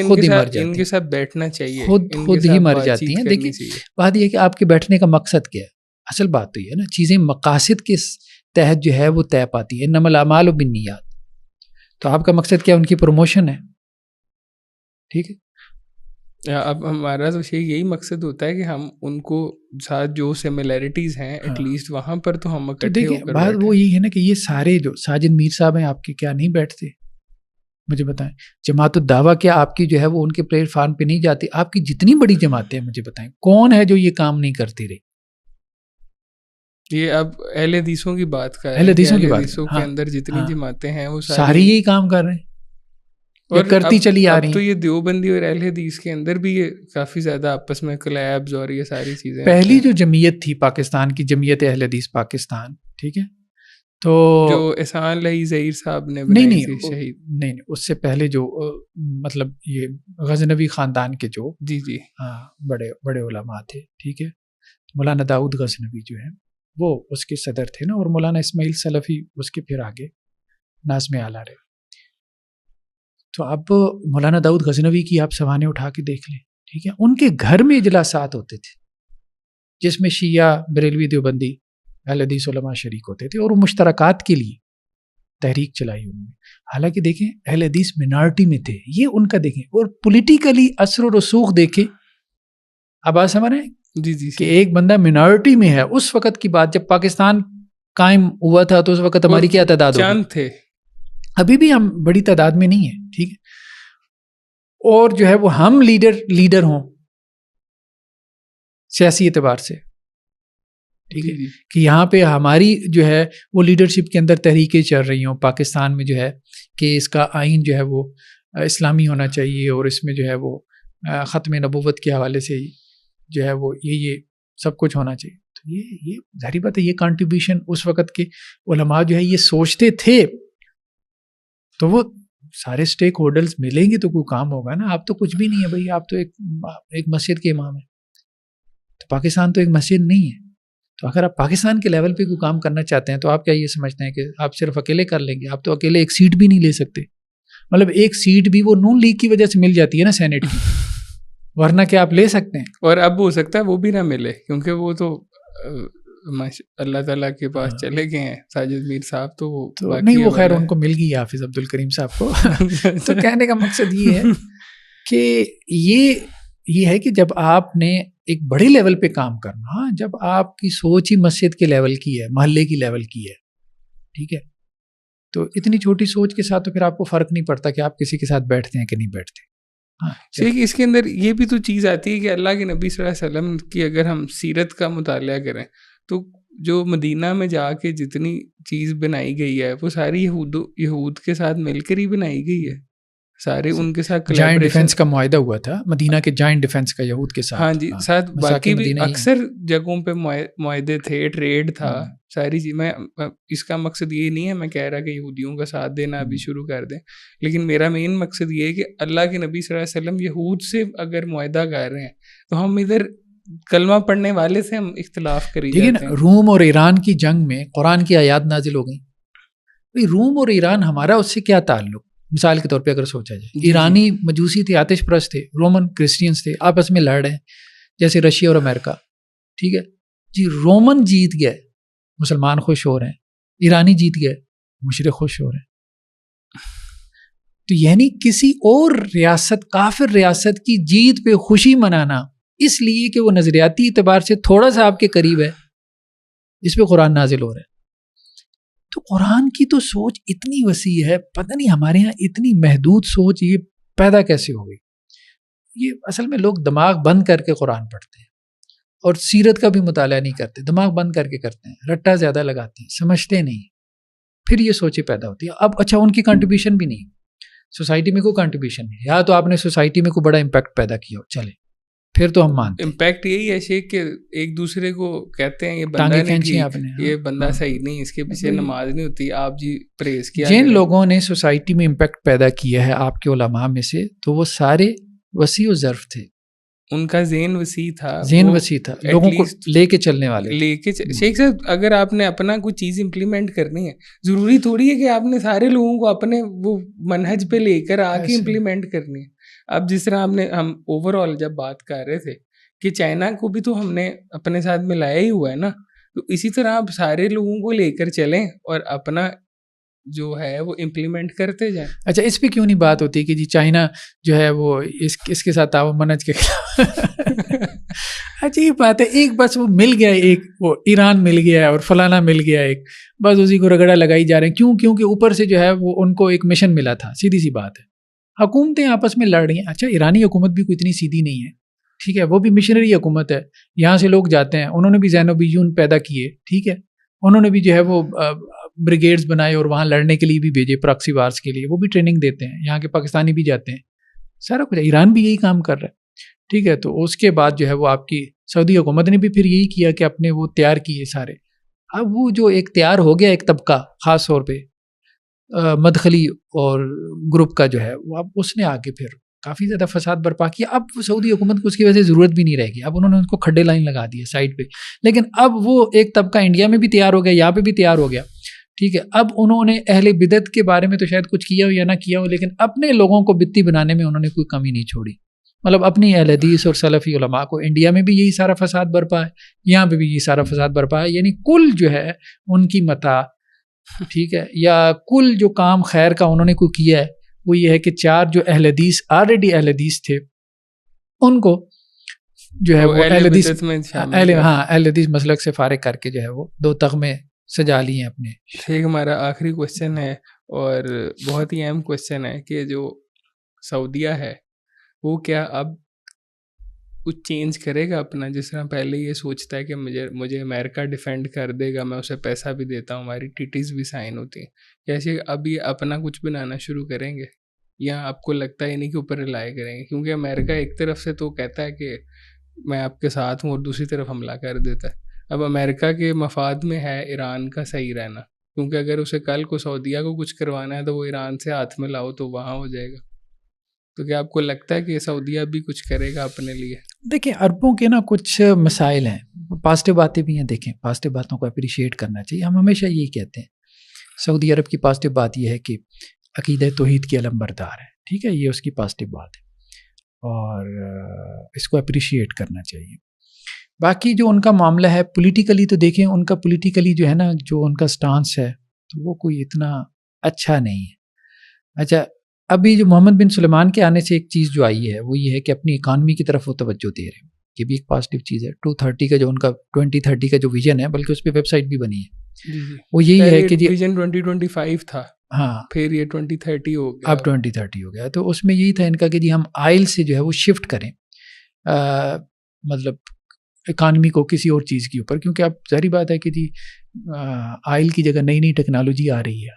خود ہی مر جاتی ہیں. ان کے ساتھ بیٹھنا چاہیے، خود ہی مر جاتی ہیں. دیکھیں بات یہ ہے کہ آپ کے بیٹھنے کا مقصد کیا ہے. اصل بات تو یہ ہے نا، چیزیں مقاصد کے تحت جو ہے وہ طے پاتی ہے. انما الاعمال بالنیات. تو آپ کا مقصد کیا؟ ان کی پروموشن ہے، ٹھیک ہے. اب ہمارا تو یہی مقصد ہوتا ہے کہ ہم ان کو ساتھ جو سملیرٹیز ہیں ایٹ لیسٹ وہاں پر تو ہم اکٹھے ہو کر. بات وہ یہی ہے نا کہ یہ سارے جو ساجد میر صاحب ہیں آپ کے، کیا نہیں بیٹھتے؟ مجھے بتائیں. جماعت الدعویٰ کیا آپ کی جو ہے وہ ان کے پلیٹ فارم پہ نہیں جاتی؟ آپ کی جتنی بڑی جماعتیں ہیں مجھے بتائیں کون ہے جو یہ کام نہیں کرتی رہی؟ یہ اب اہل حدیثوں کی بات کر رہے ہیں. اہل حدیثوں کی بات کے اندر جتنی جماعتیں ہیں وہ ساری یہی کام کر رہے ہیں اور کرتی چلی آ رہی ہیں. تو یہ دیوبندی اور اہل حدیث کے اندر بھی یہ کافی زیادہ آپس میں کلیبز اور یہ ساری چیزیں. پہلی جو جمعیت تھی پاکستان کی، جمعیت اہل حدیث پاکستان، ٹھیک ہے، تو جو احسان لہی ظہیر صاحب نے شہید نہیں، اس سے پہلے جو مطلب یہ غزنوی خاندان کے جو جی ہاں بڑے علماء تھے، ٹھیک ہے. مولانا داؤد غزنوی جو ہے وہ اس کے صدر تھے نا، اور مولانا اسماعیل سلفی اس کے پھر آگے ناظم اعلیٰ رہے. تو اب مولانا داؤد غزنوی کی آپ سوانح اٹھا کے دیکھ لیں، ٹھیک ہے. ان کے گھر میں اجلاسات ہوتے تھے جس میں شیعہ، بریلوی، دیوبندی، اہل حدیث علماء شریک ہوتے تھے، اور وہ مشترکات کے لیے تحریک چلائی انہوں نے. حالانکہ دیکھیں اہل حدیث منارٹی میں تھے، یہ ان کا دیکھیں، اور پولیٹیکلی اثر و رسوخ دیکھیں. اب آپ سمجھ رہے ہیں جی کہ ایک بندہ منارٹی میں ہے. اس وقت کی بات جب پاکستان قائم ہوا تھا تو اس وقت ہماری کیا تعداد چند تھے، ابھی بھی ہم بڑی تعداد میں نہیں ہیں، ٹھیک ہے. اور جو ہے وہ ہم لیڈر ہوں سیاسی اعتبار سے، ٹھیک ہے، کہ یہاں پہ ہماری جو ہے وہ لیڈرشپ کے اندر تحریکیں چل رہی ہوں پاکستان میں، جو ہے کہ اس کا آئین جو ہے وہ اسلامی ہونا چاہیے، اور اس میں جو ہے وہ ختم نبوت کے حوالے سے جو ہے وہ یہ سب کچھ ہونا چاہیے. تو یہ ظاہری بات ہے، یہ کنٹریبیوشن اس وقت کے علماء جو ہے یہ سوچتے تھے، تو وہ سارے سٹیک ہولڈرز ملیں گے تو کوئی کام ہوگا نا. آپ تو کچھ بھی نہیں ہے بھائی، آپ تو ایک مسجد کے امام ہیں. تو پاکستان تو ایک مسجد نہیں ہے. تو اگر آپ پاکستان کے لیول پہ کوئی کام کرنا چاہتے ہیں تو آپ کیا یہ سمجھتے ہیں کہ آپ صرف اکیلے کر لیں گے؟ آپ تو اکیلے ایک سیٹ بھی نہیں لے سکتے. مطلب ایک سیٹ بھی وہ نون لیگ کی وجہ سے مل جاتی ہے نا سینیٹ کی، ورنہ کیا آپ لے سکتے ہیں؟ اور اب ہو سکتا ہے وہ بھی نہ ملے، کیونکہ وہ تو اللہ تعالیٰ کے پاس چلے گئے ہیں ساجد میر صاحب. تو نہیں، وہ خیر ان کو مل گئی حافظ عبد الکریم صاحب کو. تو کہنے کا مقصد یہ ہے کہ یہ ہے کہ جب آپ نے ایک بڑے لیول پہ کام کرنا، جب آپ کی سوچ ہی مسجد کے لیول کی ہے، محلے کی لیول کی ہے، ٹھیک ہے، تو اتنی چھوٹی سوچ کے ساتھ تو پھر آپ کو فرق نہیں پڑتا کہ آپ کسی کے ساتھ بیٹھتے ہیں کہ نہیں بیٹھتے. اس کے اندر یہ بھی تو چیز آتی ہے کہ اللہ کے نبی صلی اللہ علیہ وسلم کی اگر ہم سیرت کا مطالعہ کریں تو جو مدینہ میں جا کے جتنی چیز بنائی گئی ہے وہ ساری یہود کے ساتھ مل کر ہی بنائی گئی ہے. سارے ان کے ساتھ جائنٹ ڈیفنس کا معاہدہ ہوا تھا مدینہ کے جائنٹ ڈیفنس کا یہود کے ساتھ. ہاں جی، ساتھ باقی بھی اکثر جگہوں پہ معاہدے تھے، ٹریڈ تھا، ساری چیز. میں اس کا مقصد یہ نہیں ہے میں کہہ رہا کہ یہودیوں کا ساتھ دینا ابھی شروع کر دیں، لیکن میرا مین مقصد یہ ہے کہ اللہ کے نبی صلی اللہ علیہ وسلم یہود سے اگر معاہدہ کر رہے ہیں تو ہم ادھر کلمہ پڑھنے والے سے ہم اختلاف کری جاتے ہیں. روم اور ایران کی جنگ میں قرآن کی آیات نازل ہو گئی. روم اور ایران ہمارا اس سے کیا تعلق؟ مثال کے طور پہ اگر سوچا جائے, ایرانی مجوسی تھے, آتش پرست تھے, رومن کرسچینس تھے, آپس میں لڑ رہے ہیں جیسے رشیا اور امریکہ, ٹھیک ہے جی, رومن جیت گئے, مسلمان خوش ہو رہے ہیں, ایرانی جیت گئے, مشرق خوش ہو رہے ہیں. تو یعنی کسی اور ریاست, کافر ریاست کی جیت پہ خوشی منانا اس لیے کہ وہ نظریاتی اعتبار سے تھوڑا سا آپ کے قریب ہے, اس پہ قرآن نازل ہو رہا ہے. تو قرآن کی تو سوچ اتنی وسیع ہے, پتہ نہیں ہمارے ہاں اتنی محدود سوچ یہ پیدا کیسے ہو گئی. یہ اصل میں لوگ دماغ بند کر کے قرآن پڑھتے ہیں اور سیرت کا بھی مطالعہ نہیں کرتے, دماغ بند کر کے کرتے ہیں, رٹا زیادہ لگاتے ہیں, سمجھتے نہیں, پھر یہ سوچیں پیدا ہوتی ہے. اب اچھا ان کی کنٹریبیوشن بھی نہیں, سوسائٹی میں کوئی کنٹریبیوشن نہیں, یا تو آپ نے سوسائٹی میں کوئی بڑا امپیکٹ پیدا کیا ہو, چلے پھر تو ہم مانتے ہیں. امپیکٹ یہی ہے شیخ کہ ایک دوسرے کو کہتے ہیں یہ بندہ نہیں ٹھیک, یہ بندہ صحیح نہیں, اس کے پیچھے نماز نہیں ہوتی, آپ جی پریز کیا. جن لوگوں نے سوسائٹی میں امپیکٹ پیدا کیا ہے آپ کے علماء میں سے, تو وہ سارے وسیع و ظرف تھے, ان کا ذہن وسیع تھا, ذہن وسیع تھا, لوگوں کو لے کے چلنے والے لے کے. شیخ صاحب اگر آپ نے اپنا کوئی چیز امپلیمنٹ کرنی ہے, ضروری تھوڑی ہے کہ آپ نے سارے لوگوں کو اپنے وہ منہج پہ لے کر آ کے امپلیمنٹ کرنی ہے. اب جس طرح ہم اوور آل جب بات کر رہے تھے کہ چائنا کو بھی تو ہم نے اپنے ساتھ ملایا ہی ہوا ہے نا, تو اسی طرح آپ سارے لوگوں کو لے کر چلیں اور اپنا جو ہے وہ امپلیمنٹ کرتے جائیں. اچھا اس پہ کیوں نہیں بات ہوتی کہ جی چائنا جو ہے وہ اس کے ساتھ تعاون منہج کے خلاف. اچھا یہ بات ہے, ایک بس وہ مل گیا, ایک وہ ایران مل گیا اور فلانا مل گیا, ایک بس اسی کو رگڑا لگائی جا رہے ہیں. کیوں؟ کیونکہ اوپر سے جو ہے وہ ان کو ایک مشن ملا تھا, سیدھی سی بات ہے. حکومتیں آپس میں لڑ رہی ہیں. اچھا ایرانی حکومت بھی کوئی اتنی سیدھی نہیں ہے, ٹھیک ہے, وہ بھی مشنری حکومت ہے, یہاں سے لوگ جاتے ہیں, انہوں نے بھی زینوبیون پیدا کیے, ٹھیک ہے, انہوں نے بھی جو ہے وہ بریگیڈز بنائے اور وہاں لڑنے کے لیے بھی بھیجے, پراکسی وارز کے لیے, وہ بھی ٹریننگ دیتے ہیں, یہاں کے پاکستانی بھی جاتے ہیں, سارا کچھ. ایران بھی یہی کام کر رہا ہے, ٹھیک ہے. تو اس کے بعد جو ہے وہ آپ کی سعودی حکومت نے بھی پھر یہی کیا کہ اپنے وہ تیار کیے سارے. اب وہ جو ایک تیار ہو گیا ایک طبقہ, خاص طور پہ مدخلی اور گروپ کا جو ہے وہ, اب اس نے آگے پھر کافی زیادہ فساد برپا کیا. اب سعودی حکومت کو اس کی وجہ سے ضرورت بھی نہیں رہے گی, اب انہوں نے ان کو کھڈے لائن لگا دیے سائڈ پہ. لیکن اب وہ ایک طبقہ انڈیا میں بھی تیار ہو گیا, یہاں پہ بھی تیار ہو گیا, ٹھیک ہے. اب انہوں نے اہل بدعت کے بارے میں تو شاید کچھ کیا ہو یا نہ کیا ہو, لیکن اپنے لوگوں کو بدتی بنانے میں انہوں نے کوئی کمی نہیں چھوڑی. مطلب اپنی اہل حدیث اور سلفی علماء کو, انڈیا میں بھی یہی سارا فساد برپا ہے, یہاں پہ بھی یہی سارا فساد برپا ہے. یعنی کل جو ہے ان کی متاع, ٹھیک ہے, یا کل جو کام خیر کا انہوں نے کوئی کیا ہے وہ یہ ہے کہ 4 جو اہل حدیث آلریڈی اہل حدیث تھے ان کو جو ہے وہ اہل حدیث مسلک سے فارغ کر کے جو ہے وہ 2 تغمے سجا لیے ہیں اپنے. ٹھیک, ہمارا آخری کوشچن ہے اور بہت ہی اہم کوشچن ہے کہ جو سعودیہ ہے وہ کیا اب کچھ چینج کرے گا اپنا؟ جس طرح پہلے یہ سوچتا ہے کہ مجھے امریکہ ڈیفینڈ کر دے گا, میں اسے پیسہ بھی دیتا ہوں, ہماری ٹیٹیز بھی سائن ہوتی ہیں, کیسے اب یہ اپنا کچھ بنانا شروع کریں گے, یا آپ کو لگتا ہے نہیں کہ اوپر رلائے کریں گے؟ کیونکہ امریکہ ایک طرف سے تو کہتا ہے کہ میں آپ کے ساتھ ہوں اور دوسری طرف حملہ کر دیتا ہے. اب امریکہ کے مفاد میں ہے ایران کا صحیح رہنا, کیونکہ اگر اسے کل کو سعودیہ کو کچھ کروانا ہے تو وہ ایران سے ہاتھ میں لاؤ تو وہاں ہو جائے گا. تو کیا آپ کو لگتا ہے کہ سعودیہ بھی کچھ کرے گا اپنے لیے؟ دیکھیں عربوں کے نا کچھ مسائل ہیں, پازیٹیو باتیں بھی ہیں. دیکھیں پازیٹیو باتوں کو اپریشیٹ کرنا چاہیے. ہم ہمیشہ یہی کہتے ہیں سعودی عرب کی پازیٹیو بات یہ ہے کہ عقیدہ توحید کی علم بردار ہے, ٹھیک ہے, یہ اس کی پازیٹیو بات ہے اور اس کو اپریشیٹ کرنا چاہیے. باقی جو ان کا معاملہ ہے پولیٹیکلی, تو دیکھیں ان کا پولیٹیکلی جو ہے نا, جو ان کا سٹانس ہے تو وہ کوئی اتنا اچھا نہیں ہے. اچھا ابھی جو محمد بن سلیمان کے آنے سے ایک چیز جو آئی ہے وہ یہ ہے کہ اپنی اکانومی کی طرف وہ توجہ دے رہے ہیں, یہ بھی ایک پازیٹیو چیز ہے. 230 کا جو ان کا 2030 کا جو ویژن ہے, بلکہ اس پہ ویب سائٹ بھی بنی ہے, وہ یہی ہے کہ ویژن 2025 تھا, ہاں پھر یہ 2030 ہو گیا, اب 2030 ہو گیا. تو اس میں یہی تھا ان کا کہ جی ہم آئل سے جو ہے وہ شفٹ کریں, مطلب اکانومی کو کسی اور چیز کے اوپر, کیونکہ اب ظاہری بات ہے کہ جی آئل کی جگہ نئی نئی ٹیکنالوجی آ رہی ہے.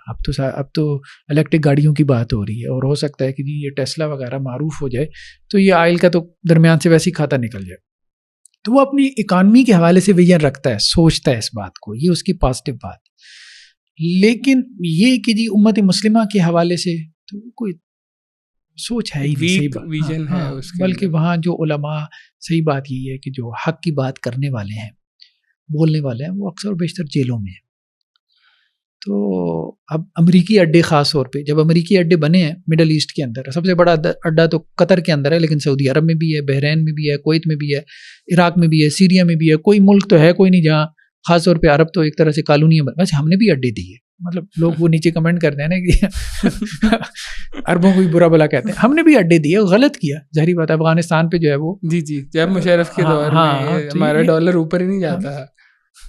اب تو الیکٹرک گاڑیوں کی بات ہو رہی ہے, اور ہو سکتا ہے کہ جی یہ ٹیسلا وغیرہ معروف ہو جائے تو یہ آئل کا تو درمیان سے ویسے ہی کھاتا نکل جائے. تو وہ اپنی اکانومی کے حوالے سے ویژن رکھتا ہے, سوچتا ہے اس بات کو, یہ اس کی پازیٹیو بات. لیکن یہ کہ جی امت مسلمہ کے حوالے سے تو کوئی سوچ ہے ہی نہیں, صحیح بات ہے. بلکہ وہاں جو علماء, صحیح بات یہی ہے کہ جو حق کی بات کرنے والے ہیں, بولنے والے ہیں, وہ اکثر و بیشتر جیلوں میں ہیں. تو اب امریکی اڈے خاص طور پہ، جب امریکی اڈے بنے ہیں مڈل ایسٹ کے اندر، سب سے بڑا اڈا تو قطر کے اندر ہے، لیکن سعودی عرب میں بھی ہے، بحرین میں بھی ہے، کویت میں بھی ہے، عراق میں بھی ہے، سیریا میں بھی ہے، کوئی ملک تو ہے کوئی نہیں جہاں خاص طور پہ عرب تو ایک طرح سے کالونیاں بن، ویسے ہم نے بھی اڈے دیے، مطلب لوگ وہ نیچے کمنٹ کرتے ہیں نا کہ عربوں کو بھی برا بلا کہتے ہیں، ہم نے بھی اڈے دیے، غلط کیا، ظاہری بات ہے، افغانستان پہ جو ہے وہ جی جب مشرف کے دور میں ہمارا ڈالر اوپر ہی نہیں جاتا ہے،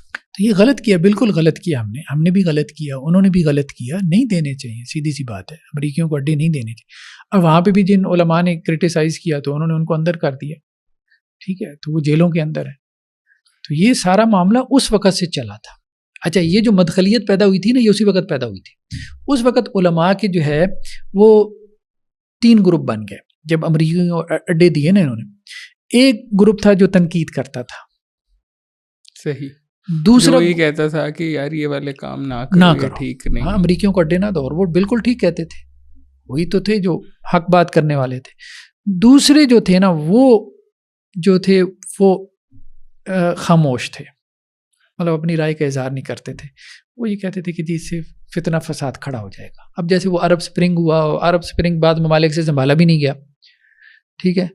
تو یہ غلط کیا، بالکل غلط کیا ہم نے بھی غلط کیا، انہوں نے بھی غلط کیا، نہیں دینے چاہیے، سیدھی سی بات ہے، امریکیوں کو اڈے نہیں دینے چاہیے۔ اور وہاں پہ بھی جن علماء نے کرٹیسائز کیا تو انہوں نے ان کو اندر کر دیا، ٹھیک ہے، تو وہ جیلوں کے اندر ہے۔ تو یہ سارا معاملہ اس وقت سے چلا تھا۔ اچھا، یہ جو مدخلیت پیدا ہوئی تھی نا، یہ اسی وقت پیدا ہوئی تھی۔ اس وقت علماء کے جو ہے وہ 3 گروپ بن گئے جب امریکیوں کو اڈے دیے نا انہوں نے۔ ایک گروپ تھا جو تنقید کرتا تھا، صحیح، دوسرا یہ کہتا تھا کہ یار یہ والے کام نہ کرو، ٹھیک نہیں، ہاں امریکیوں کو اڈے نہ دو، اور وہ بالکل ٹھیک کہتے تھے، وہی تو تھے جو حق بات کرنے والے تھے۔ دوسرے جو تھے نا، وہ جو تھے وہ خاموش تھے، مطلب اپنی رائے کا اظہار نہیں کرتے تھے، وہ یہ کہتے تھے کہ جی اس سے فتنہ فساد کھڑا ہو جائے گا۔ اب جیسے وہ عرب سپرنگ ہوا، عرب سپرنگ بعد ممالک سے سنبھالا بھی نہیں گیا، ٹھیک ہے،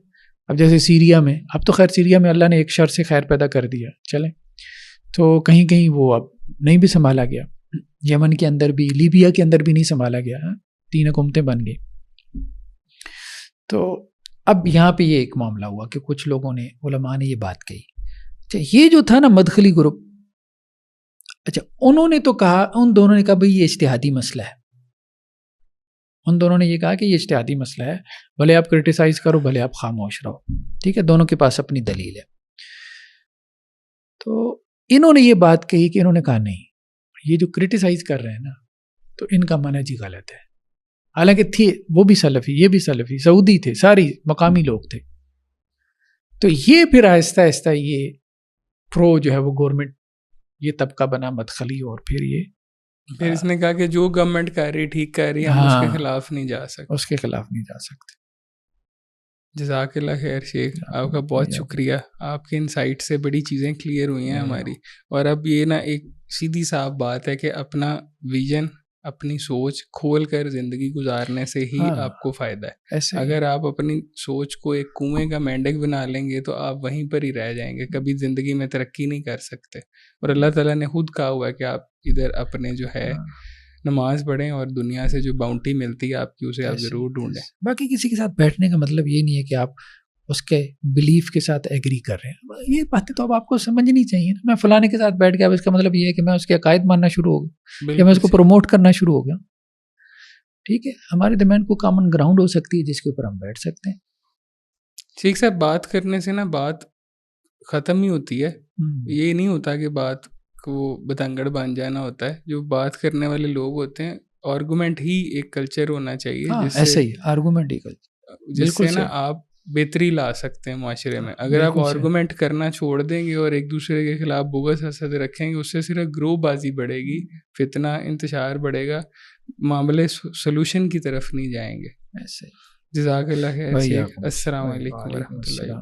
اب جیسے سیریا میں، اب تو خیر سیریا میں اللہ نے ایک شر سے خیر پیدا کر دیا، چلیں، تو کہیں کہیں وہ اب نہیں بھی سنبھالا گیا، یمن کے اندر بھی، لیبیا کے اندر بھی نہیں سنبھالا گیا، 3 حکومتیں بن گئی۔ تو اب یہاں پہ یہ ایک معاملہ ہوا کہ کچھ لوگوں نے، علماء نے یہ بات کہی۔ اچھا، یہ جو تھا نا مدخلی گروپ، اچھا انہوں نے تو کہا، ان دونوں نے کہا بھئی یہ اجتہادی مسئلہ ہے، ان دونوں نے یہ کہا کہ یہ اجتہادی مسئلہ ہے، بھلے آپ کرٹیسائز کرو، بھلے آپ خاموش رہو، ٹھیک ہے، دونوں کے پاس اپنی دلیل ہے۔ تو انہوں نے یہ بات کہی کہ انہوں نے کہا نہیں، یہ جو کرٹیسائز کر رہے ہیں نا، تو ان کا منہج ہی غلط ہے، حالانکہ تھے وہ بھی سلفی، یہ بھی سلفی، سعودی تھے، ساری مقامی لوگ تھے۔ تو یہ پھر آہستہ آہستہ یہ پرو جو ہے وہ گورنمنٹ، یہ طبقہ بنا مدخلی، اور پھر اس نے کہا کہ جو گورنمنٹ کر رہی ٹھیک کر رہی ہے، ہم اس کے خلاف نہیں جا سکتے، اس کے خلاف نہیں جا سکتے۔ جزاک اللہ خیر شیخ، آپ کا بہت شکریہ، آپ کے انسائٹ سے بڑی چیزیں کلیئر ہوئی ہیں ہماری۔ اور اب یہ نا ایک سیدھی صاف بات ہے کہ اپنا ویژن، اپنی سوچ کھول کر زندگی گزارنے سے ہی آپ کو فائدہ ہے۔ اگر آپ اپنی سوچ کو ایک کنویں کا مینڈک بنا لیں گے تو آپ وہیں پر ہی رہ جائیں گے، kabhi زندگی میں ترقی نہیں کر سکتے۔ اور اللہ تعالیٰ نے خود کہا ہوا ہے کہ آپ ادھر اپنے جو ہے نماز پڑھیں، اور دنیا سے جو باؤنٹی ملتی ہے آپ کی، اسے آپ ضرور ڈھونڈیں۔ باقی کسی کے ساتھ بیٹھنے کا مطلب یہ نہیں ہے کہ آپ اس کے بلیف کے ساتھ ایگری کر رہے ہیں، یہ باتیں تو اب آپ کو سمجھنی چاہیے نا۔ میں فلانے کے ساتھ بیٹھ گیا، اب اس کا مطلب یہ ہے کہ میں اس کے عقائد ماننا شروع ہو گیا، یا میں اس کو پروموٹ کرنا شروع ہو گیا، ٹھیک ہے۔ ہمارے درمیان کو کامن گراؤنڈ ہو سکتی ہے جس کے اوپر ہم بیٹھ سکتے ہیں۔ ٹھیک صاحب، بات کرنے سے نا بات ختم ہی ہوتی ہے، یہ نہیں ہوتا کہ بات کو بتنگڑ بن جانا ہوتا ہے۔ جو بات کرنے والے لوگ ہوتے ہیں، آرگومنٹ ہی ایک کلچر ہونا چاہیے، ایسے ہی آرگومنٹ ہی کلچر، جس سے نا آپ بہتری لا سکتے ہیں معاشرے میں۔ اگر آپ آرگومنٹ کرنا چھوڑ دیں گے اور ایک دوسرے کے خلاف بغض حسد رکھیں گے، اس سے صرف گروہ بازی بڑھے گی، فتنہ انتشار بڑھے گا، معاملے سولوشن کی طرف نہیں جائیں گے۔ جزاک اللہ خیر شیخ، السلام علیکم ورحمۃ اللہ۔